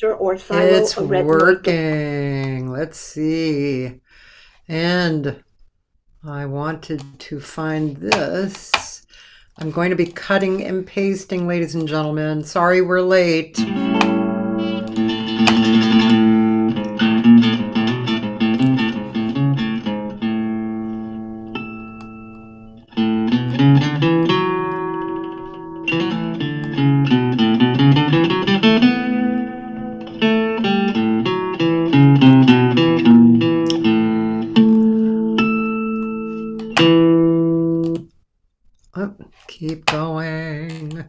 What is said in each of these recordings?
or silo It's a red noise. working. Let's see. And I wanted to find this. I'm going to be cutting and pasting, ladies and gentlemen. Sorry we're late. Oh, keep going.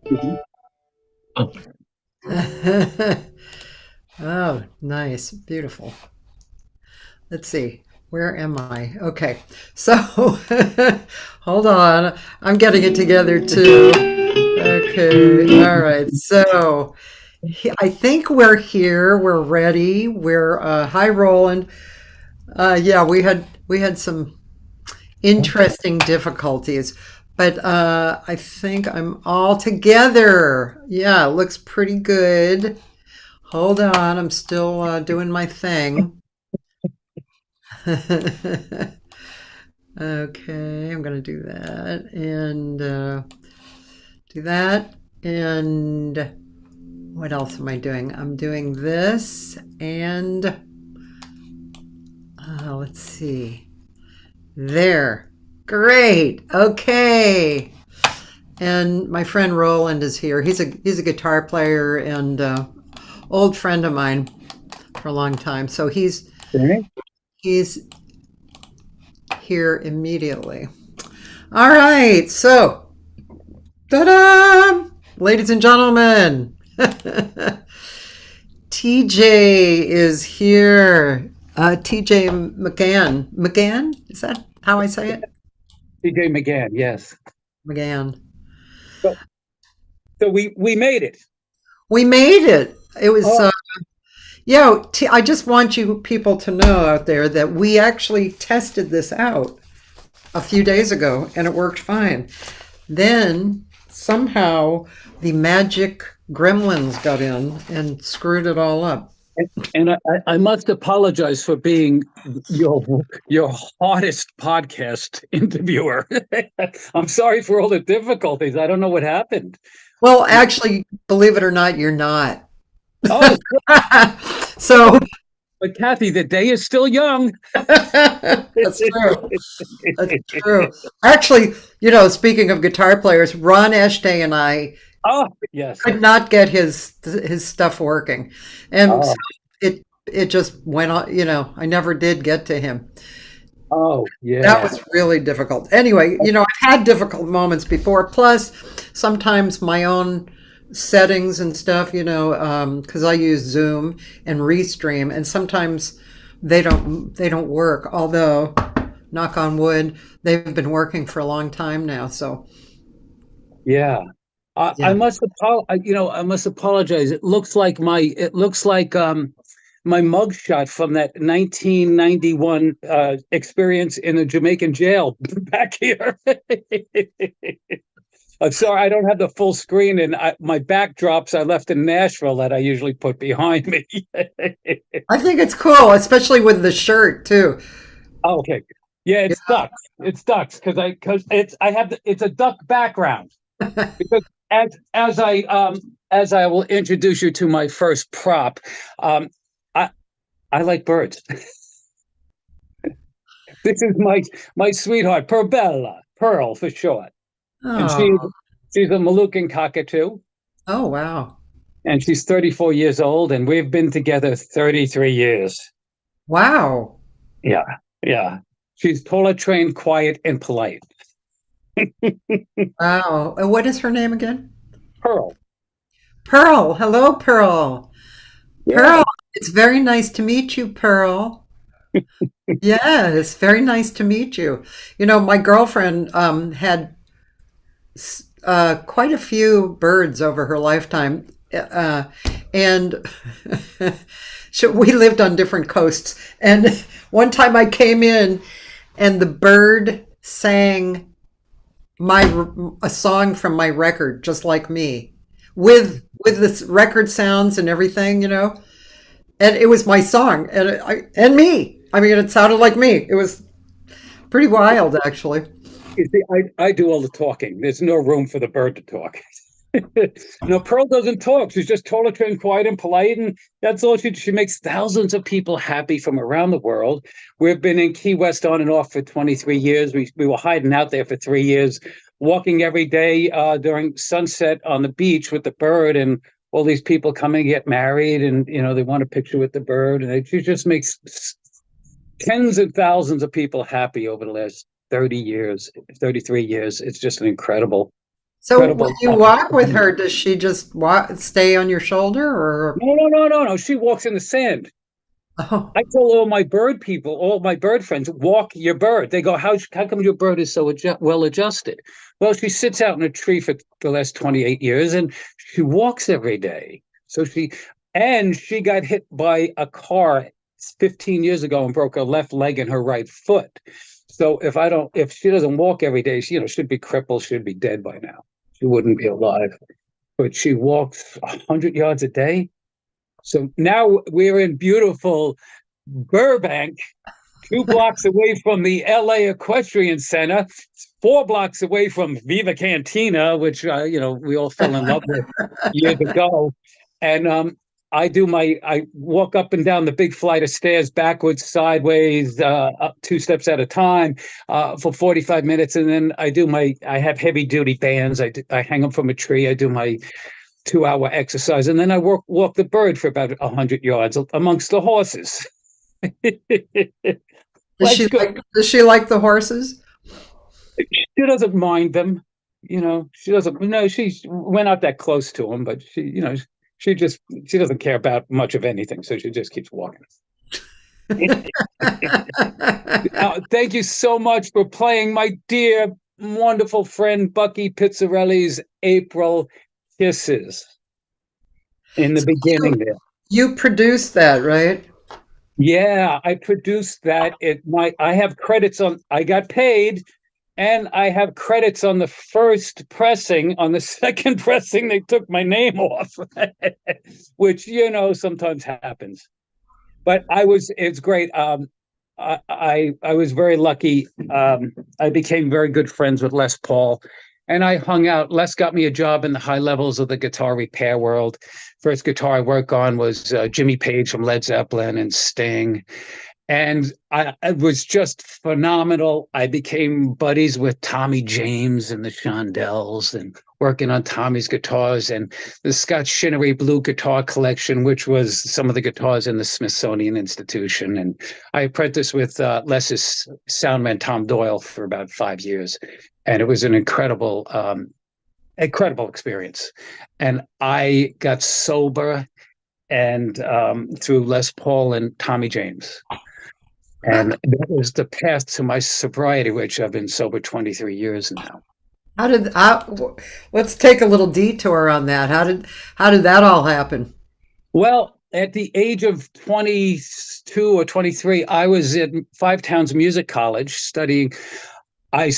Mhm. Oh, Oh, nice. Beautiful. Let's see. Where am I? Okay. So, hold on. I'm getting it together too. Okay. All right. So, I think we're here. We're ready. We're hi Roland. Yeah, we had some interesting difficulties, but I think I'm all together. Yeah, it looks pretty good. Hold on, I'm still doing my thing. Okay, I'm gonna do that and do that. And what else am I doing? I'm doing this and let's see. There. Great. Okay. And my friend Roland is here. He's a guitar player and old friend of mine for a long time. So okay. he's here immediately. All right. So, ta-da! Ladies and gentlemen, TJ is here. TJ McGann. McGann? Is that how I say it? TJ McGann, yes. McGann. So So we made it. We made it. It was, Oh, yeah. I just want you people to know out there that we actually tested this out a few days ago and it worked fine. Then somehow the magic gremlins got in and screwed it all up. and I must apologize for being your hardest podcast interviewer. I'm sorry for all the difficulties. I don't know what happened. Well, actually, believe it or not, you're not. Oh, So but Cathy, the day is still young. that's true. That's true. Actually, speaking of guitar players, Ron Ashtay and I Oh, yes. could not get his stuff working, and so Oh, it just went on. I never did get to him. oh, That yeah. was really difficult. Anyway, I've had difficult moments before. Plus, sometimes my own settings and stuff, because I use Zoom and Restream, and sometimes they don't work. Although, knock on wood, they've been working for a long time now. So, Yeah. I yeah. must I must apologize. It looks like my mugshot from that 1991 experience in a Jamaican jail back here. I'm sorry, I don't have the full screen, and my backdrops I left in Nashville that I usually put behind me. I think it's cool, especially with the shirt too. Oh, okay, yeah, it's ducks. It's ducks it's a duck background. Because as I will introduce you to my first prop, um, I I like birds. This is my sweetheart, Pearl for short, and Oh, she's a Moluccan cockatoo, oh wow, and she's 34 years old, and we've been together 33 years. wow, Yeah, yeah. She's toilet trained, quiet, and polite. wow. And what is her name again? Pearl. Pearl. Hello, Pearl. Yeah. Pearl, it's very nice to meet you, Pearl. Yes, very nice to meet you. My girlfriend had quite a few birds over her lifetime, and we lived on different coasts. And one time I came in, and the bird sang a song from my record, just like me, with the record sounds and everything. And it was my song, and me. I mean, it sounded like me. It was pretty wild, actually. You see, I do all the talking. There's no room for the bird to talk. No, Pearl doesn't talk. She's just toilet trained, quiet, and polite, and that's all she makes thousands of people happy from around the world. We've been in Key West on and off for 23 years. We were hiding out there for 3 years, walking every day during sunset on the beach with the bird, and all these people coming to get married, and they want a picture with the bird, and she just makes tens of thousands of people happy over the last 30 years, 33 years. It's just an So when incredible. you walk with her, does she just stay on your shoulder, or? No, no, no, no, no. She walks in the sand. Oh, I tell all my bird friends, walk your bird. They go, how come your bird is so well adjusted? Well, she sits out in a tree for the last 28 years and she walks every day. And she got hit by a car 15 years ago and broke her left leg and her right foot. So if she doesn't walk every day, she, should be crippled, should be dead by now. She wouldn't be alive. But she walks 100 yards a day. So now we're in beautiful Burbank, 2 blocks away from the LA Equestrian Center, 4 blocks away from Viva Cantina, which we all fell in love with years ago. And I walk up and down the big flight of stairs, backwards, sideways, up 2 steps at a time, for 45 minutes, and then I have heavy duty bands. I hang them from a tree. I do my 2-hour exercise, and then I walk the bird for about 100 yards amongst the horses. does she Life's good. like the horses? She doesn't mind them. She doesn't. No, she we're not that close to them, but she doesn't care about much of anything, so she just keeps walking. Thank you so much for playing my dear, wonderful friend Bucky Pizzarelli's April Kisses in the beginning there. You produced that, right? Yeah, I produced that. I have credits on, I got paid, and I have credits on the first pressing. On the second pressing, they took my name off, which, sometimes happens. But it's great. I was very lucky. I became very good friends with Les Paul, and I hung out. Les got me a job in the high levels of the guitar repair world. First guitar I worked on was Jimmy Page from Led Zeppelin and Sting. And it was just phenomenal. I became buddies with Tommy James and the Shondells and working on Tommy's guitars and the Scott Shinnery Blue Guitar Collection, which was some of the guitars in the Smithsonian Institution. And I apprenticed with Les's soundman, Tom Doyle, for about 5 years. And it was an incredible experience. And I got sober and through Les Paul and Tommy James. And that was the path to my sobriety, which I've been sober 23 years now. Let's take a little detour on that. How did that all happen? Well, at the age of 22 or 23, I was at Five Towns Music College studying. I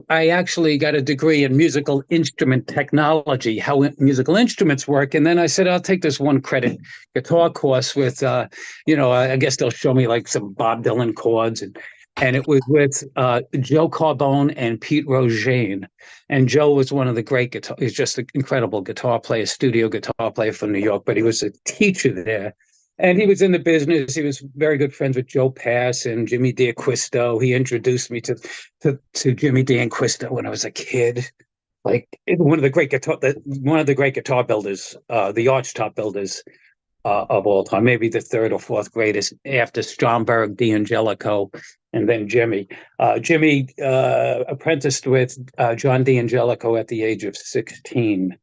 actually got a degree in musical instrument technology, how musical instruments work. And then I said, I'll take this 1-credit guitar course with, I guess they'll show me like some Bob Dylan chords. And it was with Joe Carbone and Pete Rogane. And Joe was one of the great he's just an incredible guitar player, studio guitar player from New York, but he was a teacher there. And he was in the business. He was very good friends with Joe Pass and Jimmy D'Acquisto. He introduced me to Jimmy D'Acquisto when I was a kid. Like one of the great guitar builders, the archtop builders of all time, maybe the third or fourth greatest after Stromberg, D'Angelico, and then Jimmy. Jimmy apprenticed with John D'Angelico at the age of 16.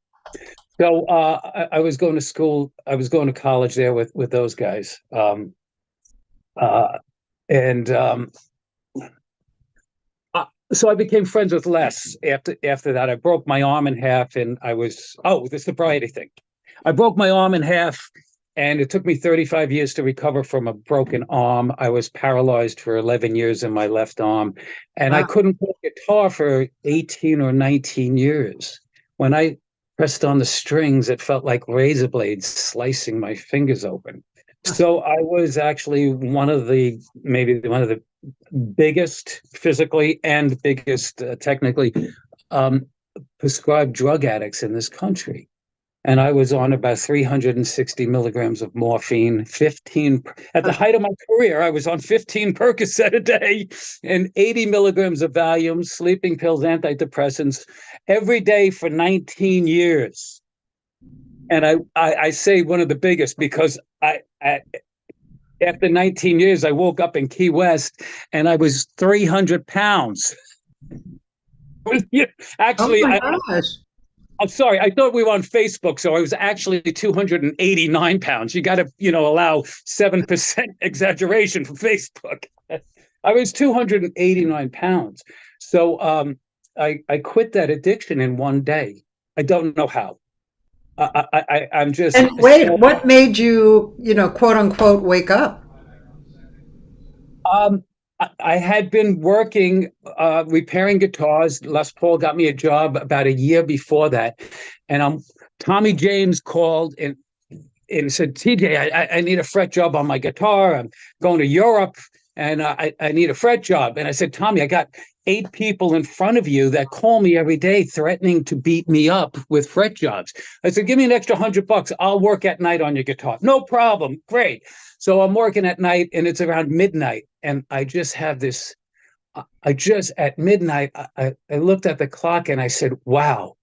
So I was going to school. I was going to college there with those guys, so I became friends with Les. After that, I broke my arm in half, and the sobriety thing. I broke my arm in half, and it took me 35 years to recover from a broken arm. I was paralyzed for 11 years in my left arm, and Wow. I couldn't play guitar for 18 or 19 years. When I pressed on the strings, it felt like razor blades slicing my fingers open. So I was actually one of the biggest physically and biggest technically prescribed drug addicts in this country. And I was on about 360 milligrams of morphine, at the height of my career, I was on 15 Percocet a day and 80 milligrams of Valium, sleeping pills, antidepressants, every day for 19 years. And I say one of the biggest because after 19 years, I woke up in Key West and I was 300 pounds. Actually, Oh my gosh. I'm sorry. I thought we were on Facebook, so I was actually 289 pounds. You got to, allow 7% exaggeration for Facebook. I was 289 pounds. So I quit that addiction in one day. I don't know how. I'm just. And wait, what made you, quote unquote, wake up? I had been working repairing guitars. Les Paul got me a job about a year before that, and Tommy James called and said, "TJ, I need a fret job on my guitar. I'm going to Europe, and I need a fret job." And I said, "Tommy, I got 8 people in front of you that call me every day threatening to beat me up with fret jobs." I said, "Give me an extra $100. I'll work at night on your guitar." "No problem." Great. So I'm working at night and it's around midnight. And I just have this, at midnight, I looked at the clock and I said, wow,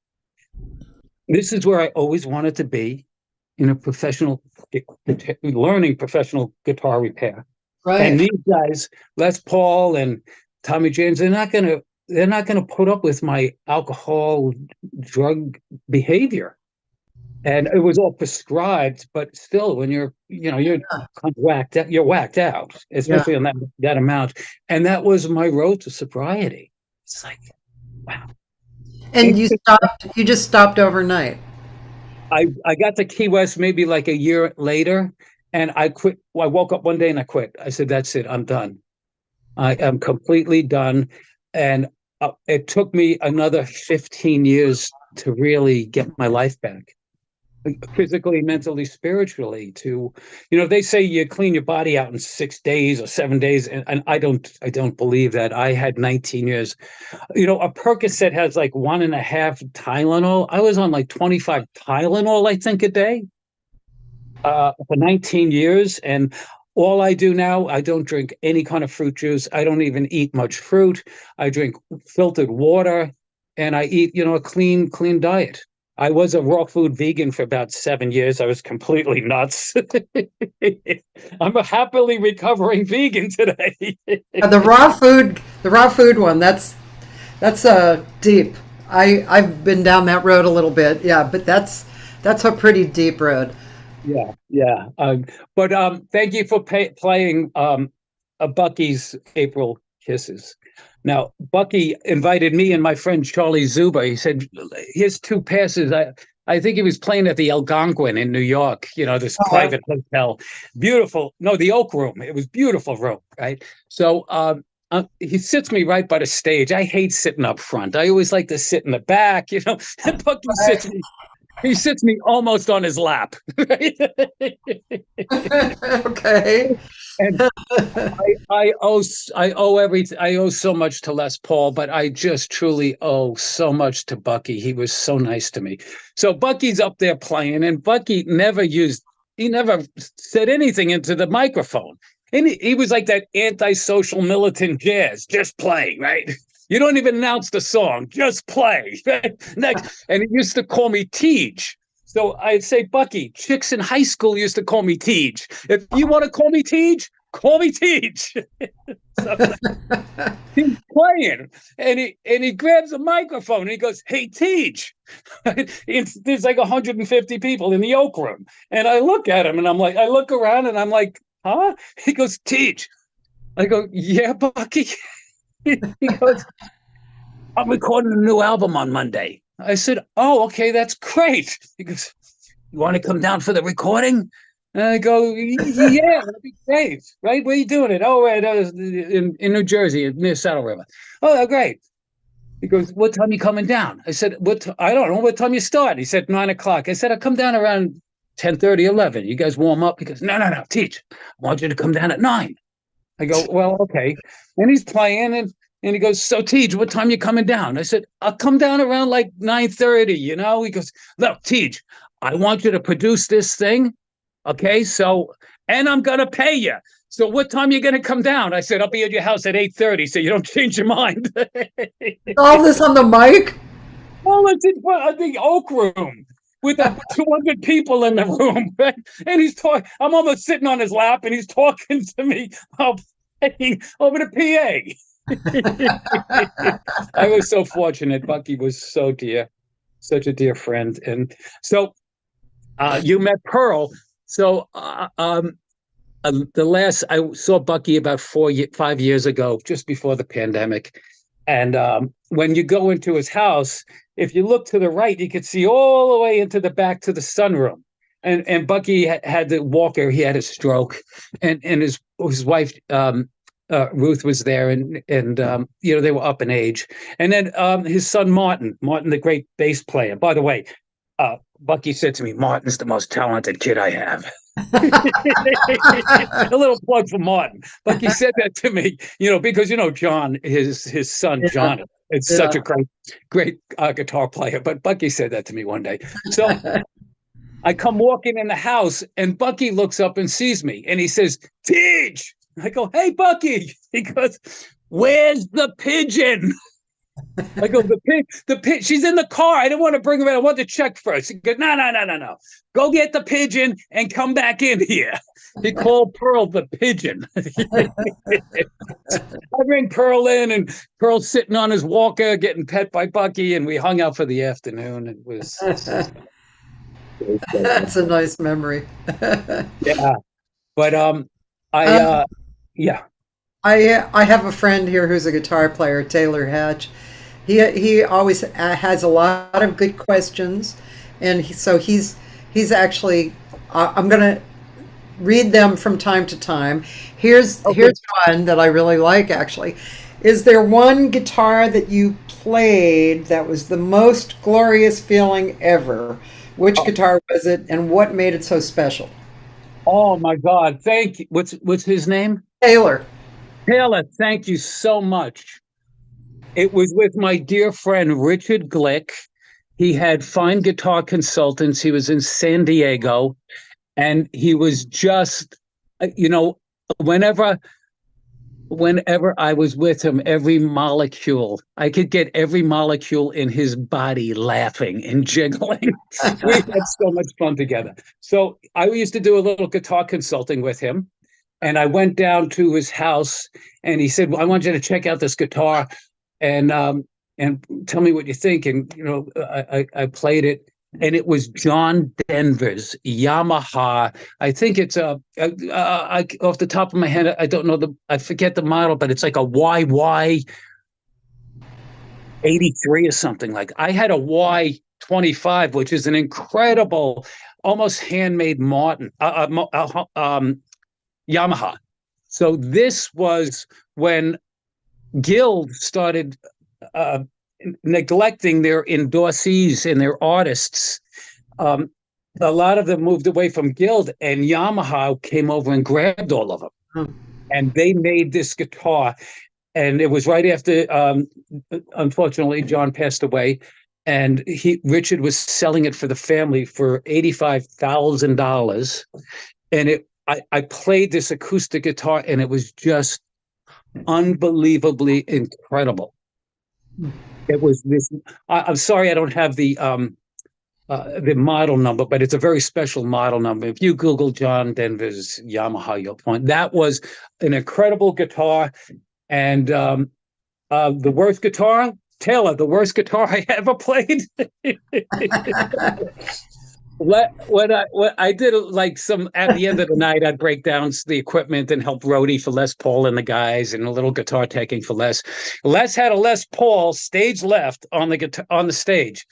this is where I always wanted to be in a learning professional guitar repair. Right. And these guys, Les Paul and Tommy James, they're not going to put up with my alcohol, drug behavior. And it was all prescribed, but still, when you're kind of whacked out, you're whacked out, especially on that amount. And that was my road to sobriety. It's like, wow. And you just stopped overnight. I got to Key West maybe like a year later, and I quit. Well, I woke up one day and I quit. I said, "That's it. I'm done. I am completely done." And it took me another 15 years to really get my life back, physically, mentally, spiritually. To, they say you clean your body out in 6 days or 7 days, and I don't believe that. I had 19 years. A Percocet has like 1.5 Tylenol. I was on like 25 Tylenol, I think, a day for 19 years. And all I do now, I don't drink any kind of fruit juice. I don't even eat much fruit. I drink filtered water, and I eat, a clean diet. I was a raw food vegan for about 7 years. I was completely nuts. I'm a happily recovering vegan today. The raw food one. That's deep. I've been down that road a little bit. Yeah, but that's a pretty deep road. Yeah, yeah. But thank you for playing a Bucky's April Kisses. Now, Bucky invited me and my friend Charlie Zuba. He said, "Here's two passes." I think he was playing at the Algonquin in New York. This private hotel, beautiful. No, the Oak Room. It was beautiful room, right? So he sits me right by the stage. I hate sitting up front. I always like to sit in the back. And Bucky sits me. He sits me almost on his lap. Right? Okay. And I owe everything. I owe so much to Les Paul, but I just truly owe so much to Bucky. He was so nice to me. So Bucky's up there playing, and Bucky he never said anything into the microphone. And he was like that antisocial militant jazz, just play, right? You don't even announce the song, just play. Next, and he used to call me TJ. So I'd say, Bucky, chicks in high school used to call me TJ. If you want to call me TJ, call me TJ. So he's playing, and he grabs a microphone and he goes, "Hey, TJ." There's like 150 people in the Oak Room, and I look at him and I look around and I'm like, "Huh?" He goes, "TJ." I go, "Yeah, Bucky." He goes, "I'm recording a new album on Monday." I said, "Oh, okay, that's great." He goes, "You want to come down for the recording?" And I go, "Yeah, that'd be great." Right? Where are you doing it? "Oh, right, in New Jersey, near Saddle River." "Oh, great." He goes, "What time are you coming down?" I said, "I don't know. What time you start?" He said, 9 o'clock. I said, "I'll come down around 10:30, 11. You guys warm up?" He goes, "No, TJ. I want you to come down at 9. I go, "Well, okay." And he's playing, and he goes, "So, TJ, what time you coming down?" I said, "I'll come down around like 9:30, He goes, "Look, TJ, I want you to produce this thing, okay? So, and I'm going to pay you. So what time are you going to come down?" I said, "I'll be at your house at 8:30, so you don't change your mind." All this on the mic? Well, it's in the Oak Room with 200 people in the room. Right? And he's talking. I'm almost sitting on his lap, and he's talking to me while playing over the PA. I was so fortunate. Bucky was so dear, such a dear friend. And so you met Pearl. So the last I saw Bucky about 5 years ago, just before the pandemic. And when you go into his house, if you look to the right, you could see all the way into the back to the sunroom. And Bucky had the walker. He had a stroke, and his wife Ruth was there, and they were up in age. And then his son Martin, the great bass player. By the way, Bucky said to me, "Martin's the most talented kid I have." A little plug for Martin. Bucky said that to me, because John, his son John, is such a great guitar player. But Bucky said that to me one day. So I come walking in the house, and Bucky looks up and sees me, and he says, "TJ." I go, "Hey, Bucky." He goes, "Where's the pigeon?" I go, the pig. She's in the car. I didn't want to bring her in. I want to check first." He goes, No. Go get the pigeon and come back in here." He called Pearl the pigeon. I bring Pearl in, and Pearl's sitting on his walker getting pet by Bucky, and we hung out for the afternoon. It was That's a nice memory. yeah. But yeah. I have a friend here who's a guitar player, Taylor Hatch, He always has a lot of good questions, and so he's actually. I'm gonna read them from time to time. Okay. Here's one that I really like actually. Is there one guitar that you played that was the most glorious feeling ever? Which Oh, guitar was it, and what made it so special? oh my God. Thank you. What's his name? Taylor. Taylor, thank you so much. It was with my dear friend Richard Glick. He had Fine Guitar Consultants. He was in San Diego, and he was just, you know, whenever whenever I was with him, every molecule, I could get every molecule in his body laughing and jiggling. We had so much fun together. So I used to do a little guitar consulting with him. And I went down to his house and he said, well, I want you to check out this guitar and tell me what you think. And I played it, and it was John Denver's Yamaha. I think it's off the top of my head, I don't know I forget the model, but it's like a YY 83 or something. Like I had a Y 25, which is an incredible, almost handmade Yamaha. So this was when Guild started uh, neglecting their endorsees and their artists. Um, a lot of them moved away from Guild, and Yamaha came over and grabbed all of them. Hmm. And they made this guitar. And it was right after, unfortunately, John passed away. And Richard was selling it for the family for $85,000. And I played this acoustic guitar, and it was just unbelievably incredible. It was this. I'm sorry, I don't have the model number, but it's a very special model number. If you Google John Denver's Yamaha, you'll find that was an incredible guitar. And the worst guitar, Taylor, the worst guitar I ever played. When I did like some at the end of the night, I'd break down the equipment and help roadie for Les Paul and the guys, and a little guitar taking for Les. Les had a Les Paul stage left on the guitar on the stage,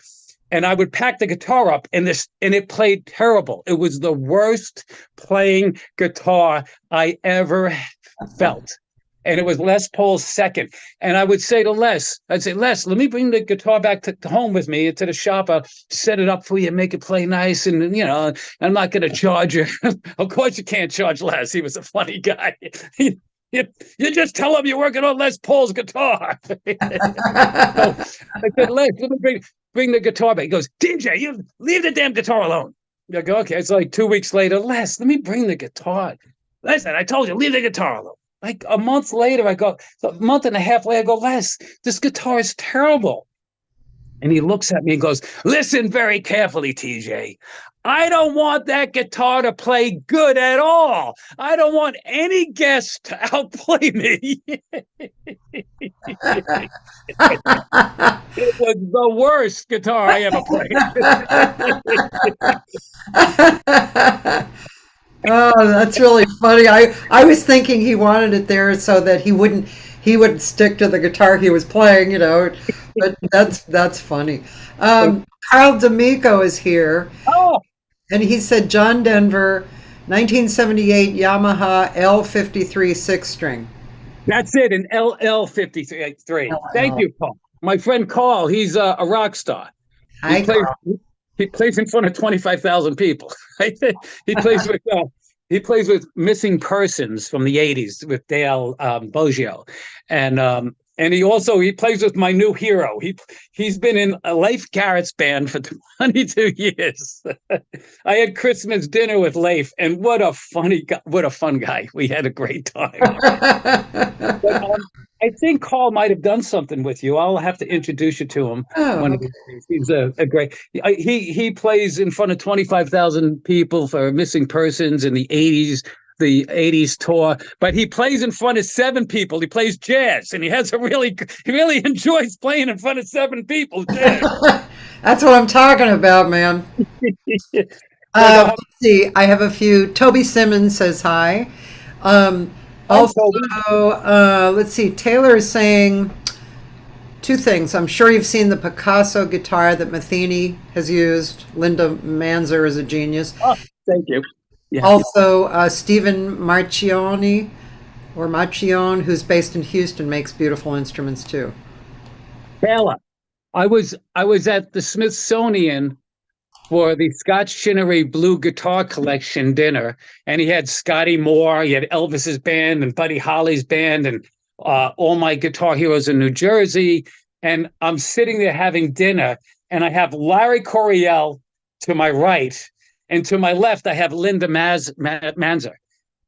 and I would pack the guitar up, and it played terrible. It was the worst playing guitar I ever felt. And it was Les Paul's second. And I would say to I'd say, Les, let me bring the guitar back to home with me to the shop. I'll set it up for you, make it play nice. And, I'm not going to charge you. Of course, you can't charge Les. He was a funny guy. You just tell him you're working on Les Paul's guitar. So I said, Les, let me bring the guitar back. He goes, TJ, you leave the damn guitar alone. I go, okay. It's like 2 weeks later. Les, let me bring the guitar. Listen, I told you, leave the guitar alone. Like a month later, a month and a half later, I go, Les, this guitar is terrible. And he looks at me and goes, listen very carefully, TJ. I don't want that guitar to play good at all. I don't want any guest to outplay me. It was the worst guitar I ever played. Oh, that's really funny. I was thinking he wanted it there so that he would stick to the guitar he was playing, but that's funny. Carl D'Amico is here, Oh, and he said John Denver, 1978 Yamaha L53 six string. that's it, an LL53. Thank LL. you, Paul. My friend Carl, he's a rock star. He Hi, plays Carl. he plays in front of 25,000 people. he plays with Missing Persons from the '80s with Dale Boggio, and he plays with my new hero. He's been in a Leif Garrett's band for 22 years. I had Christmas dinner with Leif, and what a fun guy. We had a great time. But I think Carl might have done something with you. I'll have to introduce you to him Oh, one of okay. these days. He's a great. He plays in front of 25,000 people for Missing Persons in the '80s tour. But he plays in front of 7 people. He plays jazz, and he really enjoys playing in front of 7 people. Jazz. That's what I'm talking about, man. But Let's see. I have a few. Toby Simmons says hi. Um, hi, Also, Toby. let's see. Taylor is saying two things. I'm sure you've seen the Picasso guitar that Matheny has used. Linda Manzer is a genius. Oh, thank you. Yeah. Also, Stephen Marchione or Machione, who's based in Houston, makes beautiful instruments too. Caiola. I was at the Smithsonian for the Scott Shinnery Blue Guitar Collection dinner, and he had Scotty Moore, he had Elvis's band and Buddy Holly's band, and all my guitar heroes in New Jersey. And I'm sitting there having dinner, and I have Larry Coryell to my right, and to my left I have Linda Manzer,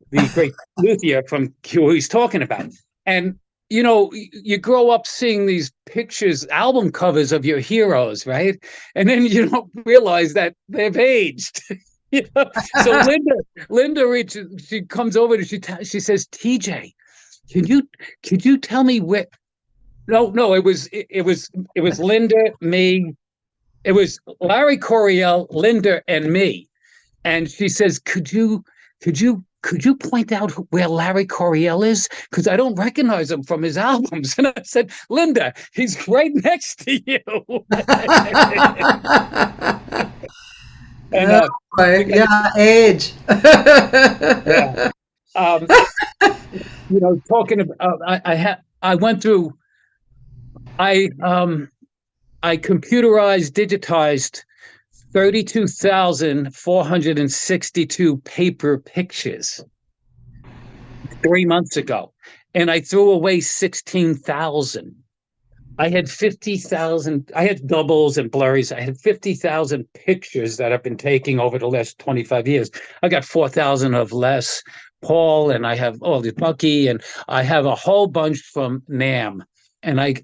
the great luthier from who he's talking about. And you know, you grow up seeing these pictures, album covers of your heroes, right? And then you don't realize that they've aged. You know? So Linda reaches, she comes over to she says, TJ, could you tell me where? No, it was Linda, me, it was Larry Coryell, Linda, and me. And she says, could you point out where Larry Coryell is? Because I don't recognize him from his albums. And I said, Linda, he's right next to you. And yeah, age. yeah. You know, talking about, I went through, I computerized, digitized 32,462 paper pictures 3 months ago, and I threw away 16,000. I had 50,000. I had doubles and blurries. I had 50,000 pictures that I've been taking over the last 25 years. I got 4,000 of Les Paul, and I have all the Bucky, and I have a whole bunch from NAMM. And I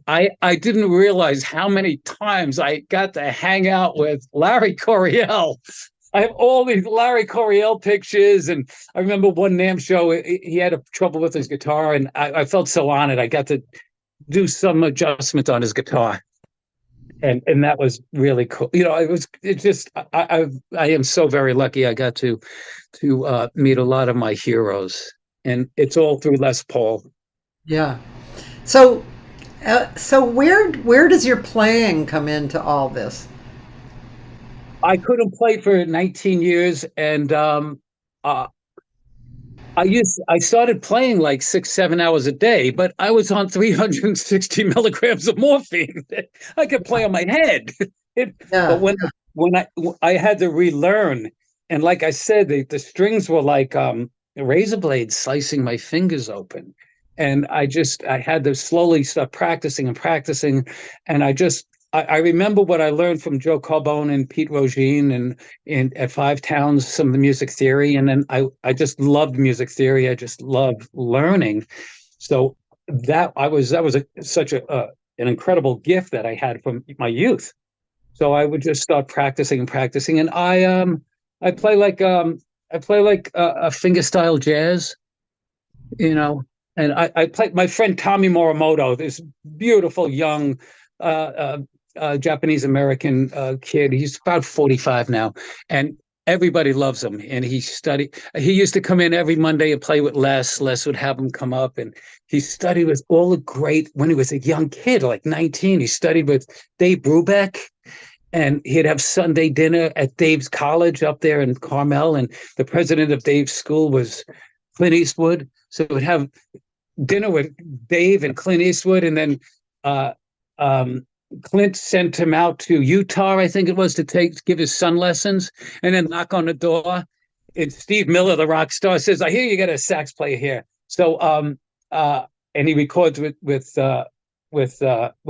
didn't realize how many times I got to hang out with Larry Coryell. I have all these Larry Coryell pictures, and I remember one NAMM show, he had trouble with his guitar, and I felt so honored. I got to do some adjustment on his guitar, and that was really cool. You know, I am so very lucky. I got to meet a lot of my heroes, and it's all through Les Paul. Yeah. So where does your playing come into all this? I couldn't play for 19 years, and I started playing like 6-7 hours a day, but I was on 360 milligrams of morphine. I could play on my head. But when I had to relearn, and like I said, the strings were like razor blades slicing my fingers open. And I had to slowly start practicing, and I remember what I learned from Joe Carbone and Pete Rogine and at Five Towns, some of the music theory, and then I just loved music theory. I just loved learning. So that was such an incredible gift that I had from my youth. So I would just start practicing, and I play like a fingerstyle jazz, you know. And I played my friend Tommy Morimoto, this beautiful young Japanese American kid. He's about 45 now, and everybody loves him. And he used to come in every Monday and play with Les. Les would have him come up, and he studied with all the great, when he was a young kid, like 19, he studied with Dave Brubeck. And he'd have Sunday dinner at Dave's college up there in Carmel. And the president of Dave's school was Clint Eastwood. So we'd have dinner with Dave and Clint Eastwood, and then Clint sent him out to Utah, I think it was, to give his son lessons, and then knock on the door. And Steve Miller, the rock star, says, "I hear you got a sax player here." So and he records with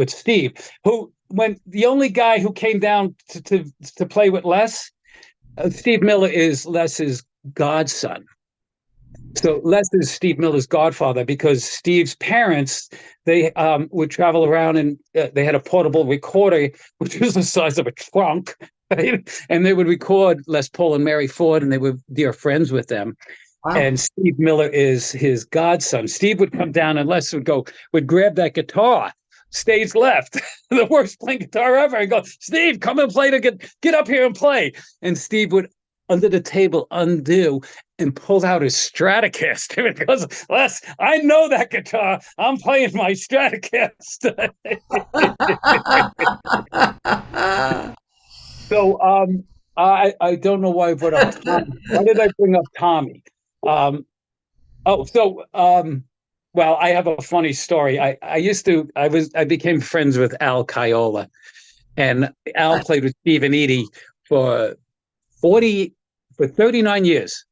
Steve, who, when the only guy who came down to play with Les, Steve Miller is Les's godson. So Les is Steve Miller's godfather, because Steve's parents, they would travel around, and they had a portable recorder, which was the size of a trunk, right? And they would record Les Paul and Mary Ford, and they were dear friends with them. Wow. And Steve Miller is his godson. Steve would come down, and Les would grab that guitar, stage left, the worst playing guitar ever, and go, "Steve, come and play get up here and play." And Steve would, under the table, undo, and pulled out his Stratocaster because Les, I know that guitar. I'm playing my Stratocaster. So I don't know why I brought up Tommy. Why did I bring up Tommy? Um, oh, so well, I have a funny story. I became friends with Al Caiola, and Al played with Steve and Edie for 39 years,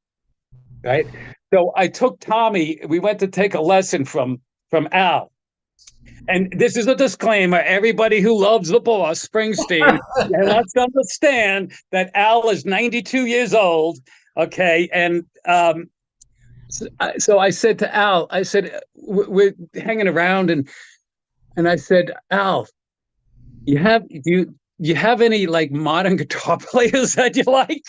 right? So I took Tommy. We went to take a lesson from Al. And this is a disclaimer. Everybody who loves the boss, Springsteen, let's understand that Al is 92 years old. Okay. And so I said to Al, I said, we're hanging around, and I said, Al, do you have any like modern guitar players that you like?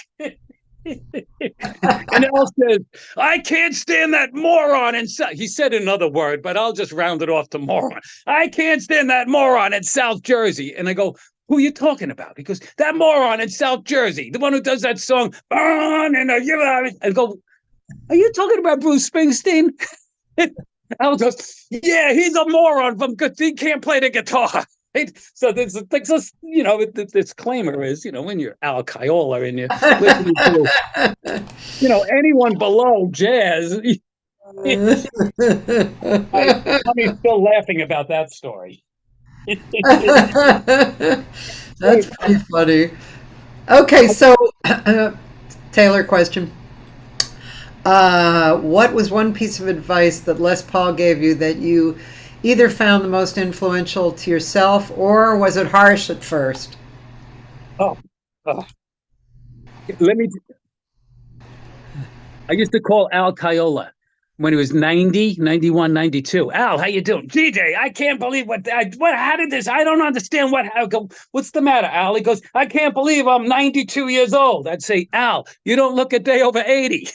And Al says, I can't stand that moron. And he said another word, but I'll just round it off to moron. I can't stand that moron in South Jersey. And I go, who are you talking about? He goes, that moron in South Jersey, the one who does that song. And go, are you talking about Bruce Springsteen? Al goes, yeah, he's a moron because he can't play the guitar. Right? So there's the disclaimer is, when you're Al Caiola and you're listening to, anyone below jazz. I'm still laughing about that story. That's pretty funny. Okay, so Taylor question. What was one piece of advice that Les Paul gave you that you either found the most influential to yourself, or was it harsh at first? Oh. I used to call Al Caiola when he was 90, 91, 92. Al, how you doing? DJ, I can't believe how did this? I don't understand what's the matter, Al? He goes, I can't believe I'm 92 years old. I'd say, Al, you don't look a day over 80.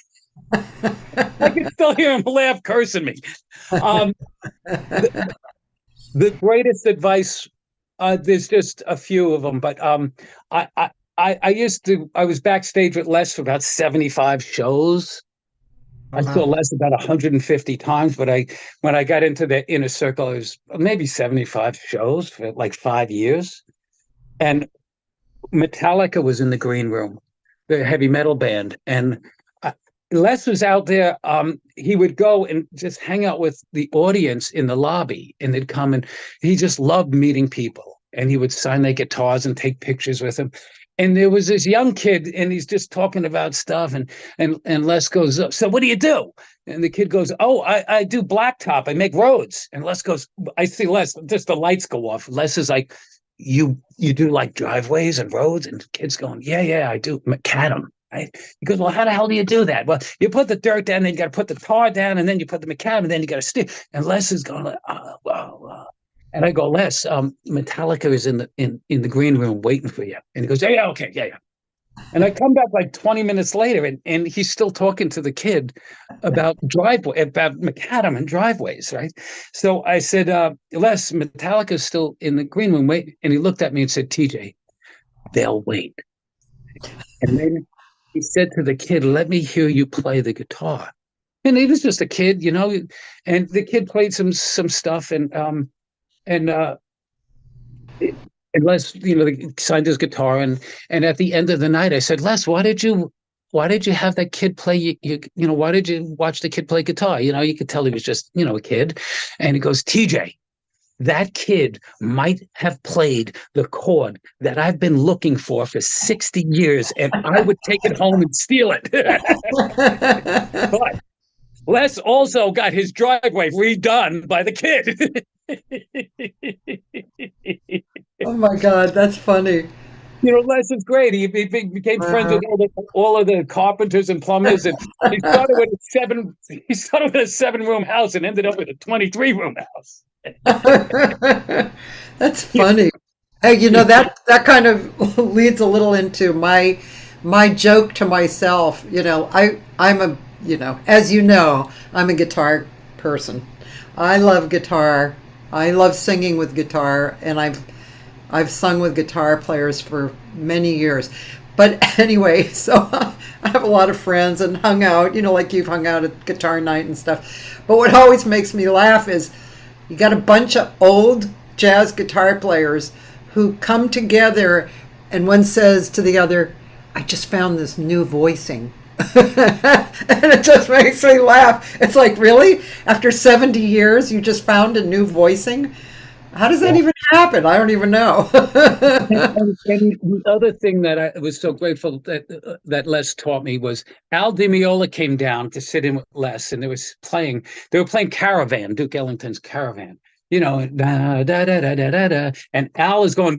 I can still hear him laugh, cursing me. The greatest advice, there's just a few of them, but I was backstage with Les for about 75 shows. I saw Les about 150 times, but when I got into the inner circle, it was maybe 75 shows for like 5 years. And Metallica was in the green room, the heavy metal band, and Les was out there. He would go and just hang out with the audience in the lobby, and they'd come, and he just loved meeting people, and he would sign their guitars and take pictures with them. And there was this young kid, and he's just talking about stuff, and Les goes, so what do you do? And the kid goes, oh, I do blacktop. I make roads. And Les goes, I see Les, just the lights go off. Les is like, you do like driveways and roads? And the kid's going, yeah, I do macadam. Right? He goes, well, how the hell do you do that? Well, you put the dirt down, then you got to put the tar down, and then you put the macadam, and then you got to stick. And Les is going, and I go, Les, Metallica is in the green room waiting for you. And he goes, yeah, okay, yeah. And I come back like 20 minutes later, and he's still talking to the kid about macadam and driveways, right? So I said, Les, Metallica is still in the green room waiting. And he looked at me and said, TJ, they'll wait. And then he said to the kid, let me hear you play the guitar. And he was just a kid, and the kid played some stuff, and Les, signed his guitar, and at the end of the night, I said, Les, why did you have that kid play? Why did you watch the kid play guitar? You could tell he was just, a kid. And he goes, TJ, that kid might have played the chord that I've been looking for 60 years, and I would take it home and steal it. But Les also got his driveway redone by the kid. Oh my God, that's funny. Les is great. He became friends with all of the carpenters and plumbers, and he started with a 7-room house and ended up with a 23-room house. That's funny. Hey, that kind of leads a little into my joke to myself. I'm a as I'm a guitar person. I love guitar. I love singing with guitar, and I've sung with guitar players for many years. But anyway, so I have a lot of friends and hung out, like you've hung out at guitar night and stuff. But what always makes me laugh is you got a bunch of old jazz guitar players who come together and one says to the other, I just found this new voicing. And it just makes me laugh. It's like, really? After 70 years, you just found a new voicing? How does that even happen? I don't even know. And the other thing that I was so grateful that Les taught me was Al Di Meola came down to sit in with Les, and they were playing Caravan, Duke Ellington's Caravan. Da, da, da, da, da, da, da, and Al is going,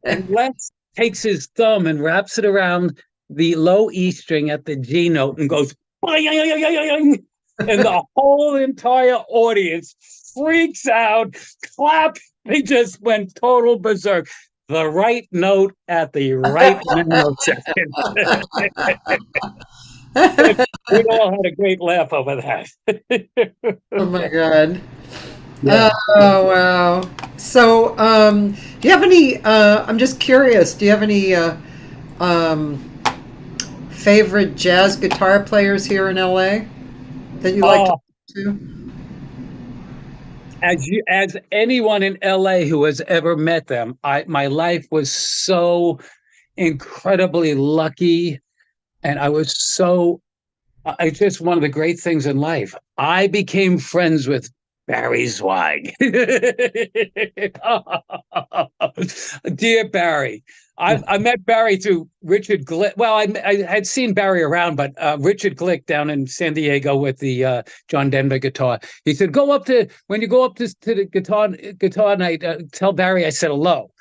and Les takes his thumb and wraps it around the low E string at the G note and goes, and the whole entire audience freaks out, clap. They just went total berserk. The right note at the right nanosecond. We all had a great laugh over that. Oh my God. Yeah. Oh, wow. So, do you have any, I'm just curious, do you have any favorite jazz guitar players here in LA that you like to listen to? As anyone in LA who has ever met them, my life was so incredibly lucky, and I just one of the great things in life. I became friends with Barry Zweig. Dear Barry. I met Barry through Richard Glick. Well, I had seen Barry around, but Richard Glick down in San Diego with the John Denver guitar. He said, when you go up to the guitar night, tell Barry I said hello.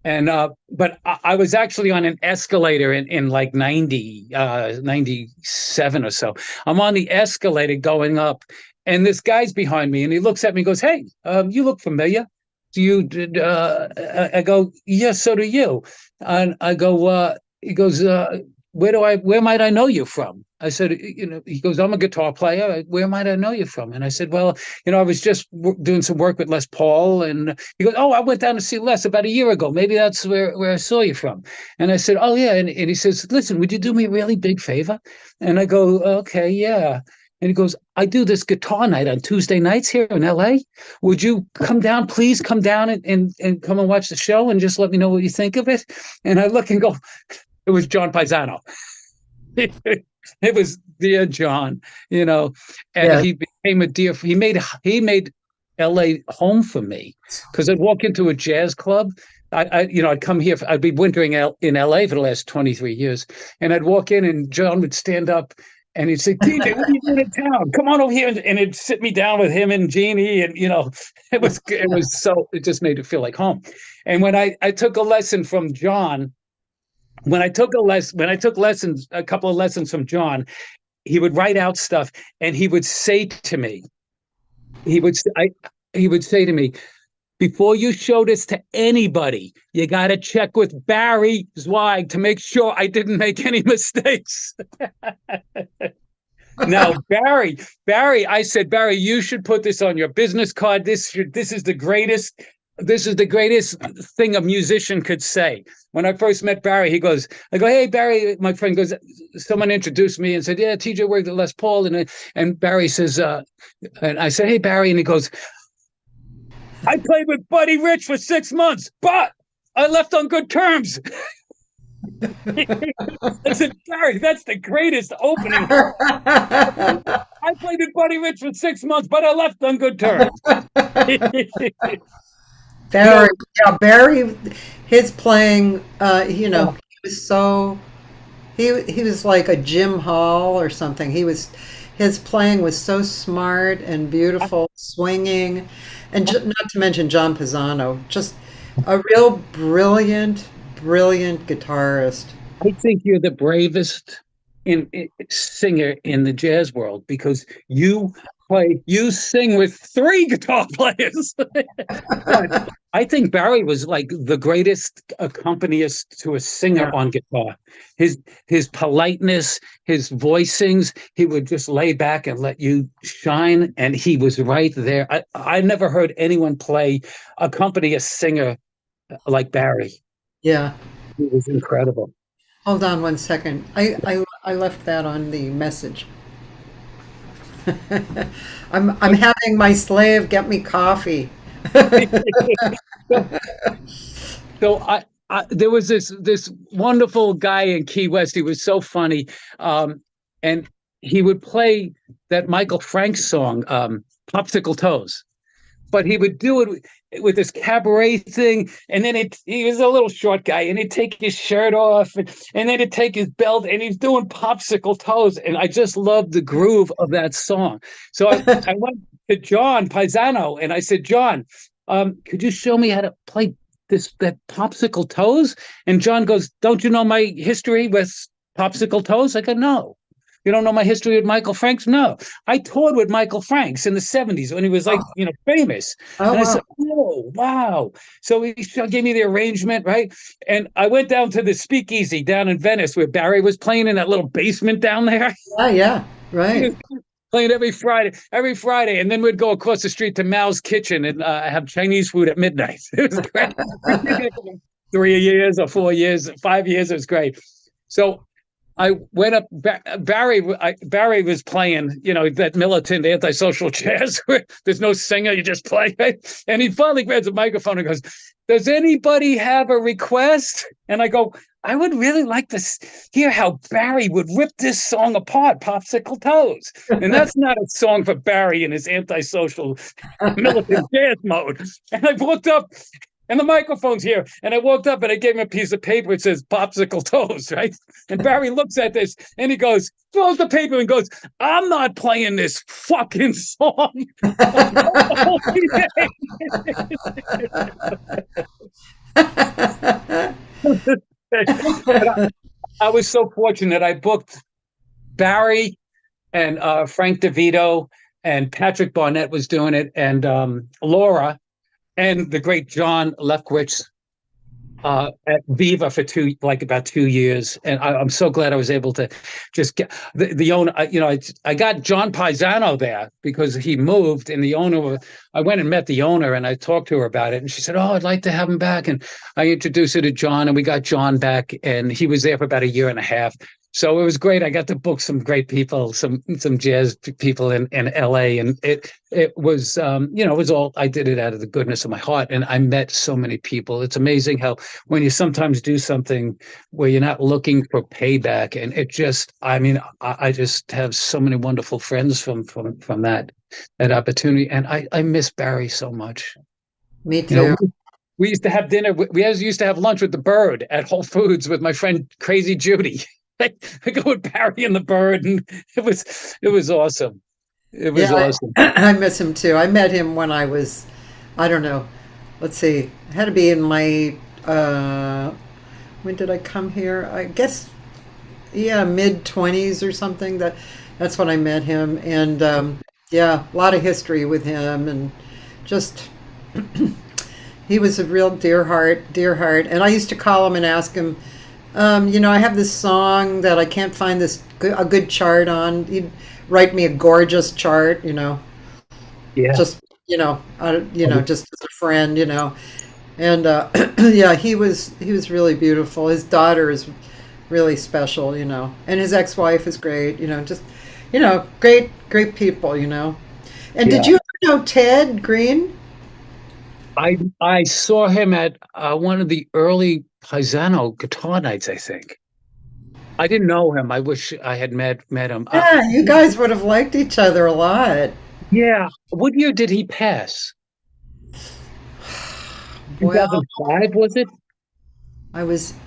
And but I was actually on an escalator in like 97 or so. I'm on the escalator going up, and this guy's behind me, and he looks at me and goes, "Hey, you look familiar. Do you?" I go, "Yes, so do you." And I go, he goes, where might I know you from? I said, he goes, I'm a guitar player. Where might I know you from? And I said, well, I was just doing some work with Les Paul. And he goes, oh, I went down to see Les about a year ago. Maybe that's where I saw you from. And I said, oh, yeah. And he says, listen, would you do me a really big favor? And I go, okay, yeah. And he goes, I do this guitar night on Tuesday nights here in LA. Would you please come down and come and watch the show and just let me know what you think of it? And I look and go, it was John Paisano. It was dear John, and yeah. He became a dear. He made L.A. home for me, because I'd walk into a jazz club. I'd come here. I'd be wintering in L.A. for the last 23 years, and I'd walk in, and John would stand up, and he'd say, "TJ, what are you doing in town? Come on over here," and it'd sit me down with him and Jeannie, and it just made it feel like home. And when I took a lesson from John. When I took a couple of lessons from John, he would write out stuff, and he would say to me, before you show this to anybody, you got to check with Barry Zweig to make sure I didn't make any mistakes. Now, Barry, I said, Barry, you should put this on your business card. This is the greatest. This is the greatest thing a musician could say. When I first met Barry, I go, hey, Barry, my friend goes, someone introduced me and said, yeah, TJ worked at Les Paul. And Barry says, and I said, hey, Barry. And he goes, I played with Buddy Rich for 6 months, but I left on good terms. I said, Barry, that's the greatest opening. I played with Buddy Rich for 6 months, but I left on good terms. Barry, his playing, he was so, he was like a Jim Hall or something. His playing was so smart and beautiful, swinging, and not to mention John Pisano, just a real brilliant guitarist. I think you're the bravest singer in the jazz world, because you sing with 3 guitar players. But I think Barry was like the greatest accompanist to a singer on guitar. His politeness, his voicings, he would just lay back and let you shine, and he was right there. I never heard anyone accompany a singer like Barry. Yeah. It was incredible. Hold on one second. I left that on the message. I'm having my slave get me coffee. So, so there was this wonderful guy in Key West. He was so funny, and he would play that Michael Franks song, "Popsicle Toes." But he would do it with this cabaret thing, and then he was a little short guy, and he'd take his shirt off, and then he'd take his belt, and he's doing popsicle toes, and I just loved the groove of that song. So I went to John Paisano, and I said, John, could you show me how to play that popsicle toes? And John goes, don't you know my history with popsicle toes? I go, no. You don't know my history with Michael Franks? No. I toured with Michael Franks in the 70s when he was like, famous. Oh, And I said, wow. oh, wow. So he gave me the arrangement, right? And I went down to the Speakeasy down in Venice where Barry was playing in that little basement down there. Yeah, yeah, He right. was playing every Friday. And then we'd go across the street to Mao's Kitchen and have Chinese food at midnight. It was great. We did that for 3 years or 4 years, 5 years. It was great. So I went up. Barry was playing, that militant antisocial jazz where there's no singer, you just play. Right? And he finally grabs a microphone and goes, "Does anybody have a request?" And I go, "I would really like to hear how Barry would rip this song apart, Popsicle Toes." And that's not a song for Barry in his antisocial militant jazz mode. And I looked up, and the microphone's here. And I walked up and I gave him a piece of paper. It says popsicle toes, right? And Barry looks at this and he goes, throws the paper and goes, I'm not playing this fucking song. I was so fortunate. I booked Barry and Frank DeVito and Patrick Barnett was doing it and Laura and the great John Lefkowitz at Viva for about 2 years, and I'm so glad I was able to just get the owner. I got John Paisano there because he moved, and the owner. I went and met the owner, and I talked to her about it, and she said, "Oh, I'd like to have him back." And I introduced her to John, and we got John back, and he was there for about a year and a half. So it was great. I got to book some great people, some jazz people in LA, and it was it was all, I did it out of the goodness of my heart, and I met so many people. It's amazing how when you sometimes do something where you're not looking for payback, and it just, I just have so many wonderful friends from that opportunity, and I miss Barry so much. Me You know, too. we used to have dinner. We used to have lunch with the Bird at Whole Foods with my friend Crazy Judy. I go with Barry and the Bird, and it was awesome. It was Yeah, awesome. I miss him too. I met him when I was, I don't know, let's see, I had to be in my, when did I come here? I guess, yeah, mid 20s or something. That's when I met him. And yeah, a lot of history with him. And just, he was a real dear heart, dear heart. And I used to call him and ask him, I have this song that I can't find a good chart on. He'd write me a gorgeous chart, Yeah. just just as a friend, and yeah, he was really beautiful. His daughter is really special, and his ex-wife is great, just great people, And did Yeah. you ever know Ted Green? I saw him at one of the early Paisano guitar nights, I think. I didn't know him. I wish I had met him. Yeah, you guys would have liked each other a lot. Yeah. What year did he pass? Well, 2005, was it?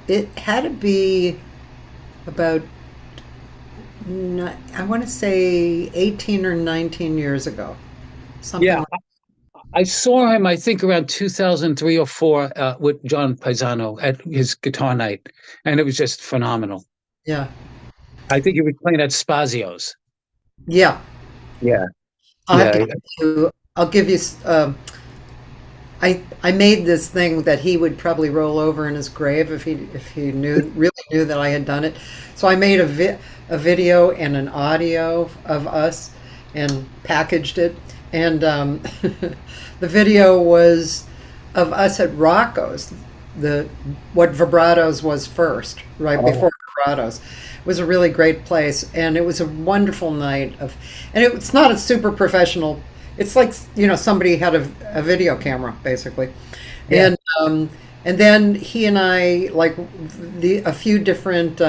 it had to be about, I want to say 18 or 19 years ago, something Yeah. like. I saw him, I think, around 2003 or four with John Paisano at his guitar night, and it was just phenomenal. Yeah, I think he was playing at Spazio's. yeah. Yeah. I'll have to Yeah. give you. I'll give you. I made this thing that he would probably roll over in his grave if he really knew that I had done it. So I made a video and an audio of us and packaged it. And the video was of us at Rocco's, the what vibratos was first, right Oh, before vibratos. It was a really great place, and it was a wonderful night of, and it's not a super professional. It's like somebody had a video camera basically, yeah. and and then he and I like the a few different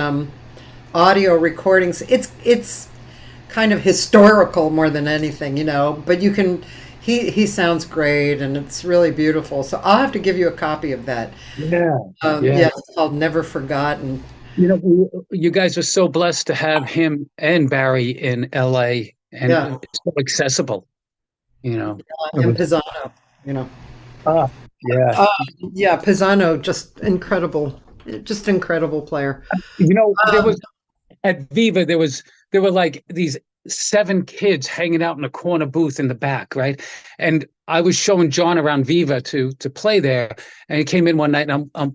audio recordings. It's kind of historical more than anything, but you can. He sounds great, and it's really beautiful. So I'll have to give you a copy of that. Yeah. Yeah. Yes, it's called Never Forgotten. You guys are so blessed to have him and Barry in LA, and Yeah, it's so accessible, you know. It and was, Pisano. You know, ah, yeah. uh, yeah, Pisano, just incredible player. There Um, was at Viva, there were like these 7 kids hanging out in a corner booth in the back, right? And I was showing John around Viva to play there, and he came in one night, and I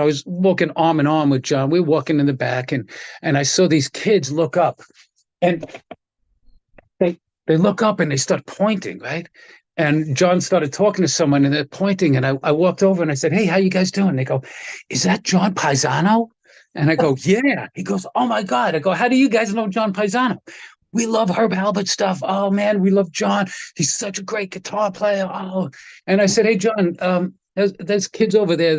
was walking arm in arm with John. We were walking in the back, and I saw these kids look up, and they they look up and they start pointing, right? And John started talking to someone, and they're pointing, and I walked over and I said, "Hey, how you guys doing?" They go, "Is that John Paisano?" And I go, "Yeah." He goes, "Oh my God." I go, "How do you guys know John Paisano?" "We love Herb Albert stuff. Oh man, we love John. He's such a great guitar player." Oh, and I said, "Hey John, there's kids over there.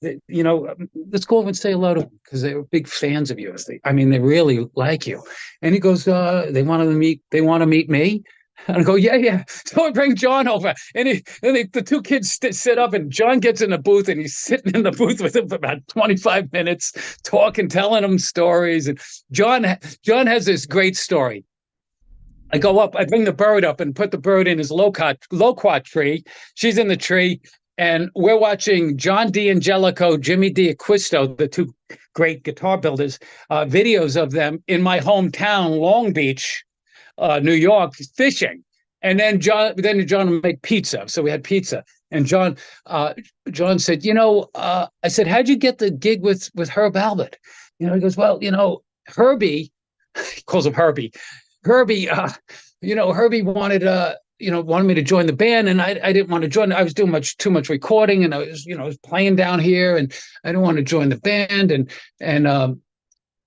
Let's go over and say hello to them because they're big fans of yours. I mean, they really like you." And he goes, They want to meet me." And I go, "Yeah, yeah." So I bring John over, and the 2 kids sit up, and John gets in the booth, and he's sitting in the booth with him for about 25 minutes, talking, telling him stories. And John has this great story. I go up, I bring the bird up and put the bird in his loquat tree. She's in the tree, and we're watching John D'Angelico, Jimmy D'Acquisto, the 2 great guitar builders, videos of them in my hometown, Long Beach, New York, fishing. And then John would make pizza. So we had pizza. And John said, I said, "How'd you get the gig with Herb Albert?" He goes, "Well, Herbie," he calls him Herbie. Herbie, Herbie wanted me to join the band, and I didn't want to join. I was doing too much recording, and I was playing down here, and I didn't want to join the band.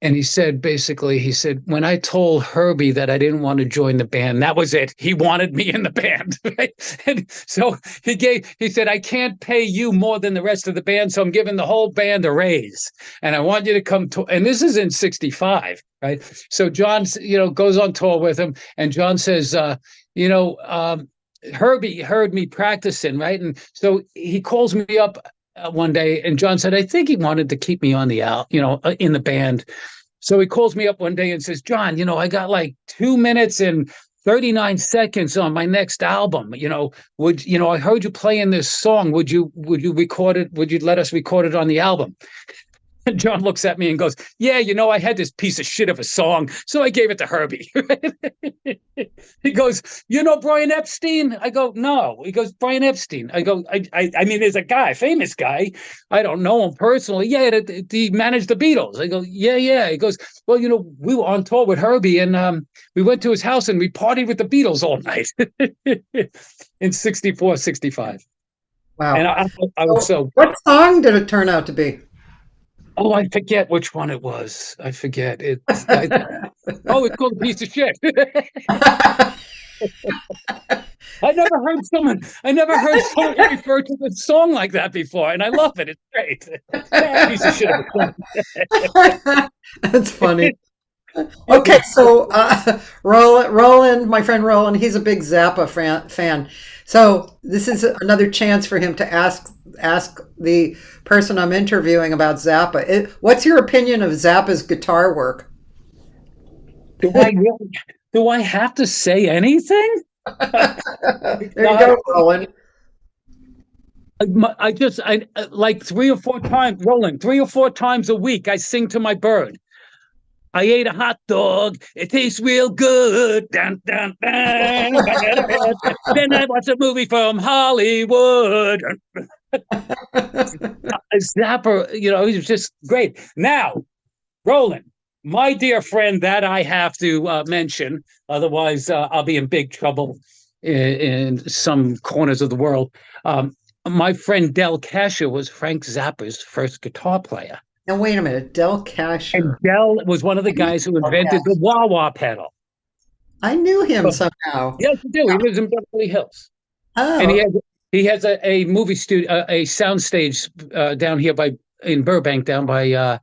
And he said, "When I told Herbie that I didn't want to join the band, that was it. He wanted me in the band." Right? And so he said, "I can't pay you more than the rest of the band, so I'm giving the whole band a raise. And I want you to come to," and this is in 65, right? So John, goes on tour with him, and John says, Herbie heard me practicing, right? And so he calls me up one day, and John said, "I think he wanted to keep me on in the band." So he calls me up one day and says, "John, I got like 2 minutes and 39 seconds on my next album. I heard you playing this song. Would you record it? Would you let us record it on the album?" And John looks at me and goes, "Yeah, I had this piece of shit of a song, so I gave it to Herbie." He goes, "You know Brian Epstein?" I go, "No." He goes, "Brian Epstein." I go, I mean, there's a guy, famous guy. I don't know him personally. "Yeah, he managed the Beatles." I go, "Yeah, yeah." He goes, "Well, we were on tour with Herbie, and we went to his house and we partied with the Beatles all night." In 64, 65. And wow. I was So, so what song did it turn out to be? Oh, I forget which one it was. I forget it. It's called a piece of shit. I never heard someone refer to the song like that before, and I love it. It's great. Yeah, piece of shit of That's a funny. Okay, song. so Roland, my friend Roland, he's a big Zappa fan. So this is another chance for him to ask the person I'm interviewing about Zappa. What's your opinion of Zappa's guitar work? Do I have to say anything? There you God, go, Roland. I like 3 or 4 times, Roland, 3 or 4 times a week, I sing to my bird. "I ate a hot dog. It tastes real good. Dun, dun, dun. Then I watched a movie from Hollywood." Zapper, he was just great. Now, Roland, my dear friend that I have to mention, otherwise I'll be in big trouble in some corners of the world. my friend Del Cascia was Frank Zappa's first guitar player. Now, wait a minute. Del And Casher. Del was one of the guys who invented the wah-wah pedal. I knew him So, somehow. yes, you do. He lives in Beverly Hills. And Oh, he has a movie studio, a sound stage down here in Burbank, down by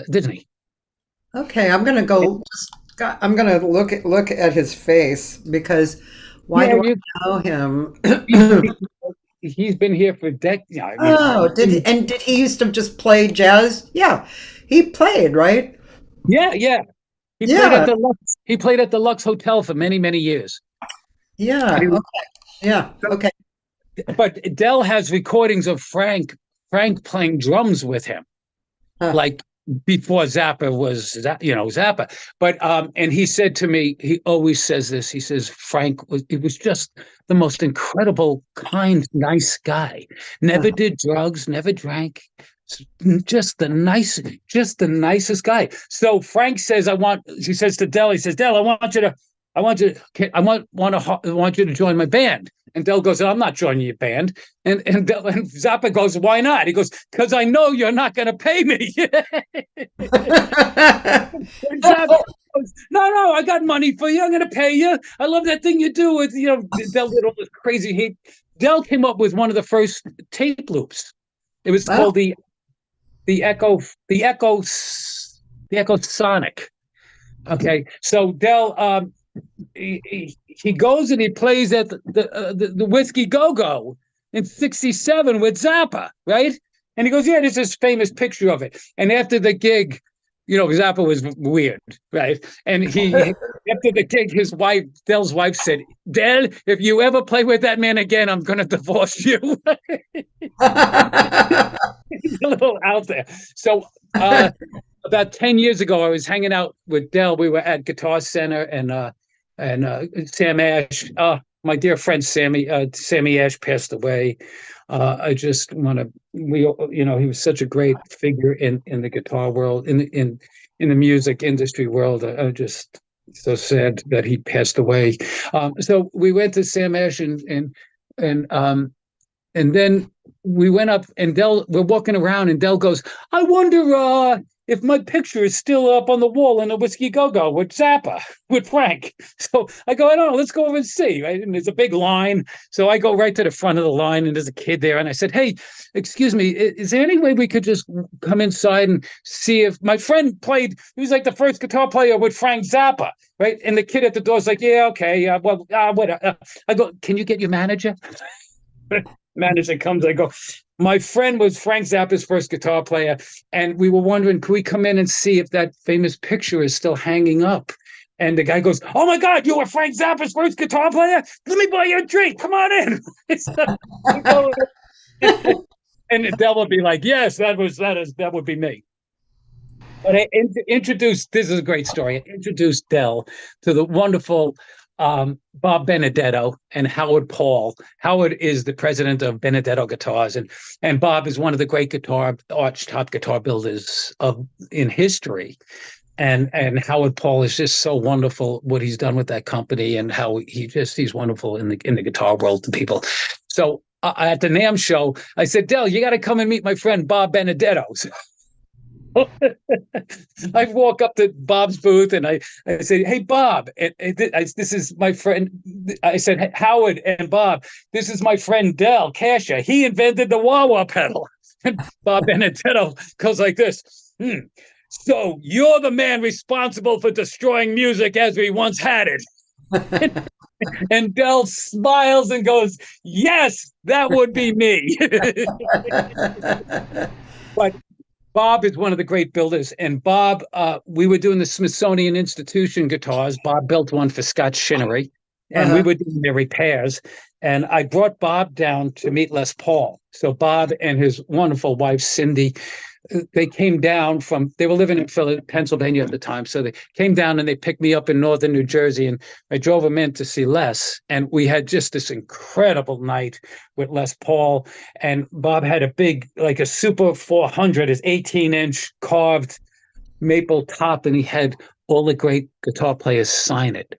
Disney. okay. I'm gonna go. I'm gonna look at his face because why Yeah, do I know him? he, he, he's been here for decades. I mean, Oh, did he used to just play jazz? Yeah, he played, right? yeah. Yeah, He played at the Lux Hotel for many, many years. And yeah. he, Okay, yeah. Okay. but Dell has recordings of Frank playing drums with him, Huh. like before Zappa was Zappa. But and he said to me, he always says this. He says it was just the most incredible, kind, nice guy. Never Uh-huh. did drugs, never drank. Just the nicest guy. So Frank says, he says to Dell, he says, Dell, I want you to join my band. And Dell goes, I'm not joining your band. And Zappa goes, why not? He goes, because I know you're not going to pay me. And Zappa goes, no, I got money for you. I'm going to pay you. I love that thing you do with, Dell did all this crazy hate. Dell came up with one of the first tape loops. It was Well, called the Echo, the Echo, the Echo Sonic. Okay, so Dell, he goes and he plays at the Whiskey Go Go in '67 with Zappa, right? And he goes, yeah, there's this famous picture of it. And after the gig, Zappa was weird, right? And after the gig, Dell's wife said, Dell, if you ever play with that man again, I'm going to divorce you. He's a little out there. So about 10 years ago, I was hanging out with Dell. We were at Guitar Center and Sam Ash. My dear friend Sammy Ash passed away. I just want to he was such a great figure in the guitar world, in the music industry world. I just so sad that he passed away. So we went to Sam Ash and and then we went up and we're walking around and Dell goes, I wonder if my picture is still up on the wall in the Whiskey Go-Go with Zappa, with Frank. So I go, I don't know, let's go over and see, right? And there's a big line. So I go right to the front of the line and there's a kid there. And I said, hey, excuse me, is there any way we could just come inside and see if my friend played, he was like the first guitar player with Frank Zappa, right? And the kid at the door is like, yeah, okay, what? I go, can you get your manager? Manager comes, I go, my friend was Frank Zappa's first guitar player, and we were wondering, could we come in and see if that famous picture is still hanging up? And the guy goes, oh my God, you were Frank Zappa's first guitar player? Let me buy you a drink. Come on in. And Del would be like, yes, that would be me. But this is a great story. I introduced Del to the wonderful Bob Benedetto and Howard Paul. Howard is the president of Benedetto Guitars, and Bob is one of the great top guitar builders in history. And Howard Paul is just so wonderful what he's done with that company and how he's wonderful in the guitar world to people. So at the NAMM show, I said, Del, you got to come and meet my friend Bob Benedetto. I walk up to Bob's booth and I say, hey, Bob, this is my friend. I said, Howard and Bob, this is my friend Del Cascia. He invented the wah-wah pedal. And Bob Benedetto goes like this. So you're the man responsible for destroying music as we once had it. And Del smiles and goes, yes, that would be me. But Bob is one of the great builders. And Bob, we were doing the Smithsonian Institution guitars. Bob built one for Scott Shinnery, and we were doing their repairs. And I brought Bob down to meet Les Paul. So Bob and his wonderful wife, Cindy, they came down they were living in Pennsylvania at the time. So they came down and they picked me up in northern New Jersey, and I drove them in to see Les. And we had just this incredible night with Les Paul. And Bob had a Super 400, his 18-inch carved maple top, and he had all the great guitar players sign it.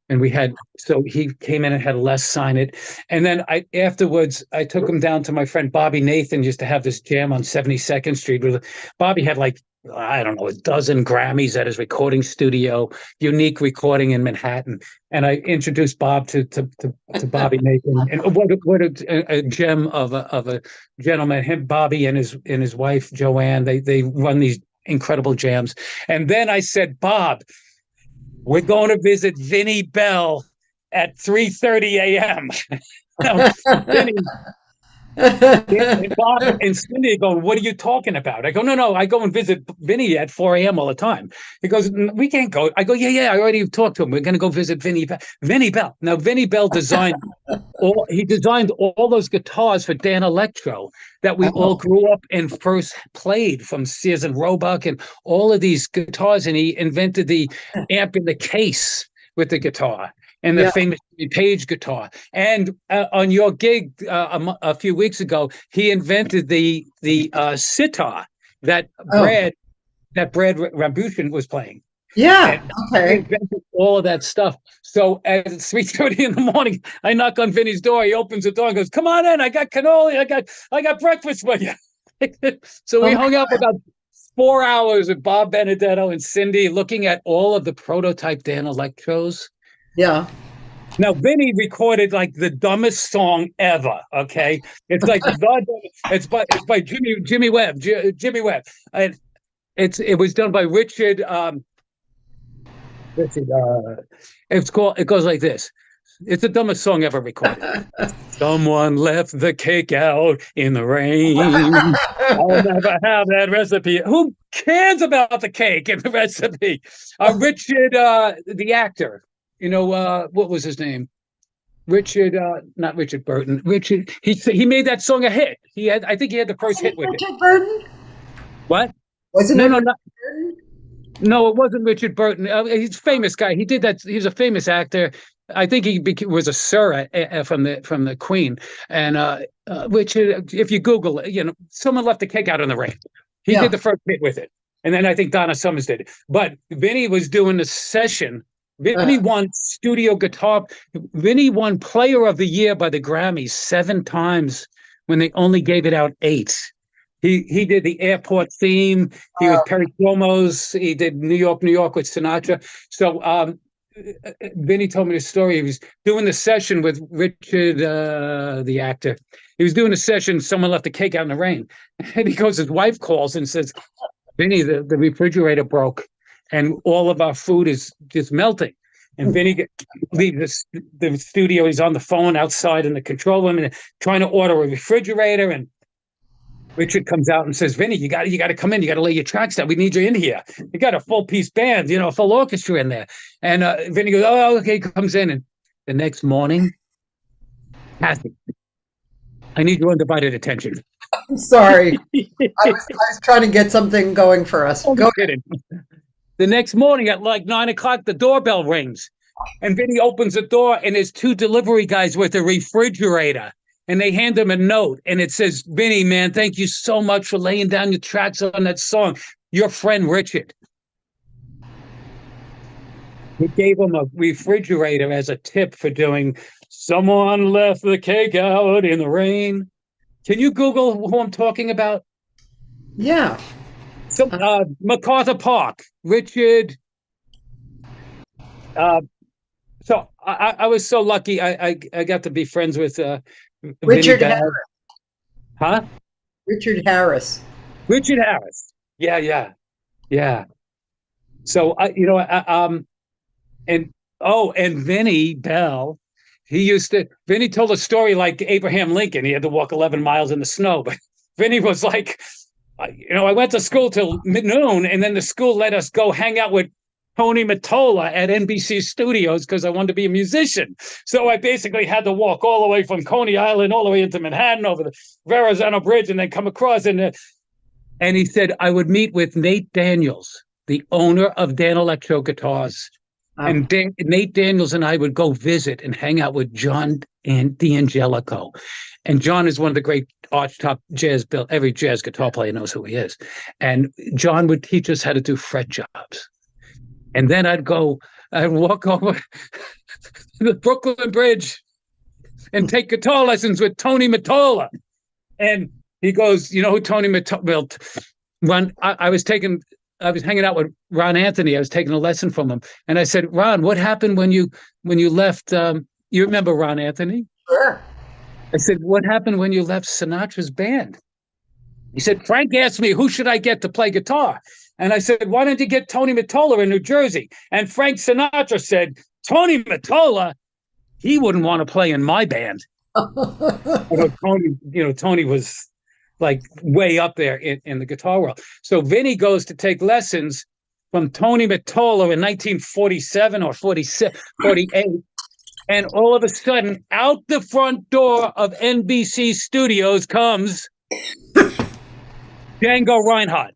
And so he came in and had Les sign it. And then afterwards, I took him down to my friend Bobby Nathan, used to have this jam on 72nd Street. Bobby had like, I don't know, a dozen Grammys at his recording studio, unique recording in Manhattan. And I introduced Bob to Bobby Nathan. And what a gem of a gentleman. Him, Bobby, and his wife, Joanne, they run these incredible jams. And then I said, Bob, we're going to visit Vinnie Bell at 3:30 a.m. Vinny, and Bob and Cindy go, what are you talking about? I go, no, I go and visit Vinny at 4 a.m. all the time. He goes, we can't go. I go, yeah, I already talked to him. We're going to go visit Vinnie Bell. Now, Vinnie Bell designed all those guitars for Dan Electro that we all grew up and first played, from Sears and Roebuck and all of these guitars. And he invented the amp in the case with the guitar, and the famous Page guitar. And on your gig a few weeks ago, he invented the sitar that Brad Rambutin was playing. Yeah. And okay. He invented all of that stuff. So at 3:30 in the morning, I knock on Vinny's door. He opens the door and goes, "Come on in. I got cannoli. I got breakfast for you." So we hung out for about 4 hours with Bob Benedetto and Cindy, looking at all of the prototype Dan Electros. Yeah. Now, Vinny recorded like the dumbest song ever. Okay, it's like it's by Jimmy Webb. Jimmy Webb. And it was done by Richard. It goes like this. It's the dumbest song ever recorded. Someone left the cake out in the rain. I'll never have that recipe. Who cares about the cake and the recipe? Richard, the actor. What was his name? Richard, not Richard Burton. Richard, he made that song a hit. I think he had the first hit with Richard Burton? What? Wasn't it? No, it wasn't Richard Burton. He's a famous guy. He did that. He's a famous actor. I think he was a sir from the Queen. And Richard, if you Google it, someone left the cake out in the rain. He did the first hit with it. And then I think Donna Summers did it. But Vinny was doing the session. Vinny won studio guitar. Vinny won Player of the Year by the Grammys 7 times when they only gave it out 8. He did the airport theme. He was Perry Cuomo's. He did New York with Sinatra. So Vinny told me the story. He was doing the session with Richard, the actor. He was doing a session. Someone left the cake out in the rain. And he goes, his wife calls and says, Vinny, the refrigerator broke, and all of our food is just melting. And Vinny leaves the studio. He's on the phone outside in the control room and trying to order a refrigerator. And Richard comes out and says, Vinny, you got to come in. You got to lay your tracks down. We need you in here. You got a full piece band, a full orchestra in there. And Vinny goes, oh, okay, comes in. And the next morning, Cathy, I need your undivided attention. I'm sorry. I was trying to get something going for us. Go ahead. The next morning at like 9 o'clock, the doorbell rings. And Vinny opens the door, and there's 2 delivery guys with a refrigerator. And they hand him a note, and it says, Vinny, man, thank you so much for laying down your tracks on that song. Your friend, Richard. He gave him a refrigerator as a tip for doing Someone Left the Cake Out in the Rain. Can you Google who I'm talking about? Yeah. So, MacArthur Park, Richard. So I was so lucky. I got to be friends with Richard Harris. Huh? Richard Harris. Richard Harris. Yeah. So and Vinny Bell, Vinny told a story like Abraham Lincoln. He had to walk 11 miles in the snow, but Vinny was like, I went to school till noon, and then the school let us go hang out with Tony Mottola at NBC Studios because I wanted to be a musician. So I basically had to walk all the way from Coney Island all the way into Manhattan over the Verrazano Bridge and then come across. And he said I would meet with Nate Daniels, the owner of Dan Electro Guitars. And Nate Daniels and I would go visit and hang out with John and D'Angelico. And John is one of the great arch-top jazz built. Every jazz guitar player knows who he is. And John would teach us how to do fret jobs. And then I'd walk over the Brooklyn Bridge and take guitar lessons with Tony Mottola. And he goes, you know who Tony Mottola? Well, when I was hanging out with Ron Anthony. I was taking a lesson from him, and I said, "Ron, what happened when you left? You remember Ron Anthony?" Sure. I said, "What happened when you left Sinatra's band?" He said, "Frank asked me who should I get to play guitar, and I said, why don't you get Tony Mottola in New Jersey?" And Frank Sinatra said, "Tony Mottola, he wouldn't want to play in my band." Tony was like way up there in the guitar world. So Vinny goes to take lessons from Tony Mottola in 1947 or 48. And all of a sudden, out the front door of NBC Studios comes Django Reinhardt.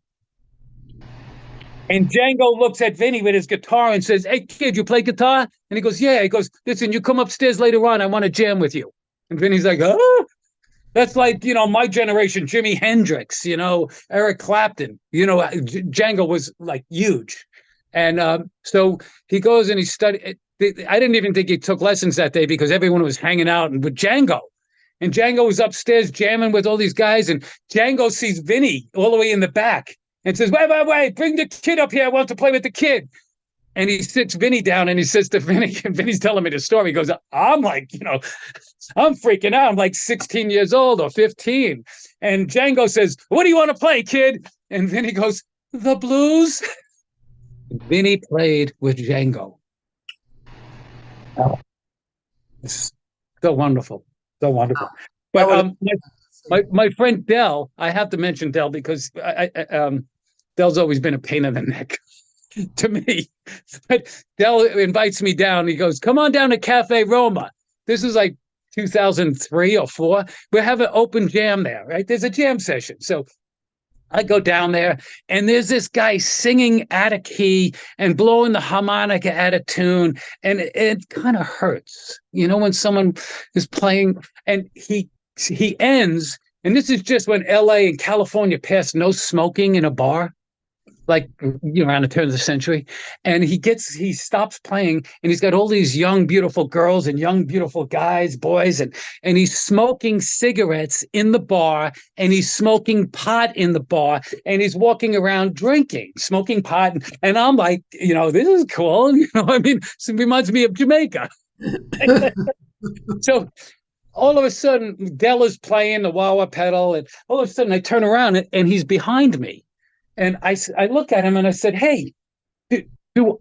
And Django looks at Vinny with his guitar and says, "Hey, kid, you play guitar?" And he goes, "Yeah." He goes, "Listen, you come upstairs later on. I want to jam with you." And Vinny's like, "Oh." That's like, my generation, Jimi Hendrix, Eric Clapton, Django was like huge. And so he goes and he studied. I didn't even think he took lessons that day because everyone was hanging out with Django. And Django was upstairs jamming with all these guys. And Django sees Vinny all the way in the back and says, wait, bring the kid up here. I want to play with the kid. And he sits Vinny down and he says to Vinny, and Vinny's telling me the story. He goes, I'm like, I'm freaking out. I'm like 16 years old or 15. And Django says, "What do you want to play, kid?" And Vinny goes, "The blues." Vinny played with Django. Oh, it's so wonderful. So wonderful. But my friend Del, I have to mention Del because Del's always been a pain in the neck to me. But Del invites me down. He goes, "Come on down to Cafe Roma." This is like 2003 or 4. We have an open jam there, right? There's a jam session. So I go down there and there's this guy singing out of key and blowing the harmonica out of tune. And it kind of hurts, when someone is playing and he ends. And this is just when LA and California passed no smoking in a bar, like, around the turn of the century. And he stops playing and he's got all these young, beautiful girls and young, beautiful guys, boys, and he's smoking cigarettes in the bar and he's smoking pot in the bar and he's walking around drinking, smoking pot. And I'm like, this is cool. It reminds me of Jamaica. So all of a sudden, Del is playing the wah-wah pedal, and all of a sudden I turn around and he's behind me. And I look at him and I said, "Hey, do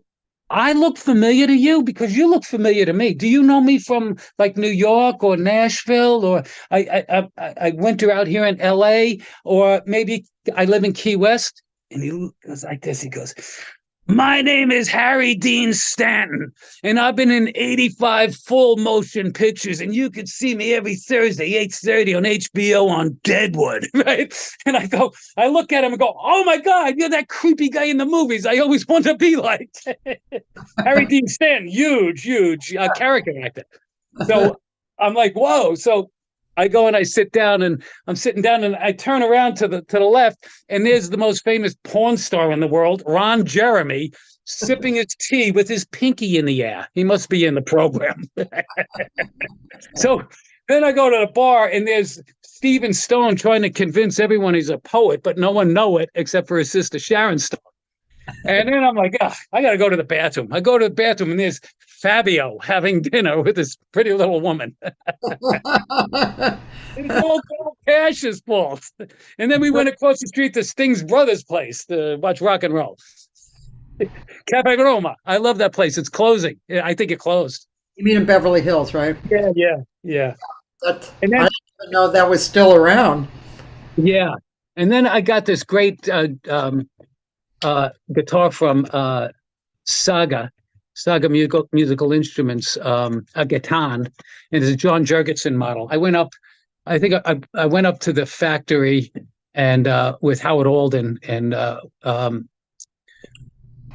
I look familiar to you? Because you look familiar to me. Do you know me from like New York or Nashville? Or I went out here in LA, or maybe I live in Key West?" And he goes like this. He goes, "My name is Harry Dean Stanton, and I've been in 85 full motion pictures, and you could see me every Thursday, 8:30 on HBO on Deadwood," right? And I look at him and go, "Oh my God, you're that creepy guy in the movies I always want to be like." Harry Dean Stanton, huge character actor. So I'm like, whoa. So I go and I sit down and I'm sitting down and I turn around to the left and there's the most famous porn star in the world, Ron Jeremy, sipping his tea with his pinky in the air. He must be in the program. So then I go to the bar and there's Stephen Stone trying to convince everyone he's a poet, but no one know it except for his sister Sharon Stone. And then I'm like, I got to go to the bathroom. I go to the bathroom and there's Fabio having dinner with this pretty little woman. It's all Cash's fault. And then we went across the street to Sting's brother's place to watch rock and roll. Cafe Roma. I love that place. It's closing. I think it closed. You mean in Beverly Hills, right? Yeah. And then, I didn't even know that was still around. Yeah. And then I got this great guitar from Saga Musical Instruments, a Gatan, and it's a John Jurgensen model. I went up to the factory and with Howard Alden, and I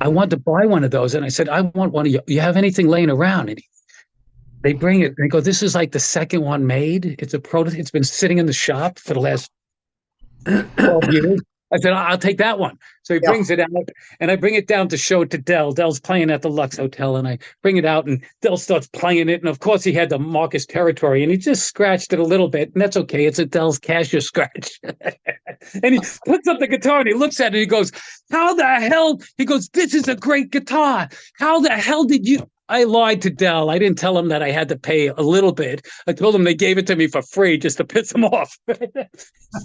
wanted to buy one of those, and I said, "I want one of you. You have anything laying around?" And they bring it, and they go, "This is like the second one made. It's a prototype. It's been sitting in the shop for the last 12 years." I said, I'll take that one. So he brings it out, and I bring it down to show it to Dell. Dell's playing at the Lux Hotel, and I bring it out, and Dell starts playing it. And of course, he had the Marcus territory, and he just scratched it a little bit, and that's okay. It's a Dell's Casio scratch. And he puts up the guitar, and he looks at it, and he goes, how the hell? He goes, this is a great guitar. How the hell did you? I lied to Dell. I didn't tell him that I had to pay a little bit. I told him they gave it to me for free just to piss him off.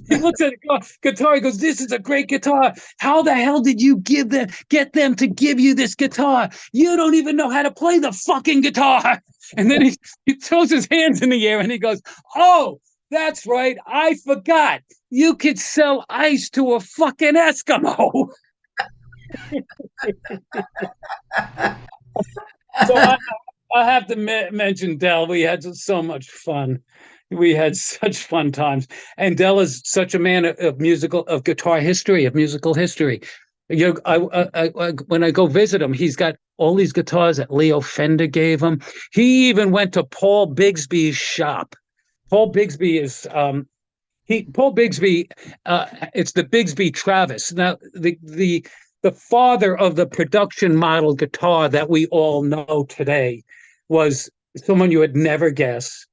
He looks at the guitar. He goes, this is a great guitar. How the hell did you get them to give you this guitar? You don't even know how to play the fucking guitar. And then he throws his hands in the air and he goes, oh, that's right. I forgot. You could sell ice to a fucking Eskimo. So I have to mention Dell. We had so much fun. We had such fun times. And Dell is such a man of guitar history, of musical history. You know, when I go visit him, he's got all these guitars that Leo Fender gave him. He even went to Paul Bigsby's shop. Paul Bigsby is Paul Bigsby. It's the Bigsby Travis. Now the father of the production model guitar that we all know today was someone you would never guess,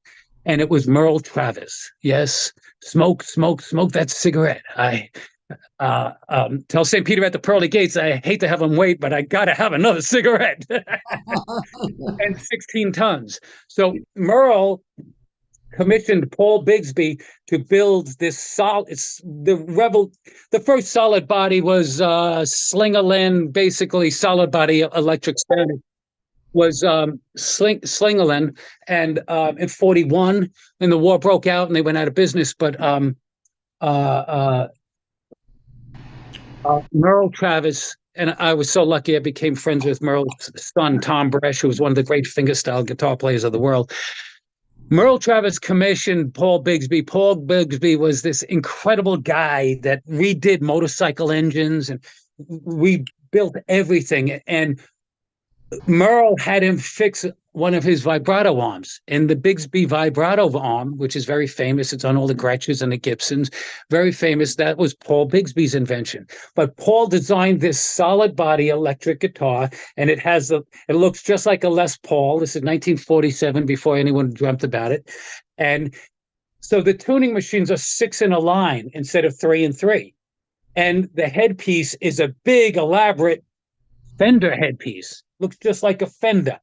and it was Merle Travis. Yes, smoke that cigarette. I tell St. Peter at the pearly gates, I hate to have him wait, but I got to have another cigarette. And 16 tons. So Merle commissioned Paul Bigsby to build this solid. The first solid body was Slingerland, basically solid body electric standard was Slingerland, and in 41, and the war broke out and they went out of business. But Merle Travis, and I was so lucky I became friends with Merle's son, Tom Bresh, who was one of the great fingerstyle guitar players of the world. Merle Travis commissioned Paul Bigsby. Paul Bigsby was this incredible guy that redid motorcycle engines and rebuilt everything. And Merle had him fix one of his vibrato arms, and the Bigsby vibrato arm, which is very famous. It's on all the Gretsch's and the Gibsons, very famous. That was Paul Bigsby's invention. But Paul designed this solid body electric guitar, and it looks just like a Les Paul. This is 1947, before anyone dreamt about it. And so the tuning machines are 6 in a line instead of 3 and 3. And the headpiece is a big, elaborate Fender headpiece. Looks just like a Fender.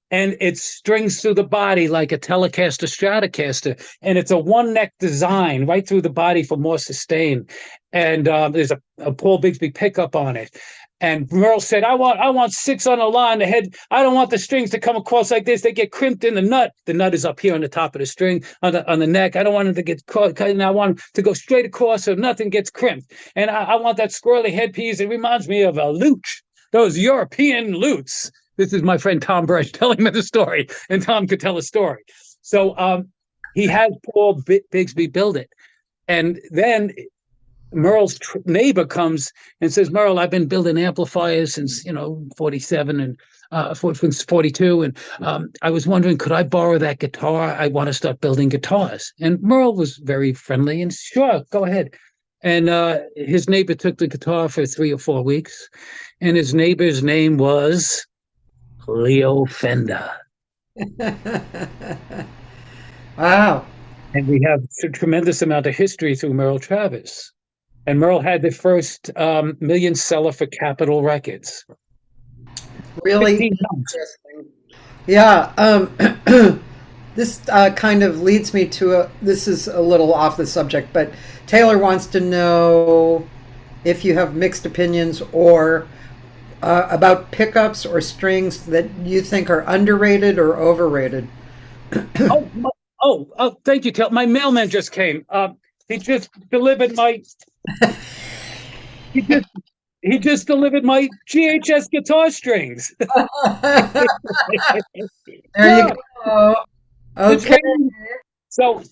And it strings through the body like a Telecaster Stratocaster. And it's a one neck design right through the body for more sustain. And there's a Paul Bigsby pickup on it. And Merle said, I want 6 on the line. The head, I don't want the strings to come across like this. They get crimped in the nut. The nut is up here on the top of the string, on the neck. I don't want it to get caught. And I want to go straight across so nothing gets crimped. And I want that squirrely headpiece. It reminds me of a lute. Those European lutes. This is my friend Tom Bresh telling me the story, and Tom could tell a story. So he had Paul Bigsby build it. And then Merle's neighbor comes and says, Merle, I've been building amplifiers since, 47 and since 42. And I was wondering, could I borrow that guitar? I want to start building guitars. And Merle was very friendly and sure, go ahead. And his neighbor took the guitar for 3 or 4 weeks. And his neighbor's name was Leo Fender. Wow. And we have a tremendous amount of history through Merle Travis. And Merle had the first million seller for Capitol Records. Really interesting. Yeah. This kind of leads me to this is a little off the subject, but Taylor wants to know if you have mixed opinions or about pickups or strings that you think are underrated or overrated. Thank you, Taylor. My mailman just came. He just delivered my. He just delivered my GHS guitar strings. There you go. Okay. So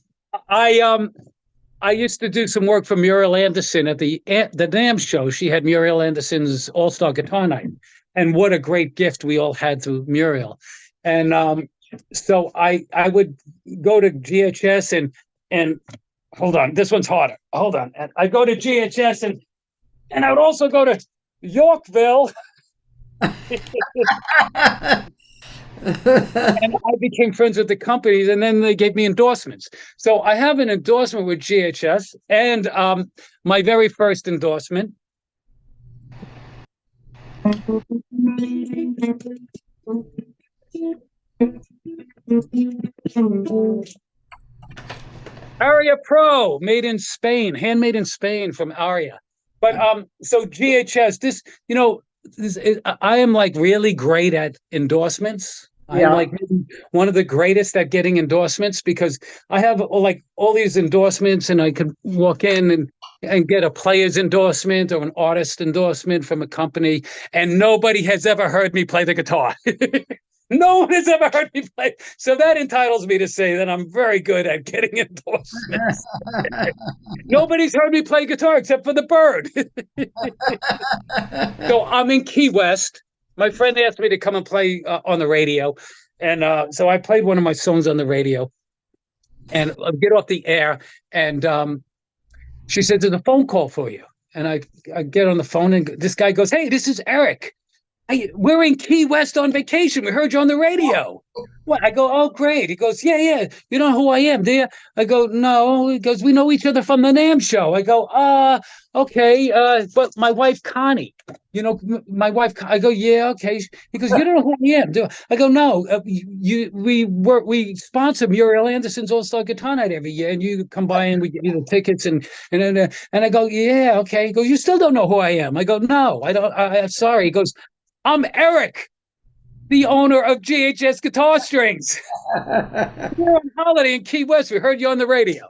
I used to do some work for Muriel Anderson at the NAMM show. She had Muriel Anderson's All-Star Guitar Night. And what a great gift we all had through Muriel. And so I would go to GHS and hold on, this one's harder. Hold on. I go to GHS And I would also go to Yorkville, and I became friends with the companies, and then they gave me endorsements. So I have an endorsement with GHS, and my very first endorsement. Aria Pro, made in Spain, handmade in Spain from Aria. But so GHS, this, I am like really great at endorsements. I'm Yeah. like one of the greatest at getting endorsements because I have like all these endorsements, and I could walk in and get a player's endorsement or an artist endorsement from a company, and nobody has ever heard me play the guitar. No one has ever heard me play. So that entitles me to say that I'm very good at getting endorsements. Nobody's heard me play guitar except for the bird. So I'm in Key West. My friend asked me to come and play on the radio. And so I played one of my songs on the radio and get off the air. And she said, there's a phone call for you. And I get on the phone, and this guy goes, hey, this is Eric. We're in Key West on vacation. We heard you on the radio. What? I go, oh, great. He goes, yeah, yeah. You know who I am, do you? I go, no. He goes, we know each other from the NAMM show. I go, okay. But my wife, Connie, my wife, I go, yeah, okay. He goes, you don't know who I am, do I? I go, no. We sponsor Muriel Anderson's All-Star Guitar Night every year, and you come by and we give you the tickets, and I go, yeah, okay. He goes, you still don't know who I am. I go, no, I don't. I'm sorry. He goes, I'm Eric, the owner of GHS Guitar Strings. We're on holiday in Key West. We heard you on the radio.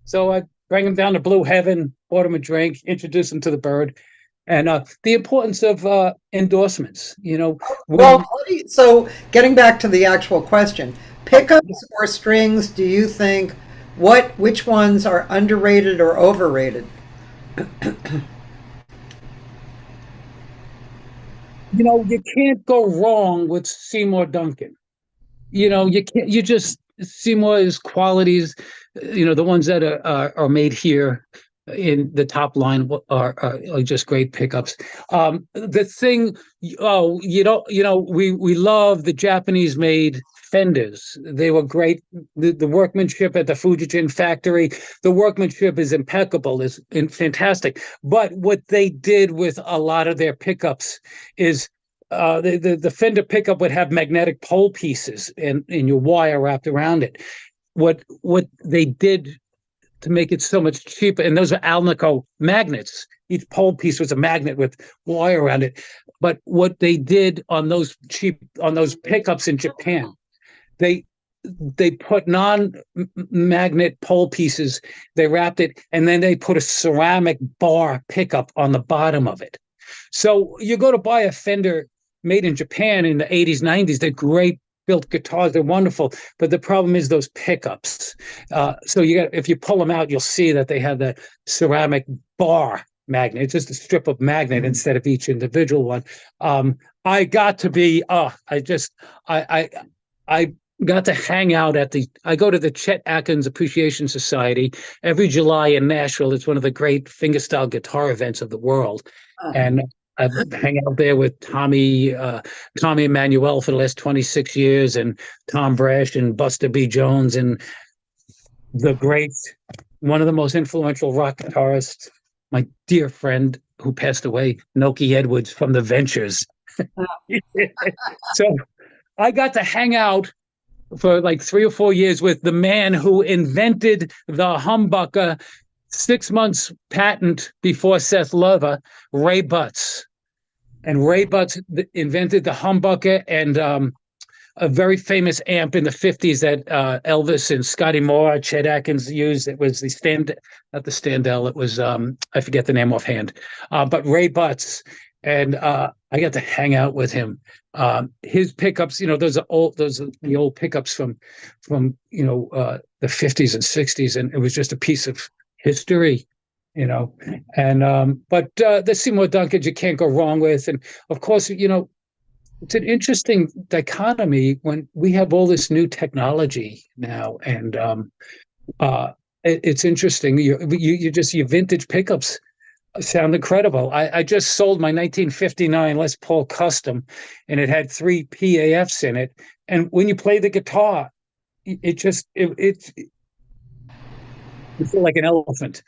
So I bring him down to Blue Heaven, bought him a drink, introduced him to the bird, and the importance of endorsements. Well, so getting back to the actual question, pickups or strings, do you think which ones are underrated or overrated? You can't go wrong with Seymour Duncan. You can't. You just Seymour's qualities. The ones that are made here in the top line are just great pickups. The thing, we love the Japanese made Fenders. They were great. The workmanship at the Fujijin factory, the workmanship is impeccable, is fantastic. But what they did with a lot of their pickups is the Fender pickup would have magnetic pole pieces and your wire wrapped around it. What they did to make it so much cheaper, and those are Alnico magnets. Each pole piece was a magnet with wire around it. But what they did on those pickups in Japan, they put non-magnet pole pieces, they wrapped it, and then they put a ceramic bar pickup on the bottom of it. So you go to buy a Fender made in Japan in the 80s, 90s, they're great built guitars, they're wonderful, but the problem is those pickups. So if you pull them out, you'll see that they have that ceramic bar magnet. It's just a strip of magnet instead of each individual one. I got to be I got to hang out I go to the Chet Atkins Appreciation Society every July in Nashville. It's one of the great fingerstyle guitar events of the world. And I hang out there with Tommy Emmanuel for the last 26 years, and Tom Brash and Buster B. Jones, and one of the most influential rock guitarists, my dear friend who passed away, Noki Edwards from the Ventures. So I got to hang out for like 3 or 4 years with the man who invented the humbucker 6 months patent before Seth Lover, Ray Butts. And Ray Butts invented the humbucker and a very famous amp in the 50s that Elvis and Scotty Moore, Chet Atkins used. It was not the Standell. It was, I forget the name offhand, but Ray Butts. And I got to hang out with him. His pickups, those are the old pickups from the 50s and 60s, and it was just a piece of history, And but the Seymour Duncans you can't go wrong with, and of course, it's an interesting dichotomy when we have all this new technology now, and it's interesting. Your vintage pickups sound incredible. I just sold my 1959 Les Paul Custom, and it had 3 PAFs in it. And when you play the guitar, you feel like an elephant.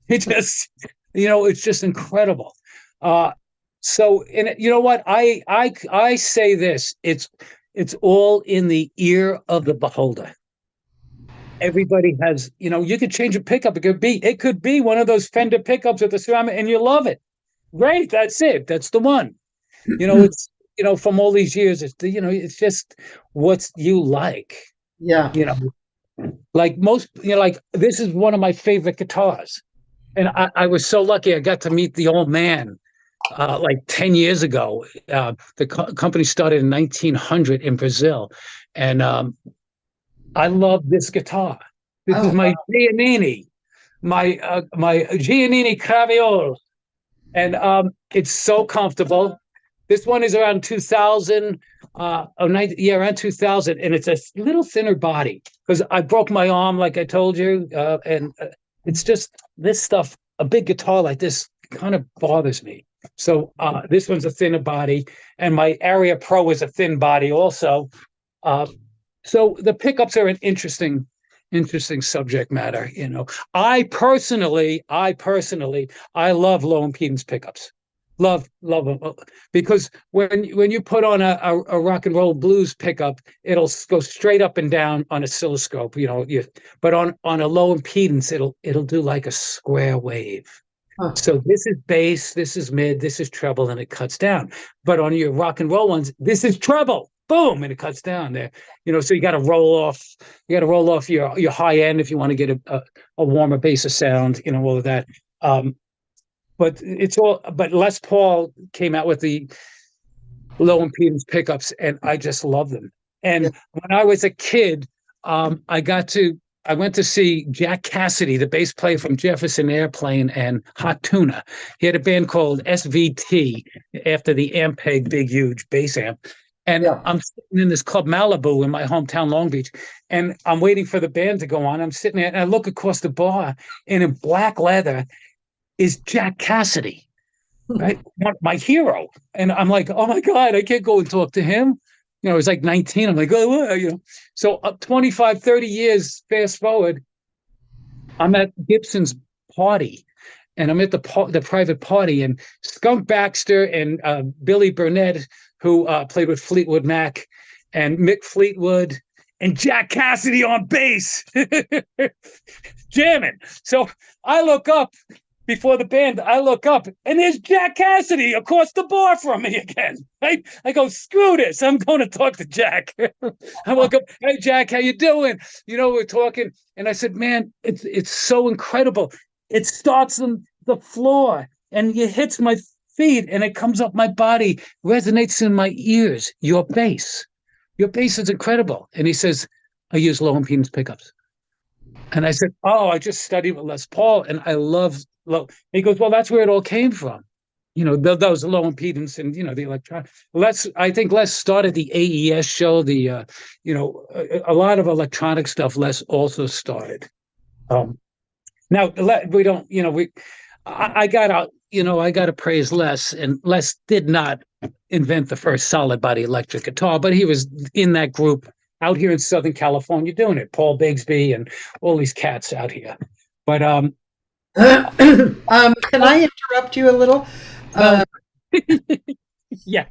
It just, it's just incredible. And you know what? I say this. It's all in the ear of the beholder. Everybody has, you could change a pickup. It could be one of those Fender pickups with the ceramic, and you love it. Great, that's it. That's the one. It's from all these years, it's just what you like. Yeah. You know, like most, like this is one of my favorite guitars, and I was so lucky. I got to meet the old man like 10 years ago. The company started in 1900 in Brazil, and I love this guitar. This is my Giannini, my Giannini Caiola, and it's so comfortable. This one is around 2000, around 2000, and it's a little thinner body because I broke my arm, like I told you, and it's just this stuff. A big guitar like this kind of bothers me. So this one's a thinner body, and my Area Pro is a thin body also. So the pickups are an interesting subject matter. I personally, I love low impedance pickups. Love them, because when you put on a rock and roll blues pickup, it'll go straight up and down on oscilloscope. But on a low impedance, it'll do like a square wave. Huh. So this is bass, this is mid, this is treble, and it cuts down. But on your rock and roll ones, this is treble, boom, and it cuts down there. So you got to roll off. You got to roll off your high end if you want to get a warmer bass of sound. All of that. But Les Paul came out with the low impedance pickups, and I just love them. And when I was a kid, I went to see Jack Cassidy, the bass player from Jefferson Airplane and Hot Tuna. He had a band called SVT after the Ampeg big, huge bass amp. And I'm sitting in this club Malibu in my hometown, Long Beach, and I'm waiting for the band to go on. I'm sitting there, and I look across the bar, and in black leather is Jack Cassidy, right? My hero. And I'm like, oh my God, I can't go and talk to him. I was like 19. I'm like, oh, So 25, 30 years fast forward, I'm at Gibson's party, and I'm at the private party, and Skunk Baxter and Billy Burnett, who played with Fleetwood Mac, and Mick Fleetwood, and Jack Cassidy on bass, jamming. So I look up. Before the band, I look up, and there's Jack Cassidy across the bar from me again. I go, screw this. I'm going to talk to Jack. I look up, hey, Jack, how you doing? We're talking. And I said, man, it's so incredible. It starts on the floor, and it hits my feet, and it comes up my body, resonates in my ears. Your bass is incredible. And he says, I use low impedance pickups. And I said, oh, I just studied with Les Paul, and I love low. He goes, well, that's where it all came from. Those low impedance and, the electronic. I think Les started the AES show, a lot of electronic stuff Les also started. Now, we don't, I got to praise Les, and Les did not invent the first solid body electric guitar, but he was in that group out here in Southern California doing it. Paul Bigsby and all these cats out here. But can I interrupt you a little? Yeah.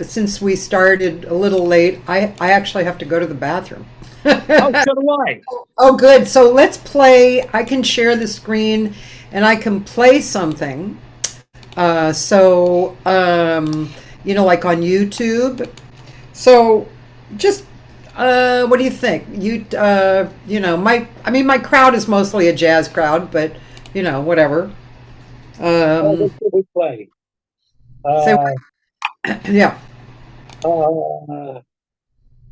Since we started a little late, I actually have to go to the bathroom. Oh, so do I. Oh, good. So let's play. I can share the screen, and I can play something. Like on YouTube. So just what do you think? My crowd is mostly a jazz crowd, but whatever. What should we play? Yeah.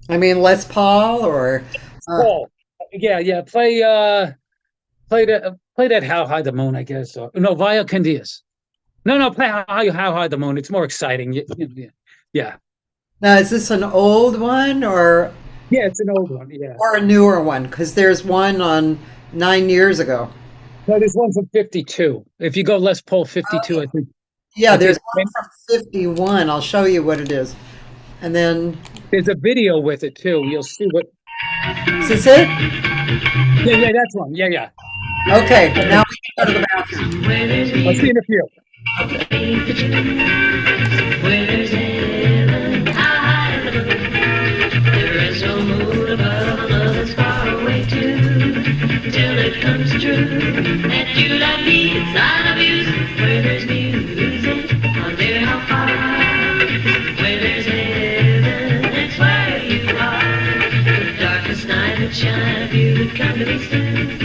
Les Paul or Paul. Yeah. Play that How High the Moon, I guess. Or, no, Via Candias. No, play How High the Moon. It's more exciting. Yeah. Now, is this an old one or? Yeah, it's an old one. Yeah. Or a newer one? Because there's one on 9 years ago. No, there's one from 52. If you go Les Paul 52, Yeah, I there's think one from 51. I'll show you what it is. And then, there's a video with it too. You'll see what. is this it? Yeah, that's one. Yeah. Okay, Okay. now we can go to the bathroom. I'll see you in a few. There is no moon above, love is far away too, till it comes true. And you love me, it's not abuse. Where there's music, I wonder how far. Where there's heaven, it's where you are. The darkest night would shine if you would come to me soon.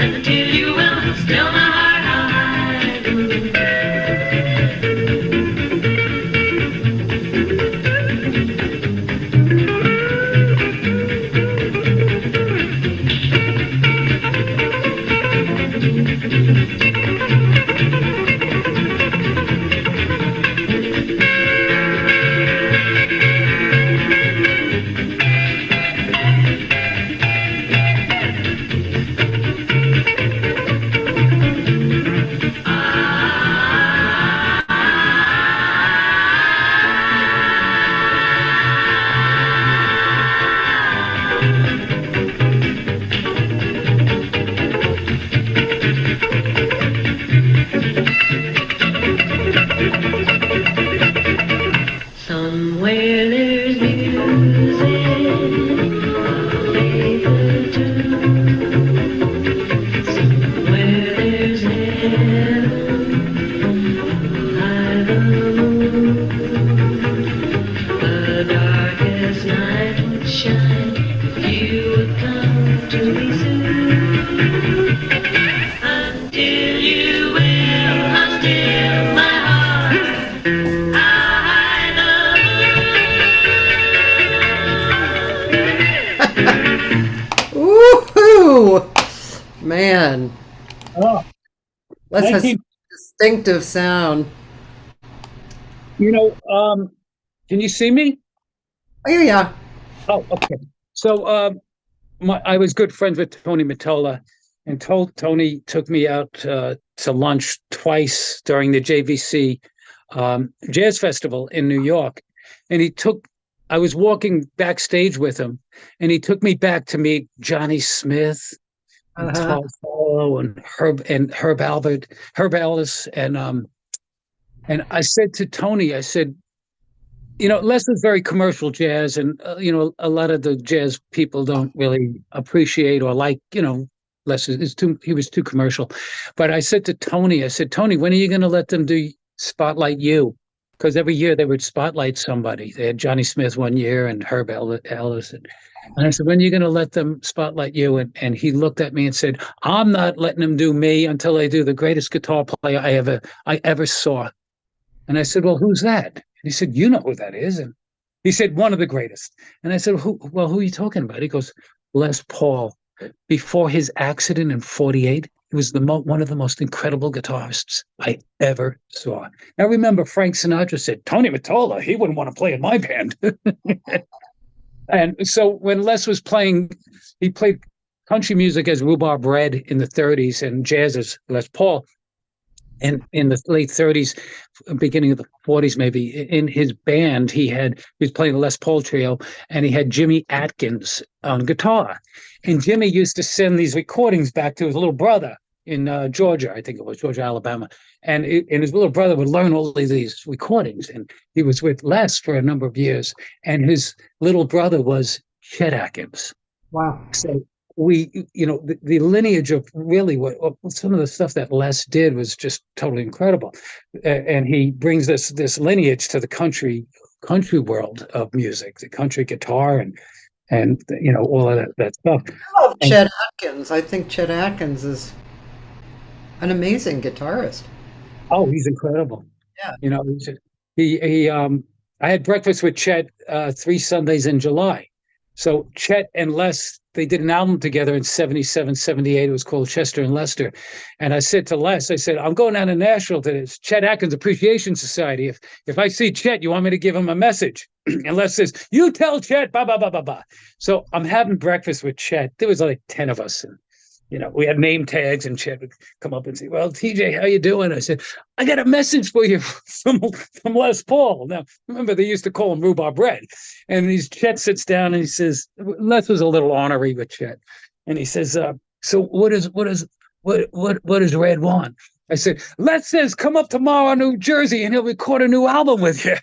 And until you will, still my heart, how high the moon. Somewhere there's music, a faithful tune. Somewhere there's heaven, high the moon. The darkest night would shine if you would come to me soon. Until you will, I'm still my heart. I Woohoo! Man, Oh, let's have 19, distinctive sound. can you see me? Oh, yeah. Oh, okay. So, I was good friends with Tony Mottola, and Tony took me out to lunch twice during the JVC Jazz Festival in New York, and I was walking backstage with him, and he took me back to meet Johnny Smith and Uh-huh. Tom Follow and Herb Ellis, and I said to Tony, I said, Les is very commercial jazz, and a lot of the jazz people don't really appreciate or like, Les is too. He was too commercial. But I said to Tony, I said, Tony, when are you going to let them do Spotlight You? Because every year they would spotlight somebody. They had Johnny Smith one year and Herb Ellis. And I said, when are you going to let them spotlight you? And he looked at me and said, I'm not letting them do me until they do the greatest guitar player I ever saw. And I said, well, who's that? And he said, you know who that is. And he said, one of the greatest. And I said, who are you talking about? He goes, Les Paul. Before his accident in 48, he was one of the most incredible guitarists I ever saw. Now, remember, Frank Sinatra said, Tony Mottola, he wouldn't want to play in my band. And so when Les was playing, he played country music as Rhubarb Red in the 30s and jazz as Les Paul. And in the late 30s, beginning of the 40s, maybe, in his band, he was playing a Les Paul trio, and he had Jimmy Atkins on guitar. And Jimmy used to send these recordings back to his little brother in Georgia, I think it was Georgia, Alabama. And his little brother would learn all of these recordings. And he was with Les for a number of years. And his little brother was Chet Atkins. Wow. So the lineage of really what some of the stuff that Les did was just totally incredible, and he brings this lineage to the country world of music, the country guitar, and all of that stuff. I love And Chet Atkins. I think Chet Atkins is an amazing guitarist. oh, he's incredible. Yeah. He I had breakfast with Chet 3 Sundays in July. So Chet and Les, they did an album together in 77, 78. It was called Chester and Lester. And I said to Les, I said, I'm going down to Nashville to this Chet Atkins Appreciation Society. If I see Chet, you want me to give him a message? And Les says, you tell Chet, blah, blah, blah, blah, blah. So I'm having breakfast with Chet. There was like 10 of us. And we had name tags, and Chet would come up and say, "Well, TJ, how you doing?" I said, "I got a message for you from Les Paul." Now, remember, they used to call him Rhubarb Red. And Chet sits down and he says, Les was a little ornery with Chet. And he says, "So what does Red want?" I said, "Les says, come up tomorrow in New Jersey and he'll record a new album with you."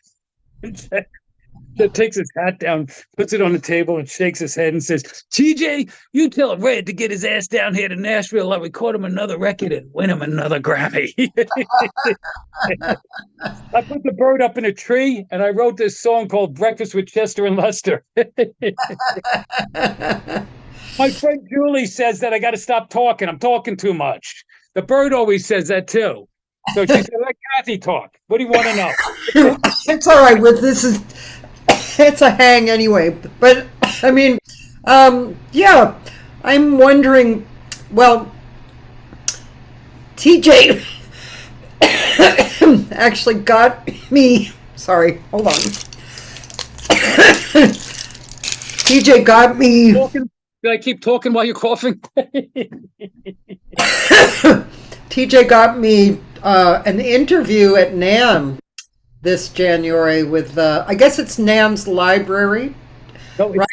That takes his hat down, puts it on the table, and shakes his head and says, "TJ, you tell Red to get his ass down here to Nashville. I'll record him another record and win him another Grammy." I put the bird up in a tree, and I wrote this song called "Breakfast with Chester and Lester." My friend Julie says that I got to stop talking. I'm talking too much. The bird always says that too. So she said, "Let Cathy talk. What do you want to know?" It's all right. With this is it's a hang anyway. But I mean, yeah, I'm wondering. Well, TJ actually got me. Sorry, hold on. TJ got me. Did I keep talking while you're coughing? TJ got me an interview at NAMM this January with, I guess it's NAMM's library. No, it's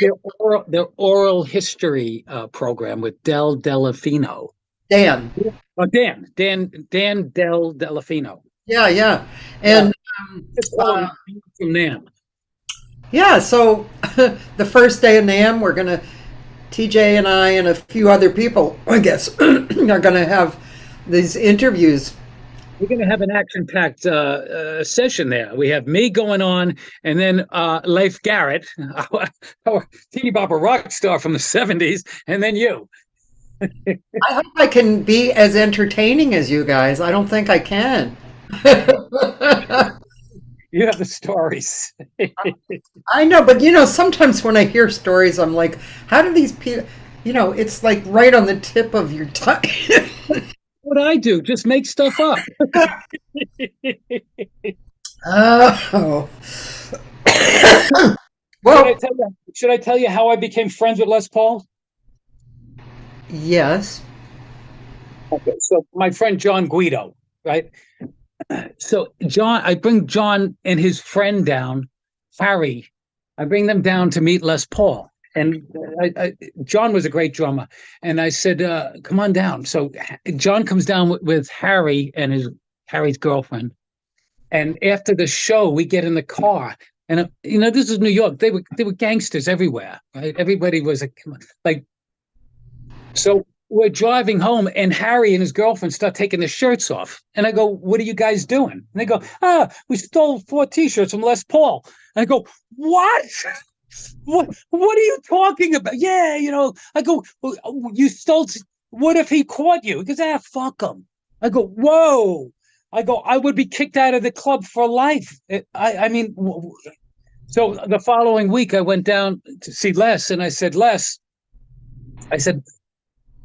their oral history program with Del Delafino. Dan. Oh, Dan Del Delafino. Yeah. And It's from NAMM. yeah, so the first day of NAMM, we're going to, TJ and I and a few other people, I guess, are going to have these interviews. We're going to have an action-packed session there. We have me going on, and then Leif Garrett, our teeny bopper rock star from the 70s, and then you. I hope I can be as entertaining as you guys. I don't think I can. You have the stories. I know, but sometimes when I hear stories, I'm like, how do these people, it's like right on the tip of your tongue. What I do, just make stuff up. Oh. Well, should I tell you how I became friends with Les Paul? Yes. Okay, so my friend John Guido, right? So I bring John and his friend down, Harry. I bring them down to meet Les Paul. And John was a great drummer. And I said, come on down. So John comes down with Harry and Harry's girlfriend. And after the show, we get in the car. And, this is New York. They were gangsters everywhere, right? Everybody was like, so we're driving home and Harry and his girlfriend start taking their shirts off. And I go, "What are you guys doing?" And they go, "We stole 4 T-shirts from Les Paul." And I go, "What? What are you talking about?" "Yeah, I go, "Well, you stole, what if he caught you?" He goes, "Fuck him." I go, "Whoa." I go, "I would be kicked out of the club for life." I mean, so the following week I went down to see Les and I said, "Les," I said,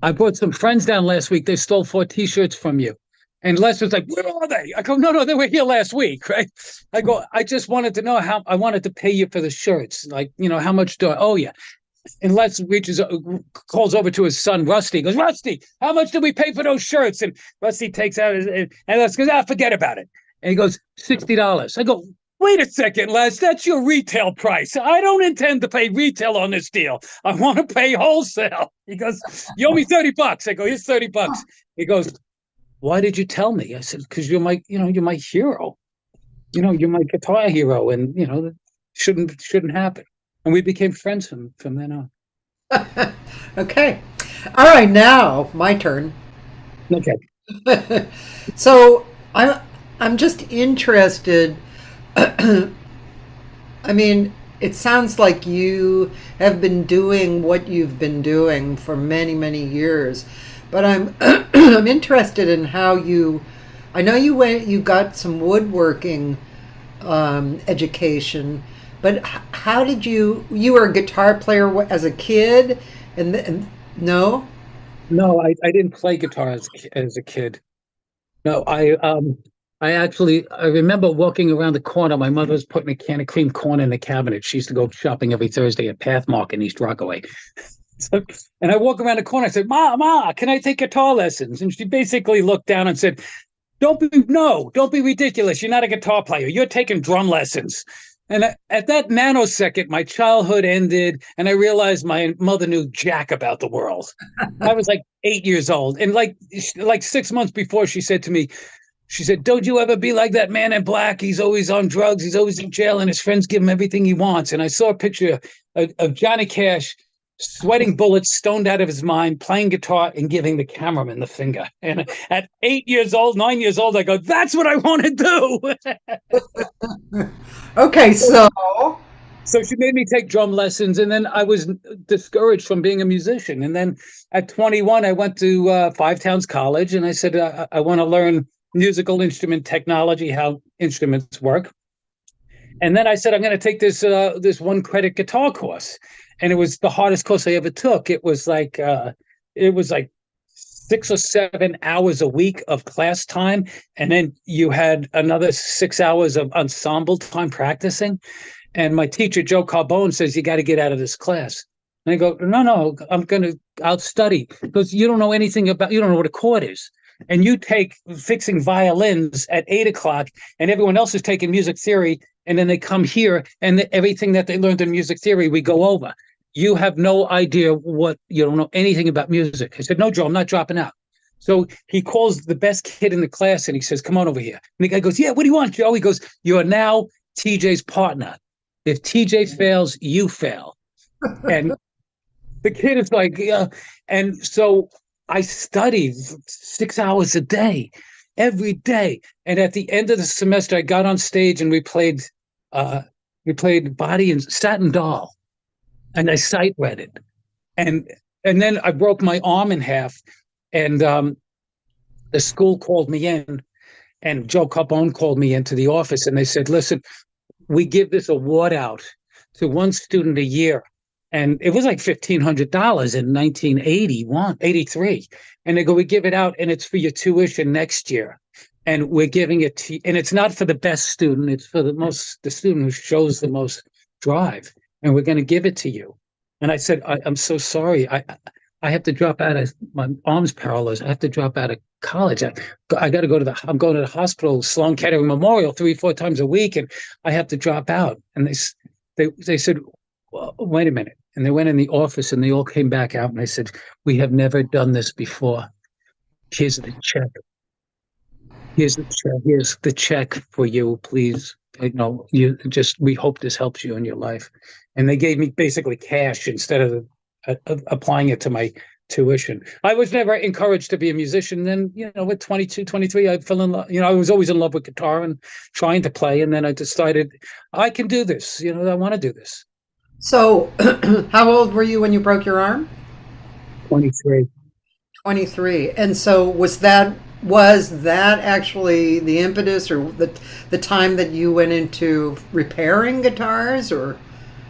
"I brought some friends down last week. They stole 4 T-shirts from you." And Les was like, "Where are they?" I go, No, they were here last week, right? I go, "I just wanted to know how I wanted to pay you for the shirts. Like, how much do I owe you?" And Les calls over to his son, Rusty. He goes, "Rusty, how much did we pay for those shirts?" And Rusty takes out and Les goes, "Forget about it." And he goes, $60. I go, "Wait a second, Les, that's your retail price. I don't intend to pay retail on this deal. I want to pay wholesale." He goes, "You owe me $30. I go, "Here's $30. He goes, "Why did you tell me?" I said, "Because you're my hero. You're my guitar hero, and that shouldn't happen." And we became friends from then on. Okay. All right, now my turn. Okay. So I'm just interested. I mean, it sounds like you have been doing what you've been doing for many, many years. But I'm I'm interested in how I know you got some woodworking education, but how did you were a guitar player as a kid and no? No, I didn't play guitar as a kid. No, I remember walking around the corner. My mother was putting a can of cream corn in the cabinet. She used to go shopping every Thursday at Pathmark in East Rockaway. And I walk around the corner. I said, Ma, can I take guitar lessons? And she basically looked down and said, don't be ridiculous. You're not a guitar player. You're taking drum lessons. And at that nanosecond, my childhood ended, and I realized my mother knew jack about the world. I was like 8 years old, and like 6 months before, she said to me, she said, "Don't you ever be like that man in black. He's always on drugs. He's always in jail, and his friends give him everything he wants." And I saw a picture of Johnny Cash sweating bullets, stoned out of his mind, playing guitar and giving the cameraman the finger. And at 8 years old, 9 years old, I go, that's what I want to do. Okay, so So she made me take drum lessons, and then I was discouraged from being a musician. And then at 21, I went to Five Towns College, and I said, I want to learn musical instrument technology, how instruments work. And then I said, I'm going to take this 1 credit guitar course. And it was the hardest course I ever took. It was like 6 or 7 hours a week of class time. And then you had another 6 hours of ensemble time practicing. And my teacher, Joe Carbone, says, you got to get out of this class. And I go, no, I'll study. Because you don't know anything you don't know what a chord is. And you take fixing violins at 8 o'clock, and everyone else is taking music theory. And then they come here, and everything that they learned in music theory, we go over. You have no idea you don't know anything about music. I said, no, Joe, I'm not dropping out. So he calls the best kid in the class, and he says, come on over here. And the guy goes, yeah, what do you want, Joe? He goes, you're now TJ's partner. If TJ fails, you fail. And the kid is like, yeah. And so I studied 6 hours a day, every day. And at the end of the semester, I got on stage and we played Body and Satin Doll, and I sight read it. And then I broke my arm in half, and the school called me in, and Joe Carbone called me into the office, and they said, listen, we give this award out to one student a year. And it was like $1,500 in 1983. And they go, we give it out, and it's for your tuition next year. And we're giving it to, and it's not for the best student. It's for the student who shows the most drive. And we're going to give it to you. And I said, I'm so sorry. I have to drop out of, my arm's paralyzed. I have to drop out of college. I got to go to I'm going to the hospital, Sloan Kettering Memorial 3-4 times a week. And I have to drop out. And they said, well, wait a minute. And they went in the office, and they all came back out, and they said, we have never done this before. Here's the check. Here's the check for you, please. We hope this helps you in your life. And they gave me basically cash instead of applying it to my tuition. I was never encouraged to be a musician. Then, with 22, 23, I fell in love. I was always in love with guitar and trying to play. And then I decided I can do this. I want to do this. So, how old were you when you broke your arm? 23. 23. And so was that actually the impetus, or the time that you went into repairing guitars, or?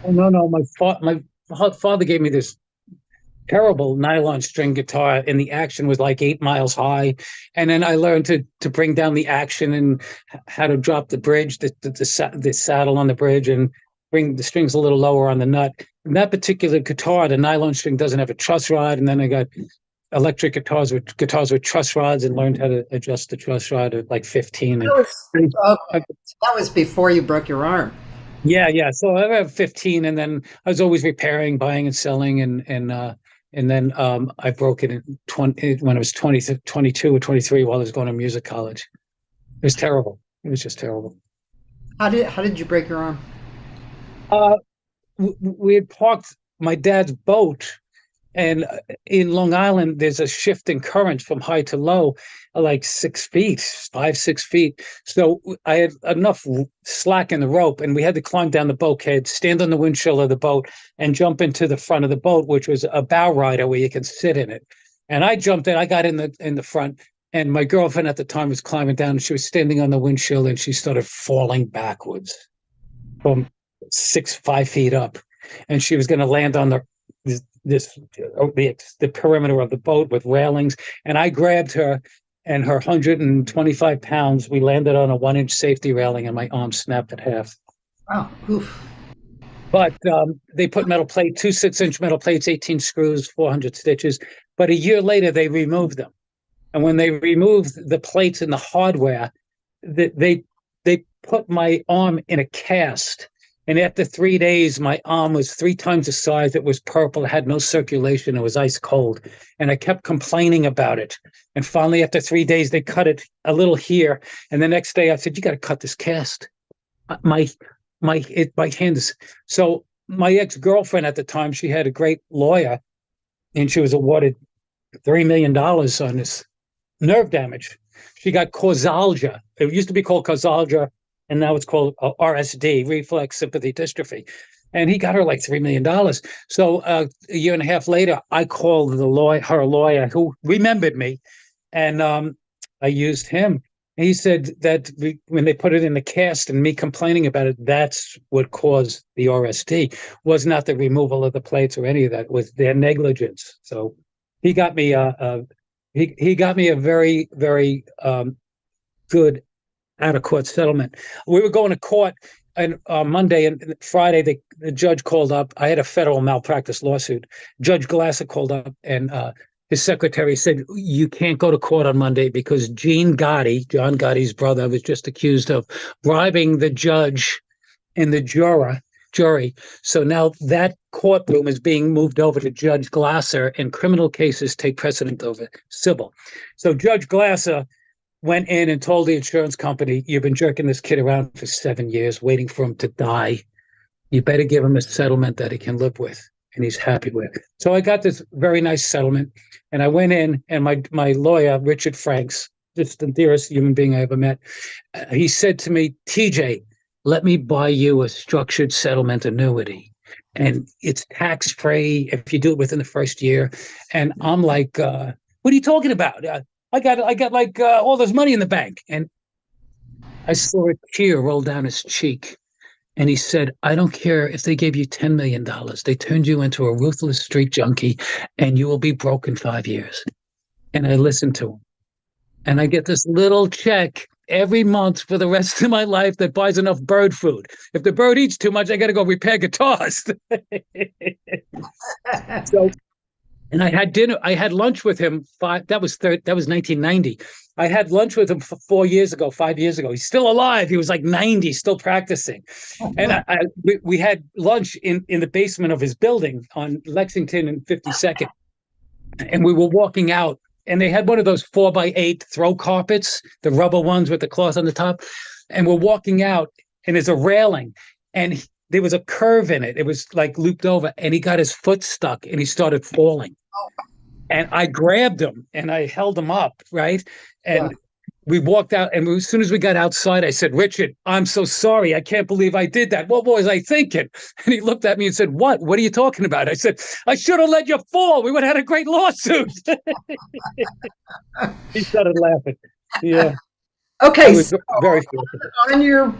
Oh, no. My father gave me this terrible nylon string guitar, and the action was like 8 miles high. And then I learned to bring down the action and how to drop the bridge, the saddle on the bridge, and bring the strings a little lower on the nut. And that particular guitar, the nylon string, doesn't have a truss rod. And then I got electric guitars with truss rods, and learned how to adjust the truss rod at like 15. That was before you broke your arm. Yeah. So I have 15, and then I was always repairing, buying and selling, and then I broke it when I was 22 or 23 while I was going to music college. It was terrible. It was just terrible. How did you break your arm? We had parked my dad's boat, and in Long Island, there's a shift in current from high to low, like 6 feet, 5-6 feet. So I had enough slack in the rope, and we had to climb down the bulkhead, stand on the windshield of the boat, and jump into the front of the boat, which was a bow rider where you can sit in it. And I jumped in. I got in the front, and my girlfriend at the time was climbing down. And she was standing on the windshield, and she started falling backwards from 5 feet up, and she was going to land on the perimeter of the boat with railings. And I grabbed her, and her 125 pounds, we landed on a 1-inch safety railing, and my arm snapped in half. Oh, oof. But they put metal plate, 2 6-inch metal plates, 18 screws, 400 stitches. But a year later, they removed them. And when they removed the plates and the hardware, they put my arm in a cast. And after 3 days, my arm was 3 times the size. It was purple. It had no circulation. It was ice cold. And I kept complaining about it. And finally, after 3 days, they cut it a little here. And the next day, I said, "You got to cut this cast. My hand is..." So my ex-girlfriend at the time, she had a great lawyer, and she was awarded $3 million on this nerve damage. She got causalgia. It used to be called causalgia, and now it's called RSD, reflex sympathy dystrophy. And he got her like $3 million. So a year and a half later, I called her lawyer, who remembered me, and I used him. And he said that when they put it in the cast and me complaining about it, that's what caused the RSD. Was not the removal of the plates or any of that. It was their negligence. So he got me he got me a very, very good out-of-court settlement. We were going to court on Monday, and Friday the judge called up. I had a federal malpractice lawsuit. Judge Glasser called up, and his secretary said, "You can't go to court on Monday because John Gotti's brother, was just accused of bribing the judge and the jury. So now that courtroom is being moved over to Judge Glasser, and criminal cases take precedent over civil." So Judge Glasser went in and told the insurance company, "You've been jerking this kid around for 7 years, waiting for him to die. You better give him a settlement that he can live with and he's happy with." So I got this very nice settlement, and I went in, and my lawyer, Richard Franks, just the dearest human being I ever met, he said to me, "TJ, let me buy you a structured settlement annuity, and it's tax-free if you do it within the first year." And I'm like, "What are you talking about? I got like all this money in the bank." And I saw a tear roll down his cheek. And he said, "I don't care if they gave you $10 million. They turned you into a ruthless street junkie, and you will be broke in 5 years." And I listened to him. And I get this little check every month for the rest of my life that buys enough bird food. If the bird eats too much, I got to go repair guitars. So, and I had lunch with him. That was 1990. I had lunch with him 5 years ago. He's still alive. He was like 90, still practicing. And we had lunch in the basement of his building on Lexington and 52nd. And we were walking out, and they had one of those 4x8 throw carpets, the rubber ones with the cloth on the top. And we're walking out, and there's a railing, and there was a curve in it. It was like looped over, and he got his foot stuck, and he started falling. And I grabbed him, and I held him up, right? And we walked out, and as soon as we got outside, I said, "Richard, I'm so sorry. I can't believe I did that. What was I thinking?" And he looked at me and said, What are you talking about?" I said, "I should have let you fall. We would have had a great lawsuit." He started laughing. Yeah. Okay, was so very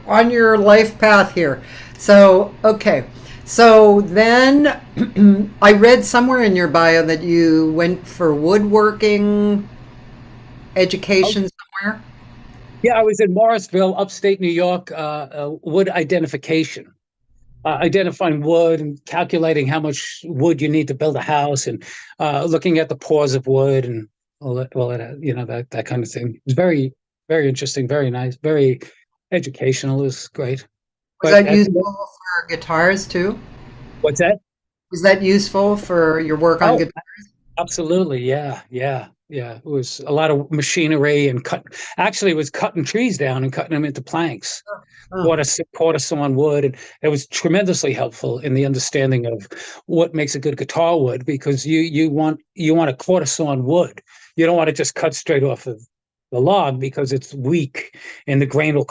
on your life path here. So, okay. So then I read somewhere in your bio that you went for woodworking education somewhere. Yeah, I was in Morrisville, upstate New York, wood identification. Identifying wood and calculating how much wood you need to build a house, and looking at the pores of wood and all that, that kind of thing. It's very, very interesting, very nice, very educational. It was great. Was that useful for guitars too? What's that? Was that useful for your work on guitars? Absolutely. Yeah. It was a lot of machinery and it was cutting trees down and cutting them into planks. Quarter sawn wood, and it was tremendously helpful in the understanding of what makes a good guitar wood, because you want a quarter sawn wood. You don't want to just cut straight off of the log, because it's weak and the grain will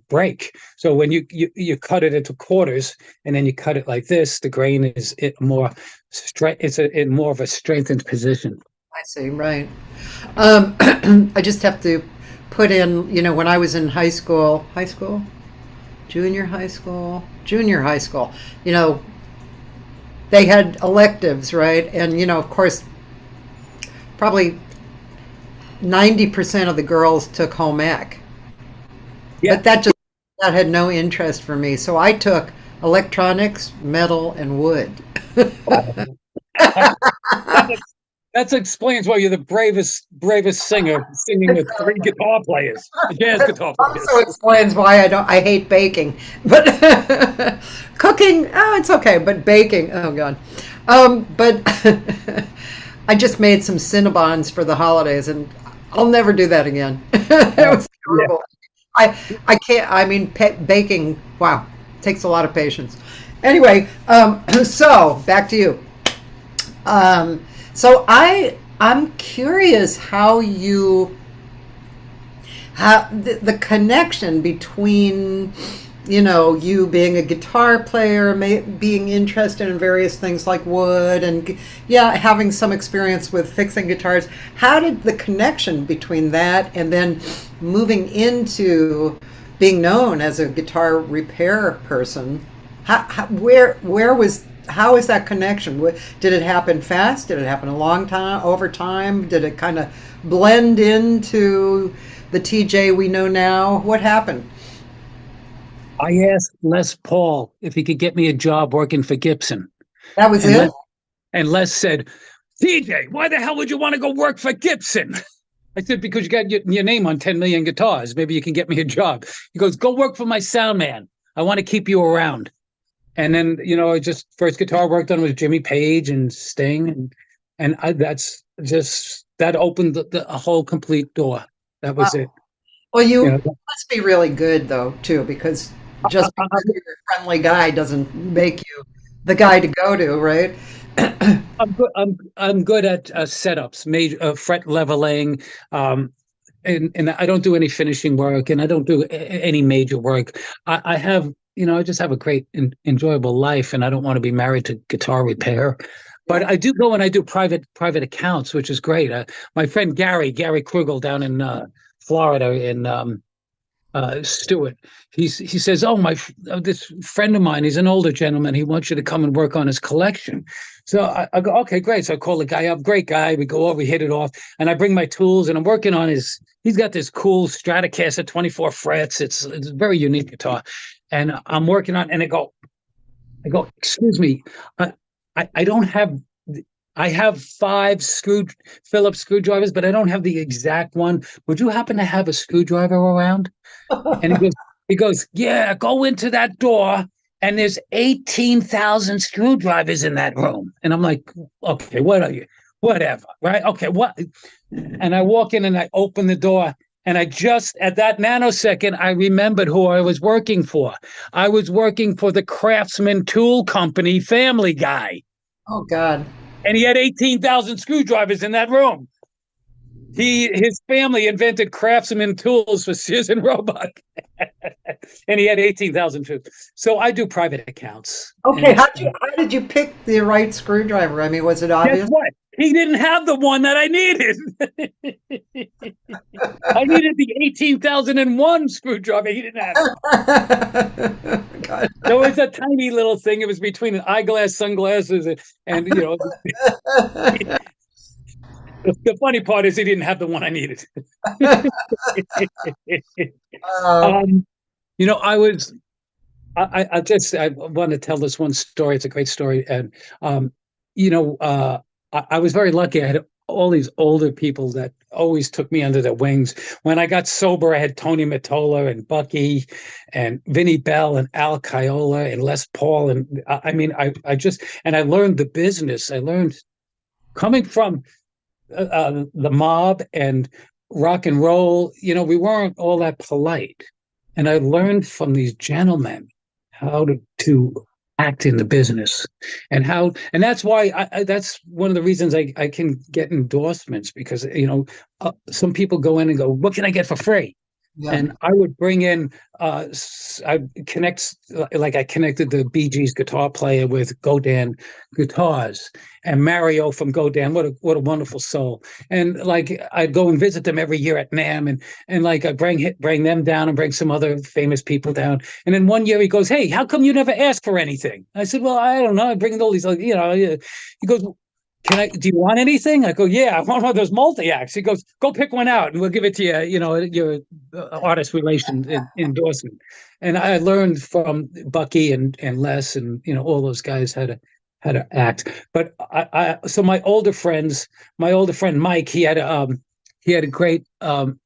break. So when you cut it into quarters and then you cut it like this, the grain is more straight. It's in more of a strengthened position. I see, right. I just have to put in, when I was in junior high school, they had electives, right? And, of course, probably 90% of the girls took home ec. Yeah. But that had no interest for me. So I took electronics, metal, and wood. That, that explains why you're the bravest singer, singing with three guitar players, jazz guitar Also players. explains why I hate baking, but cooking, oh, it's okay. But baking, oh god. But I just made some Cinnabons for the holidays, and I'll never do that again. It was Yeah. terrible. I can't. I mean, baking. Wow, takes a lot of patience. Anyway, so back to you. So I'm curious how the connection between you being a guitar player, being interested in various things like wood, and yeah, having some experience with fixing guitars. How did the connection between that and then moving into being known as a guitar repair person? Where was how is that connection? Did it happen fast? Did it happen a long time over time? Did it kind of blend into the TJ we know now? What happened? I asked Les Paul if he could get me a job working for Gibson. That was And it? Les said, TJ, why the hell would you want to go work for Gibson? I said, because you got your name on 10 million guitars. Maybe you can get me a job. He goes, go work for my sound man. I want to keep you around. And then, I just first guitar work done was Jimmy Page and Sting. That opened a whole complete door. That was Wow. it. Well, you You know, must be really good though, too, because just because you're a friendly guy doesn't make you the guy to go to, right? I'm good. I'm good at setups, major fret leveling, and I don't do any finishing work, and I don't do any major work. I have, I just have a great, enjoyable life, and I don't want to be married to guitar repair. But Yeah. I do go and I do private accounts, which is great. My friend Gary Krugel down in Florida in Stewart. He says, "Oh, this friend of mine, he's an older gentleman. He wants you to come and work on his collection." So I go, "Okay, great." So I call the guy up, great guy. We go over, we hit it off, and I bring my tools, and I'm working on his. He's got this cool Stratocaster 24 frets. It's a very unique guitar, and I'm working on. And I go, "Excuse me, I don't have." I have five Phillips screwdrivers, but I don't have the exact one. Would you happen to have a screwdriver around? And he goes, yeah, go into that door, and there's 18,000 screwdrivers in that room. And I'm like, okay, what are you? Whatever, right? Okay, what? And I walk in and I open the door, and I just at that nanosecond, I remembered who I was working for. I was working for the Craftsman Tool Company Family Guy, Oh God. and he had 18,000 screwdrivers in that room. His family invented Craftsman tools for Sears and Roebuck, and he had 18,000 tools. So I do private accounts. Okay, how did you pick the right screwdriver? I mean, was it Guess obvious? what? He didn't have the one that I needed. I needed the 18,001 screwdriver. He didn't have it. God. So it was a tiny little thing. It was between an eyeglass, sunglasses, and the funny part is he didn't have the one I needed. Uh, um, I was I want to tell this one story. It's a great story, and I was very lucky. I had all these older people that always took me under their wings. When I got sober, I had Tony Mottola and Bucky and Vinnie Bell and Al Caiola and Les Paul, and I learned the business. I learned coming from the mob and rock and roll. We weren't all that polite, and I learned from these gentlemen how to act in the business, and that's why that's one of the reasons I can get endorsements, because some people go in and go, what can I get for free? yeah. And I would bring in, I connected the Bee Gees guitar player with Godin Guitars, and Mario from Godin. What a wonderful soul. And like I'd go and visit them every year at NAMM, and like I bring them down and bring some other famous people down. And then one year he goes, hey, how come you never ask for anything? I said, well, I don't know. I bring all these, he goes, do you want anything? I go, yeah, I want one of those multi-acts. He goes, go pick one out and we'll give it to you, your artist relation endorsement. And I learned from Bucky and Les and, all those guys how to act. But so my older friend Mike, he had a great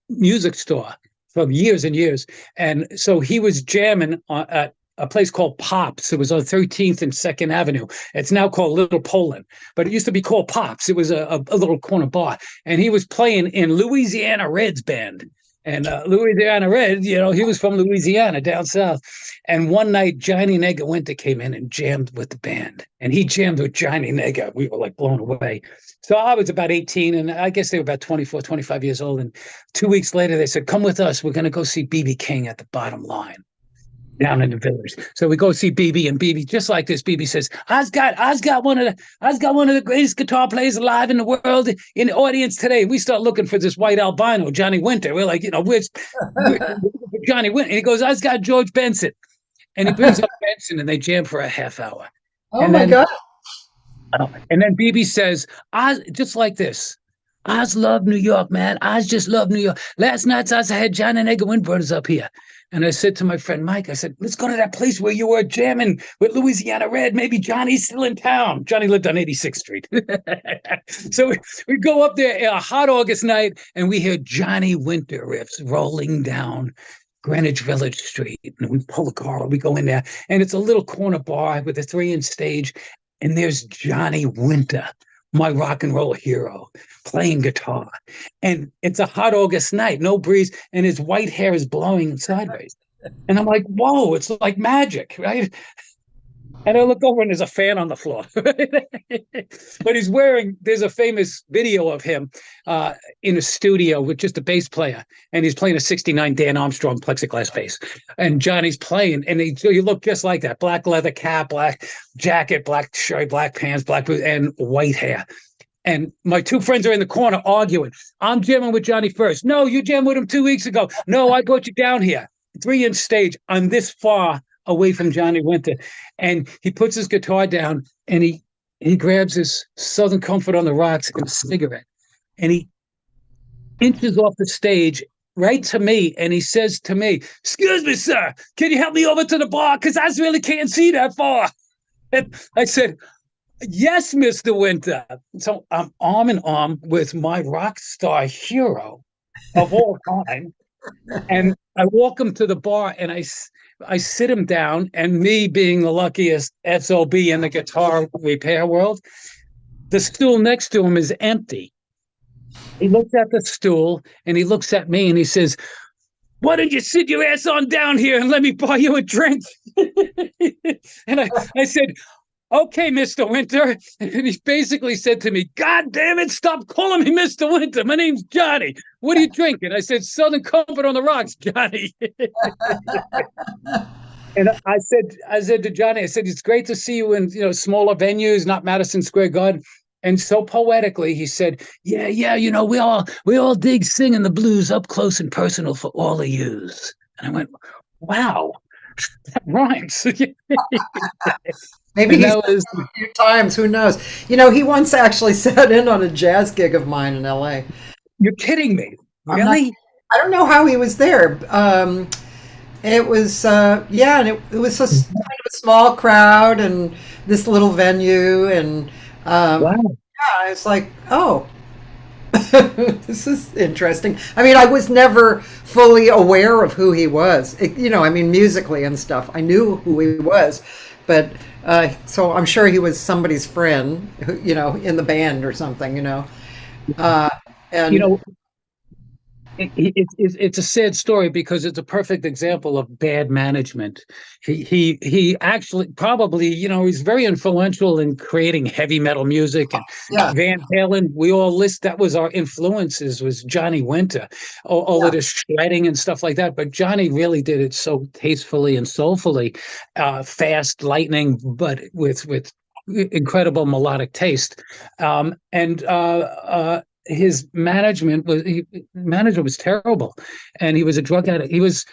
music store for years and years. And so he was jamming at a place called Pops. It was on 13th and 2nd Avenue. It's now called Little Poland, but it used to be called Pops. It was a little corner bar. And he was playing in Louisiana Red's band. And Louisiana Red, he was from Louisiana down south. And one night, Johnny Winter came in and jammed with the band. And he jammed with Johnny Nega. We were like blown away. So I was about 18, and I guess they were about 24, 25 years old. And 2 weeks later, they said, come with us. We're going to go see B.B. King at the Bottom Line down in the village. So we go see BB, and BB, just like this, BB says, I's got one of the greatest guitar players alive in the world in the audience today. We start looking for this white albino, Johnny Winter. We're like, where's Johnny Winter? And he goes, I's got George Benson. And he brings up Benson, and they jam for a half hour. Oh, my God. And then BB says, just like this, I love New York, man. I just love New York. Last night, I had Johnny Wind Brothers up here. And I said to my friend Mike, I said, let's go to that place where you were jamming with Louisiana Red. Maybe Johnny's still in town. Johnny lived on 86th Street. So we go up there a hot August night, and we hear Johnny Winter riffs rolling down Greenwich Village Street. And we pull the car, we go in there, and it's a little corner bar with a 3-inch stage. And there's Johnny Winter, my rock and roll hero, playing guitar. And it's a hot August night, no breeze, and his white hair is blowing sideways. And I'm like, whoa, it's like magic, right? And I look over, and there's a fan on the floor. But there's a famous video of him in a studio with just a bass player, and he's playing a 69 Dan Armstrong plexiglass bass. And Johnny's playing, and you look just like that, black leather cap, black jacket, black shirt, black pants, black boots, and white hair. And my two friends are in the corner arguing. I'm jamming with Johnny first. No, you jammed with him 2 weeks ago. No, I brought you down here. 3-inch stage. I'm this far away from Johnny Winter. And he puts his guitar down, and he grabs his Southern Comfort on the Rocks and a cigarette. And he inches off the stage right to me, and he says to me, excuse me, sir, can you help me over to the bar? Because I really can't see that far. And I said, yes, Mr. Winter. So I'm arm in arm with my rock star hero of all time. And I walk him to the bar, and I sit him down, and me being the luckiest SOB in the guitar repair world, the stool next to him is empty. He looks at the stool, and he looks at me, and he says, why don't you sit your ass on down here and let me buy you a drink? And I said, okay, Mr. Winter. And he basically said to me, God damn it, stop calling me Mr. Winter. My name's Johnny. What are you drinking? I said, Southern Comfort on the Rocks, Johnny. And I said to Johnny, I said, it's great to see you in smaller venues, not Madison Square Garden. And so poetically, he said, yeah, we all dig singing the blues up close and personal for all of yous. And I went, wow, that rhymes. Maybe he's a few times, who knows? He once actually sat in on a jazz gig of mine in LA. You're kidding me. Really? I don't know how he was there. It was, and it was just kind of a small crowd and this little venue. And wow. Yeah, it's like, oh, this is interesting. I mean, I was never fully aware of who he was, musically and stuff. I knew who he was, but so I'm sure he was somebody's friend, in the band or something, and it's a sad story because it's a perfect example of bad management. He actually probably, he's very influential in creating heavy metal music and Van Halen. We all that was our influences, was Johnny Winter, all of the shredding and stuff like that. But Johnny really did it so tastefully and soulfully, fast, lightning, but with incredible melodic taste. His management was terrible, and he was a drug addict. He was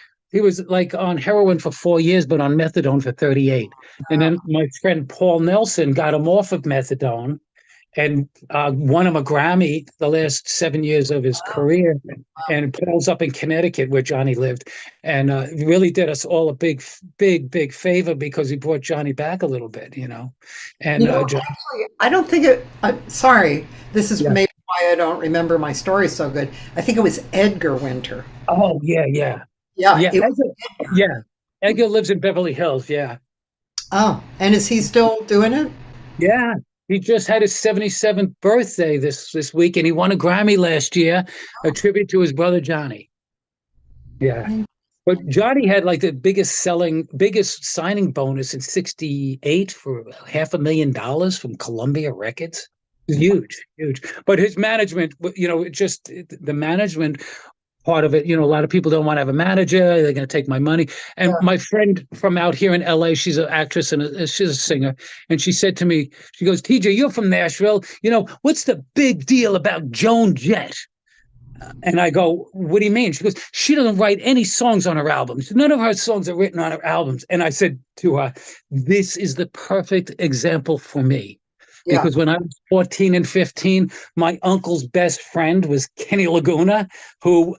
like on heroin for 4 years, but on methadone for 38. And then my friend Paul Nelson got him off of methadone, and won him a Grammy the last 7 years of his career. And Paul's up in Connecticut where Johnny lived, and really did us all a big favor because he brought Johnny back a little bit, And Actually, I don't think it. Sorry, this is yeah. maybe why I don't remember my story so good. I think it was Edgar Winter. Oh yeah, Yeah. yeah, yeah. Edgar lives in Beverly Hills. Yeah, Oh, and is he still doing it? yeah. He just had his 77th birthday this week, and he won a Grammy last year, a tribute to his brother Johnny. Yeah. But Johnny had like the biggest signing bonus in '68 for $500,000 from Columbia Records. Huge, huge. But his management, the management part of it, a lot of people don't want to have a manager. They're going to take my money. And my friend from out here in LA, she's an actress and she's a singer. And she said to me, she goes, TJ, you're from Nashville. What's the big deal about Joan Jett? And I go, what do you mean? She goes, she doesn't write any songs on her albums. None of her songs are written on her albums. And I said to her, this is the perfect example for me. Yeah. Because when I was 14 and 15, my uncle's best friend was Kenny Laguna, who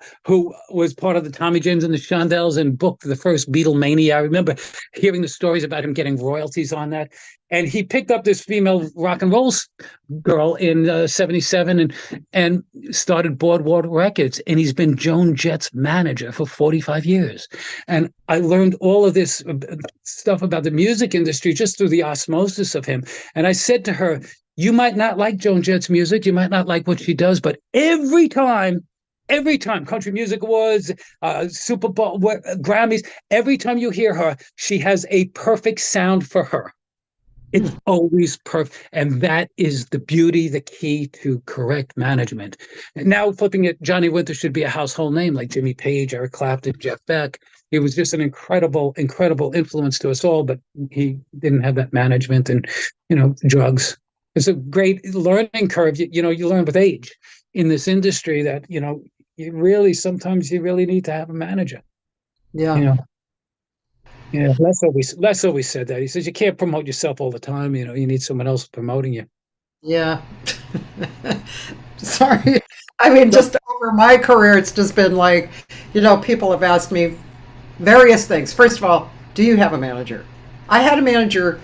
was part of the Tommy James and the Shondells and booked the first Beatlemania. I remember hearing the stories about him getting royalties on that. And he picked up this female rock and roll girl in '77 and started Boardwalk Records. And he's been Joan Jett's manager for 45 years. And I learned all of this stuff about the music industry just through the osmosis of him. And I said to her, you might not like Joan Jett's music, you might not like what she does, but every time, Country Music Awards, Super Bowl, Grammys, every time you hear her, she has a perfect sound for her. It's always perfect. And that is the beauty, the key to correct management. And now flipping it, Johnny Winter should be a household name like Jimmy Page, Eric Clapton, Jeff Beck. He was just an incredible influence to us all, but he didn't have that management and, drugs. It's a great learning curve. You learn with age in this industry that, sometimes you really need to have a manager. Yeah. Yeah, Les always said that. He says you can't promote yourself all the time. You need someone else promoting you. Yeah. Sorry. I mean, just over my career, it's just been like, people have asked me various things. First of all, do you have a manager? I had a manager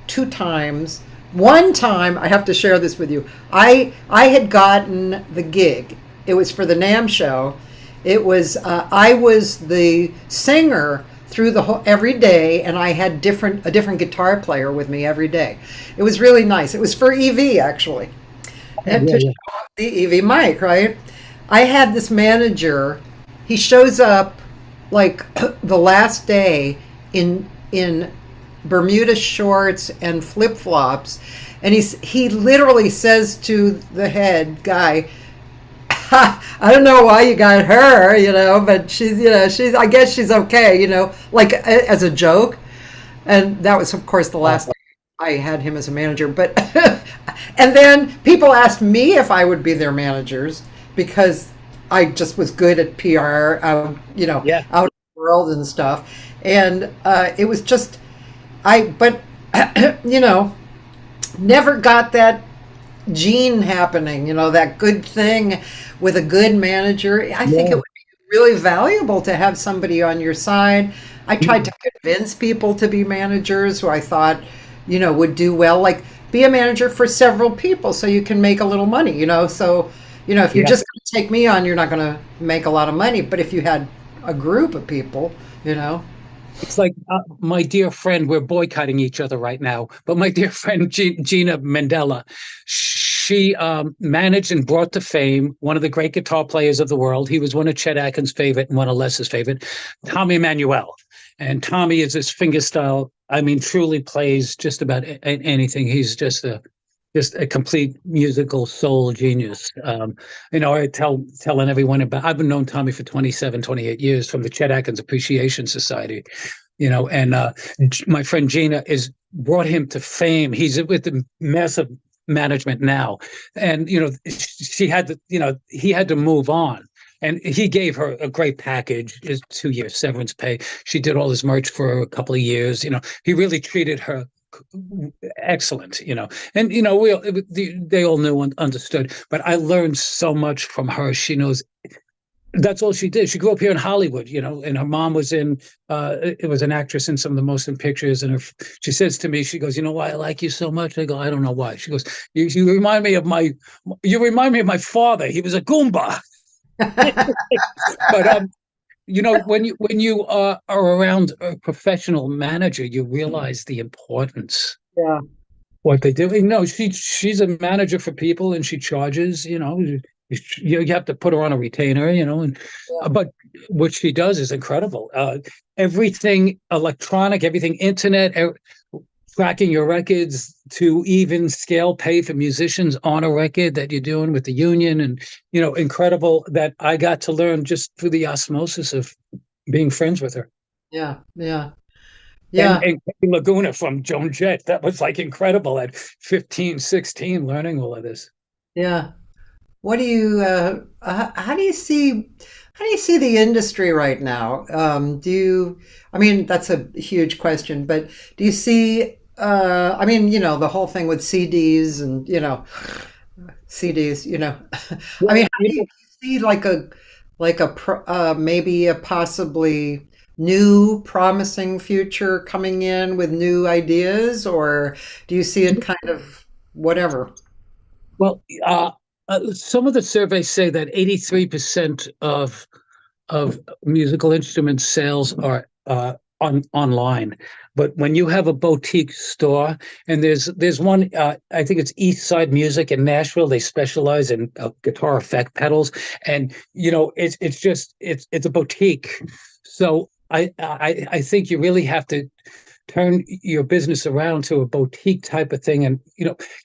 2 times. One time, I have to share this with you. I had gotten the gig. It was for the NAMM show. It was I was the singer through the whole every day, and I had a different guitar player with me every day. It was really nice. It was for EV actually, and to show off the EV mic, right? I had this manager. He shows up like the last day in Bermuda shorts and flip flops, and he literally says to the head guy, I don't know why you got her, but she's I guess she's okay, like as a joke. And that was, of course, the last time I had him as a manager. But and then people asked me if I would be their managers because I just was good at PR, out in the world and stuff. And it was just never got that gene happening, that good thing with a good manager. I think it would be really valuable to have somebody on your side. I tried to convince people to be managers who I thought, would do well, like be a manager for several people so you can make a little money, so, if you're just going to take me on, you're not going to make a lot of money. But if you had a group of people, It's like my dear friend, we're boycotting each other right now, but my dear friend Gina Mandela, she managed and brought to fame one of the great guitar players of the world. He was one of Chet Atkins' favorite and one of Les's favorite, Tommy Emmanuel. And Tommy is this fingerstyle, truly plays just about anything. He's just a complete musical soul genius. I telling everyone about, I've known Tommy for 27, 28 years from the Chet Atkins Appreciation Society, and my friend Gina brought him to fame. He's with the massive management now. And, he had to move on. And he gave her a great package, his 2-year severance pay. She did all his merch for a couple of years. He really treated her excellent, and they all knew and understood. But I learned so much from her. She knows. That's all she did. She grew up here in Hollywood, and her mom was it was an actress in some of the motion pictures. And she says to me, she goes, "You know why I like you so much?" I go, "I don't know why." She goes, "You remind me of my father. He was a Goomba." But when you are around a professional manager, you realize the importance. Yeah. What they do. No, she's a manager for people, and she charges. You have to put her on a retainer. But what she does is incredible. Everything electronic, everything internet, tracking your records to even scale pay for musicians on a record that you're doing with the union, and incredible that I got to learn just through the osmosis of being friends with her. Yeah. Yeah. Yeah. And Laguna from Joan Jett. That was like incredible at 15, 16, learning all of this. Yeah. What do you how do you see the industry right now? I mean, that's a huge question, but do you see I mean, the whole thing with CDs and, CDs, I mean, how do you see maybe a possibly new promising future coming in with new ideas, or do you see it kind of whatever? Well, some of the surveys say that 83% of musical instrument sales are online. But when you have a boutique store, and there's one, I think it's East Side Music in Nashville. They specialize in guitar effect pedals, and it's a boutique. So I think you really have to turn your business around to a boutique type of thing. And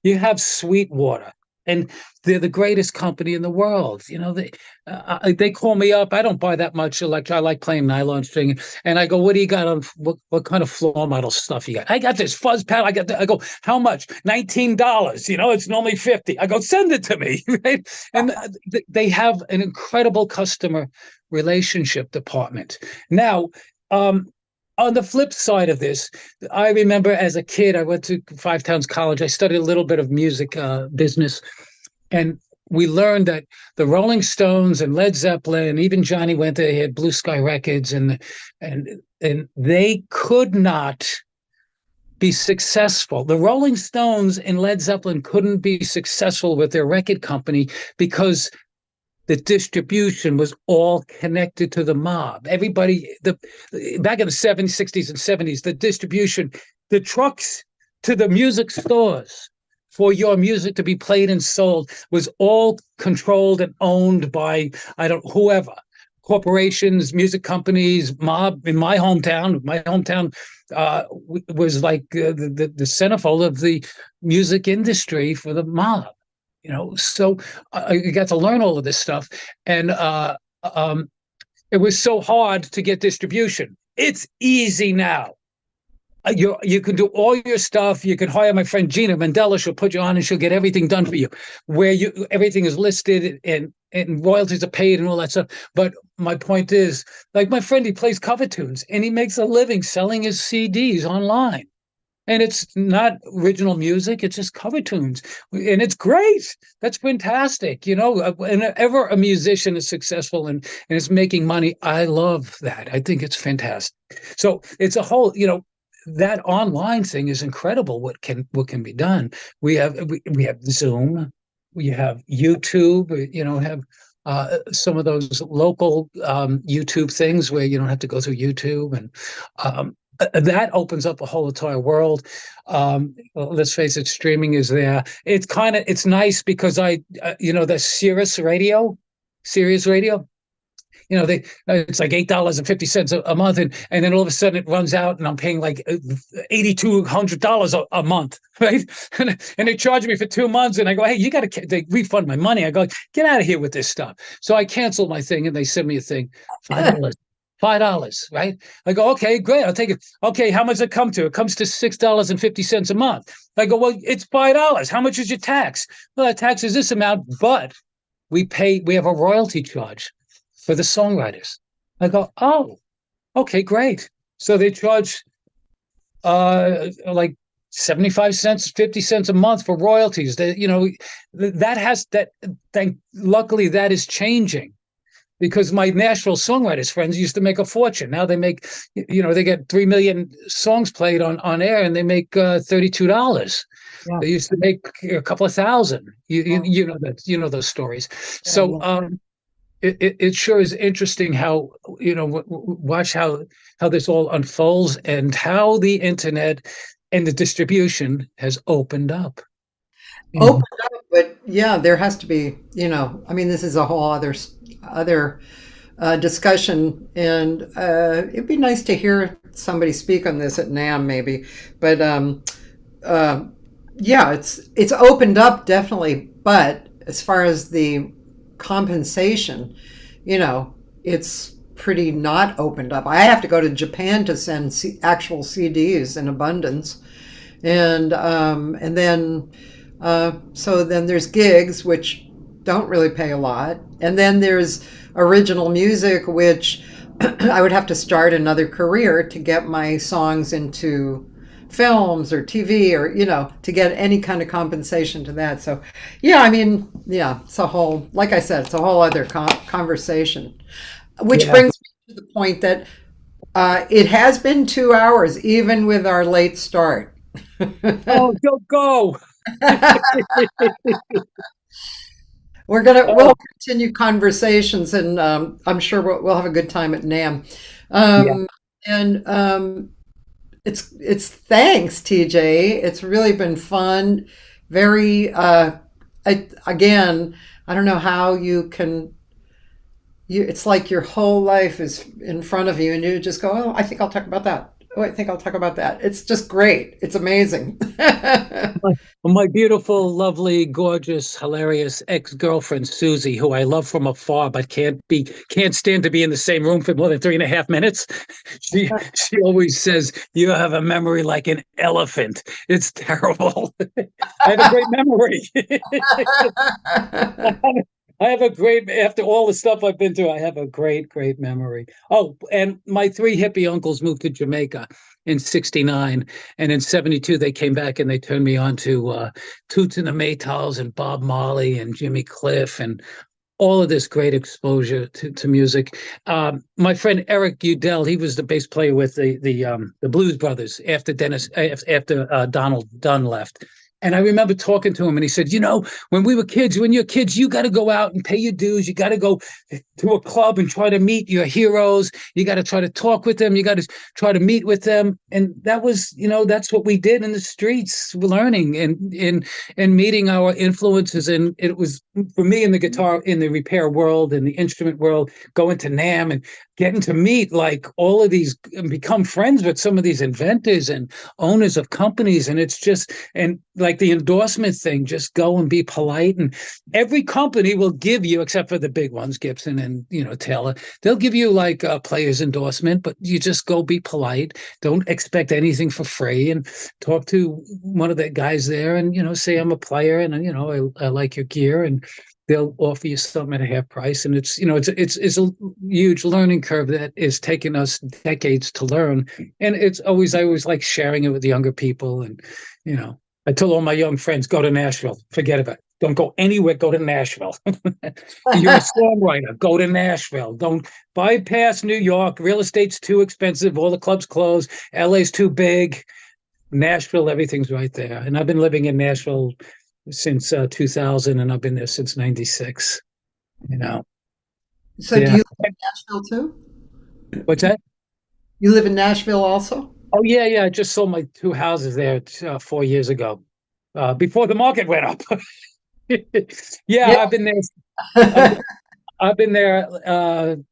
you have Sweetwater, and they're the greatest company in the world. They call me up. I don't buy that much I like playing nylon string, and I go, "What do you got on? What kind of floor model stuff you got?" "I got this fuzz pad. I got." I go, "How much?" $19. It's normally 50. I go, "Send it to me." Right? And they have an incredible customer relationship department. Now, on the flip side of this, I remember as a kid, I went to Five Towns College. I studied a little bit of music business, and we learned that the Rolling Stones and Led Zeppelin, even Johnny Winter, he had Blue Sky Records, and they could not be successful. The Rolling Stones and Led Zeppelin couldn't be successful with their record company because the distribution was all connected to the mob. Everybody, back in the 70s, 60s, and 70s, the distribution, the trucks to the music stores for your music to be played and sold was all controlled and owned by, whoever, corporations, music companies, mob. In my hometown was like the centerfold of the music industry for the mob. So I got to learn all of this stuff, and it was so hard to get distribution. It's easy now. You can do all your stuff. You can hire my friend Gina Mandela. She'll put you on, and she'll get everything done for you, where everything is listed and royalties are paid and all that stuff. But my point is, like my friend, he plays cover tunes, and he makes a living selling his CDs online. And it's not original music, it's just cover tunes. And it's great. That's fantastic. Whenever a musician is successful and is making money, I love that. I think it's fantastic. So it's a whole, that online thing is incredible. What can be done? We have Zoom, we have YouTube, have some of those local YouTube things where you don't have to go through YouTube, and that opens up a whole entire world. Let's face it, streaming is there. It's nice because the Sirius Radio, it's like $8.50 a month, and then all of a sudden it runs out, and I'm paying like $8,200 a month, right? And they charge me for 2 months, and I go, "Hey, they refund my money." I go, "Get out of here with this stuff." So I cancel my thing, and they send me a thing, $5. $5, right? I go, "Okay, great, I'll take it." "Okay, how much does it come to?" "It comes to $6.50 a month." I go, "Well, it's $5. How much is your tax?" "Well, the tax is this amount, but we have a royalty charge for the songwriters." I go, "Oh, okay, great." So they charge like 75 cents, 50 cents a month for royalties. Luckily that is changing, because my Nashville songwriters friends used to make a fortune. Now they make, they get 3 million songs played on air, and they make $32. Yeah. They used to make a couple of thousand. Yeah. Those stories. Yeah, So yeah. it sure is interesting how, watch how this all unfolds, and how the internet and the distribution has opened up. Open up, but yeah, there has to be, I mean, this is a whole other discussion, and it'd be nice to hear somebody speak on this at NAM maybe. But yeah, it's opened up definitely, but as far as the compensation, it's pretty not opened up. I have to go to Japan to send actual CDs in abundance, and then so then there's gigs which don't really pay a lot, and then there's original music, which I would have to start another career to get my songs into films or TV, or to get any kind of compensation to that. So yeah, I mean, yeah, it's a whole, like I said, it's a whole other conversation, which Yeah. brings me to the point that it has been 2 hours even with our late start. Oh, go. We'll continue conversations, and I'm sure we'll have a good time at NAM. Yeah. And it's thanks, TJ. It's really been fun. Very again, I don't know how you can. It's like your whole life is in front of you, and you just go, "Oh, I think I'll talk about that. Oh, I think I'll talk about that." It's just great. It's amazing. My beautiful, lovely, gorgeous, hilarious ex-girlfriend Susie, who I love from afar, but can't stand to be in the same room for more than 3.5 minutes. She always says, "You have a memory like an elephant." It's terrible. I have a great memory. I have a great, after all the stuff I've been through, I have a great, great memory. Oh, and my 3 hippie uncles moved to Jamaica in '69, and in '72 they came back and they turned me on to Toots and the Maytals and Bob Marley and Jimmy Cliff, and all of this great exposure to music. My friend Eric Udell, he was the bass player with the Blues Brothers after Donald Dunn left. And I remember talking to him, and he said, when you're kids, you got to go out and pay your dues. You got to go to a club and try to meet your heroes. You got to try to talk with them. You got to try to meet with them. And that was, that's what we did in the streets, learning and meeting our influences. And it was, for me, in the guitar, in the repair world, in the instrument world, going to NAM and getting to meet like all of these and become friends with some of these inventors and owners of companies. And it's just, and like the endorsement thing, just go and be polite. And every company will give you, except for the big ones, Gibson and, Taylor, they'll give you like a player's endorsement, but you just go be polite. Don't expect anything for free, and talk to one of the guys there and, say I'm a player and, I like your gear, and they'll offer you something at a half price. And it's, it's a huge learning curve that is taking us decades to learn. And I always like sharing it with younger people. And, I tell all my young friends, go to Nashville, forget about it. Don't go anywhere, go to Nashville. You're a songwriter, go to Nashville. Don't bypass New York. Real estate's too expensive. All the clubs closed. LA's too big. Nashville, everything's right there. And I've been living in Nashville since 2000, and I've been there since '96. So do Yeah. you live in Nashville too? What's that? You live in Nashville also? Oh, yeah. I just sold my 2 houses there 4 years ago, before the market went up. Yeah, I've been there. I've been there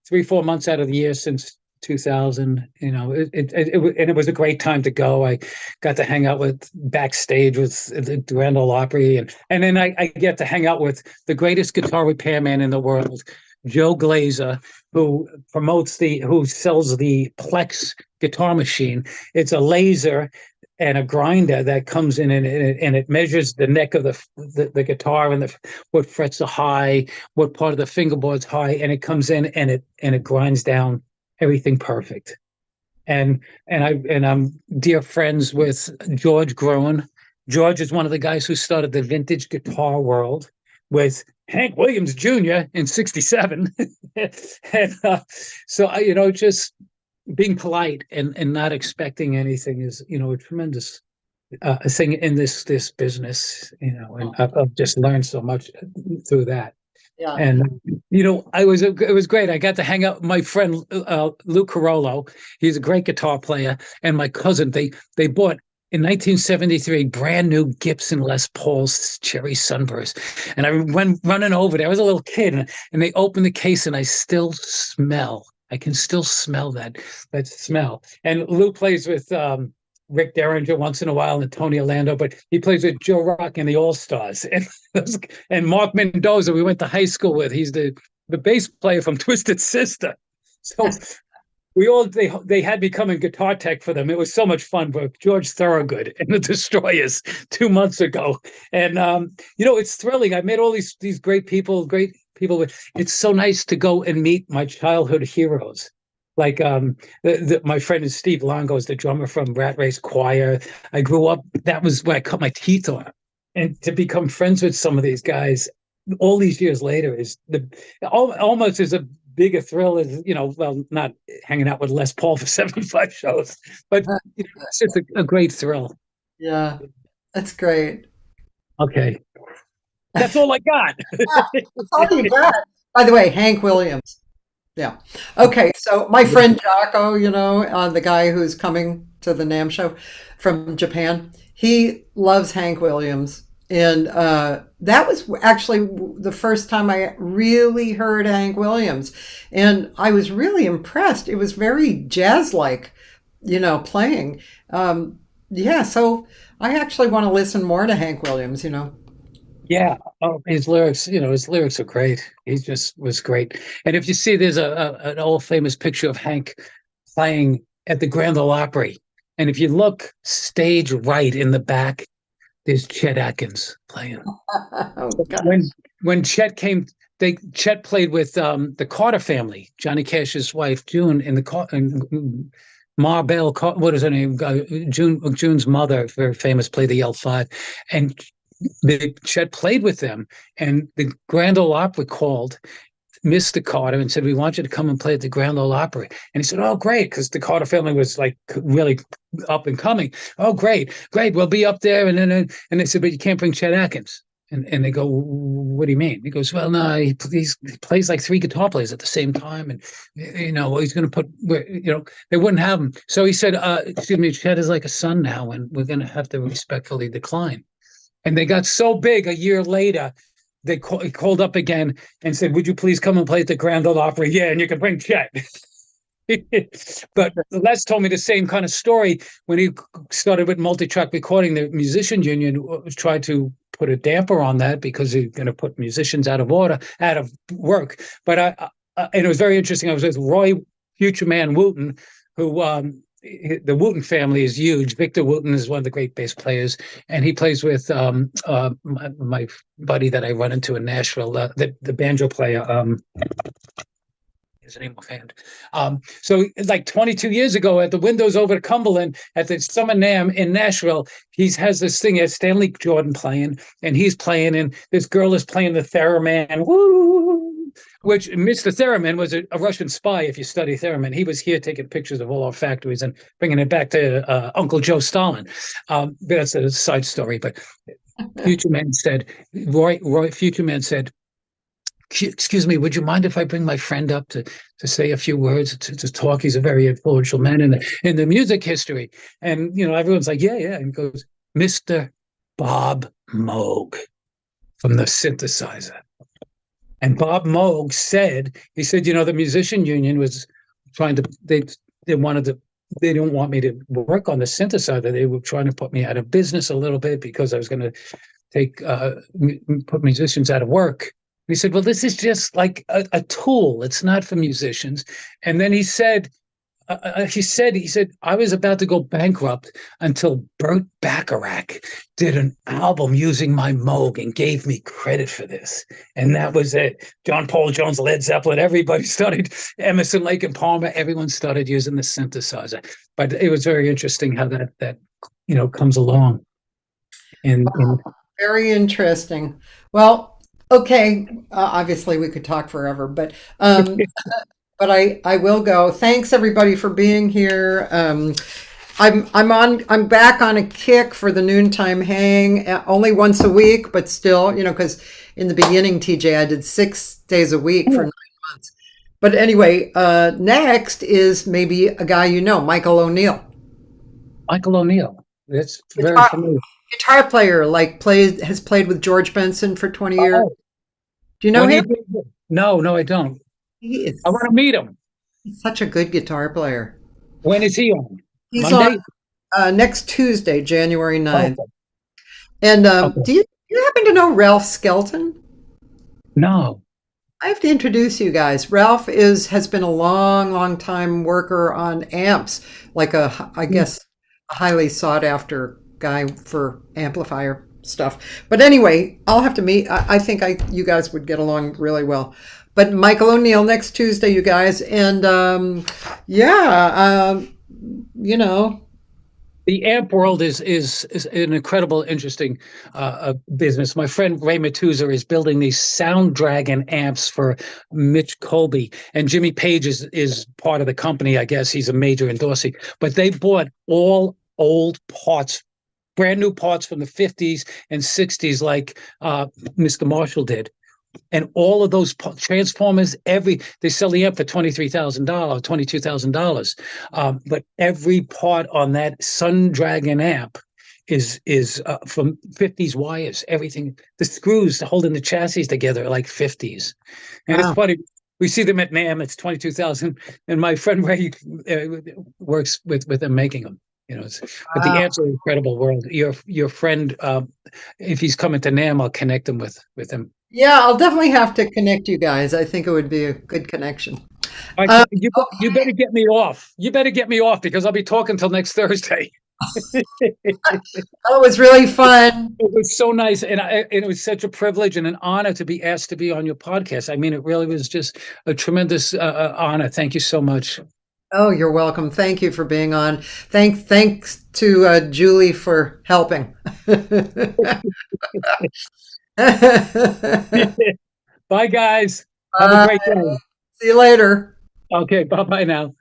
3-4 months out of the year since 2000. And it was a great time to go. I got to hang out with backstage with the Grand Ole Opry, and then I get to hang out with the greatest guitar repairman in the world, Joe Glazer, who sells the Plex guitar machine. It's a laser and a grinder that comes in, and it measures the neck of the guitar, and what frets are high, what part of the fingerboard's high, and it comes in and it grinds down everything perfect. I'm dear friends with George Groen. George is one of the guys who started the vintage guitar world with Hank Williams Jr. in '67. And so just being polite and not expecting anything is, a tremendous thing in this business, and I've just learned so much through that. Yeah. And it was great. I got to hang out with my friend Lou Carollo. He's a great guitar player, and my cousin. They bought in 1973 brand new Gibson Les Pauls Cherry Sunburst, and I went running over there. I was a little kid, and they opened the case, and I can still smell that smell. And Lou plays with Rick Derringer once in a while and Tony Orlando, but he plays with Joe Rock and the All Stars. And Mark Mendoza, we went to high school with. He's the bass player from Twisted Sister. So they had me come in guitar tech for them. It was so much fun with George Thorogood and the Destroyers 2 months ago. And it's thrilling. I met all these great people. It's so nice to go and meet my childhood heroes. Like my friend is Steve Longo, is the drummer from Rat Race Choir. I grew up, that was where I cut my teeth on. And to become friends with some of these guys all these years later is almost as a big a thrill as, not hanging out with Les Paul for 75 shows, but it's just a great thrill. Yeah, that's great. Okay. That's all I got. That's all you got. By the way, Hank Williams. Yeah. Okay. So my friend Jocko, the guy who's coming to the NAMM show from Japan, he loves Hank Williams. And that was actually the first time I really heard Hank Williams. And I was really impressed. It was very jazz-like, playing. So I actually want to listen more to Hank Williams, Yeah. Oh, his lyrics are great. He just was great. And if you see, there's an old famous picture of Hank playing at the Grand Ole Opry. And if you look stage right in the back, there's Chet Atkins playing. Oh, when Chet came, Chet played with the Carter family, Johnny Cash's wife, June, and Ma Bell, what is her name? June's mother, very famous, played the L5. And Chet played with them, and the Grand Ole Opry called Mr. Carter and said, "We want you to come and play at the Grand Ole Opry." And he said, "Oh, great," because the Carter family was like really up and coming. "Oh, great, we'll be up there." And they said, "But you can't bring Chet Atkins." And they go, "What do you mean?" He goes, "Well, no, he plays like 3 guitar players at the same time, and he's going to put, they wouldn't have him." So he said, "Excuse me, Chet is like a son now, and we're going to have to respectfully decline." And they got so big a year later, he called up again and said, "Would you please come and play at the Grand Ole Opry?" "Yeah, and you can bring Chet." But Les told me the same kind of story when he started with multi-track recording. The musicians union tried to put a damper on that because they're going to put musicians out of work. But and it was very interesting. I was with Roy Future Man Wooten, who the Wooten family is huge. Victor Wooten is one of the great bass players, and he plays with my buddy that I run into in Nashville, the banjo player. His name offhand. So like 22 years ago, at the windows over to Cumberland at the Summer NAMM in Nashville, he has this thing at Stanley Jordan playing, and he's playing, and this girl is playing the theremin. Woo! Which Mr. Theremin was a Russian spy. If you study theremin, he was here taking pictures of all our factories and bringing it back to Uncle Joe Stalin. That's a side story. But Future Man said, Roy Future Man said, "Excuse me, would you mind if I bring my friend up to say a few words, to talk? He's a very influential man in the music history." And everyone's like, yeah. And he goes, "Mr. Bob Moog from the synthesizer." And Bob Moog said, the musician union was trying to, they didn't want me to work on the synthesizer. They were trying to put me out of business a little bit because I was going to put musicians out of work. He said, "Well, this is just like a tool. It's not for musicians." And then he said, he said, I was about to go bankrupt until Burt Bacharach did an album using my Moog and gave me credit for this. And that was it. John Paul Jones, Led Zeppelin, everybody started, Emerson, Lake and Palmer, everyone started using the synthesizer. But it was very interesting how that comes along. And Very interesting. Well, okay. Obviously, we could talk forever, but I will go. Thanks everybody for being here. I'm back on a kick for the noontime hang, only once a week, but still, because in the beginning, TJ, I did 6 days a week for 9 months. But anyway, next is maybe a guy Michael O'Neill. Michael O'Neill. That's very Guitar, familiar. guitar player, has played with George Benson for 20 years. Oh, Do you know him? No, I don't. He is I want to meet him. such a good guitar player. When is he on? He's Monday? on next Tuesday, January 9th. Okay. And Okay. do you happen to know Ralph Skelton? No. I have to introduce you guys. Ralph has been a long time worker on amps, like I guess a highly sought after guy for amplifier stuff. But anyway, I'll have to meet. I think you guys would get along really well. But Michael O'Neill next Tuesday, you guys, and The amp world is an incredible, interesting business. My friend Ray Matuza is building these Sound Dragon amps for Mitch Colby, and Jimmy Page is part of the company. I guess he's a major endorsee. But they bought all old parts, brand new parts from the 50s and 60s, like Mr. Marshall did. And all of those transformers, they sell the amp for $23,000, $22,000. But every part on that Sun Dragon amp is from 50s wires. Everything, the screws holding the chassis together are like 50s. And wow. It's funny. We see them at NAMM. It's 22,000, and my friend Ray works with them making them. But the amps are an incredible world. Your friend, if he's coming to NAMM, I'll connect him with him. Yeah, I'll definitely have to connect you guys. I think it would be a good connection. You better get me off. You better get me off because I'll be talking till next Thursday. It was really fun. It was so nice, and it was such a privilege and an honor to be asked to be on your podcast. I mean, it really was just a tremendous honor. Thank you so much. Oh, you're welcome. Thank you for being on. Thanks to Julie for helping. Bye, guys. Have a great day. See you later. Okay, bye-bye now.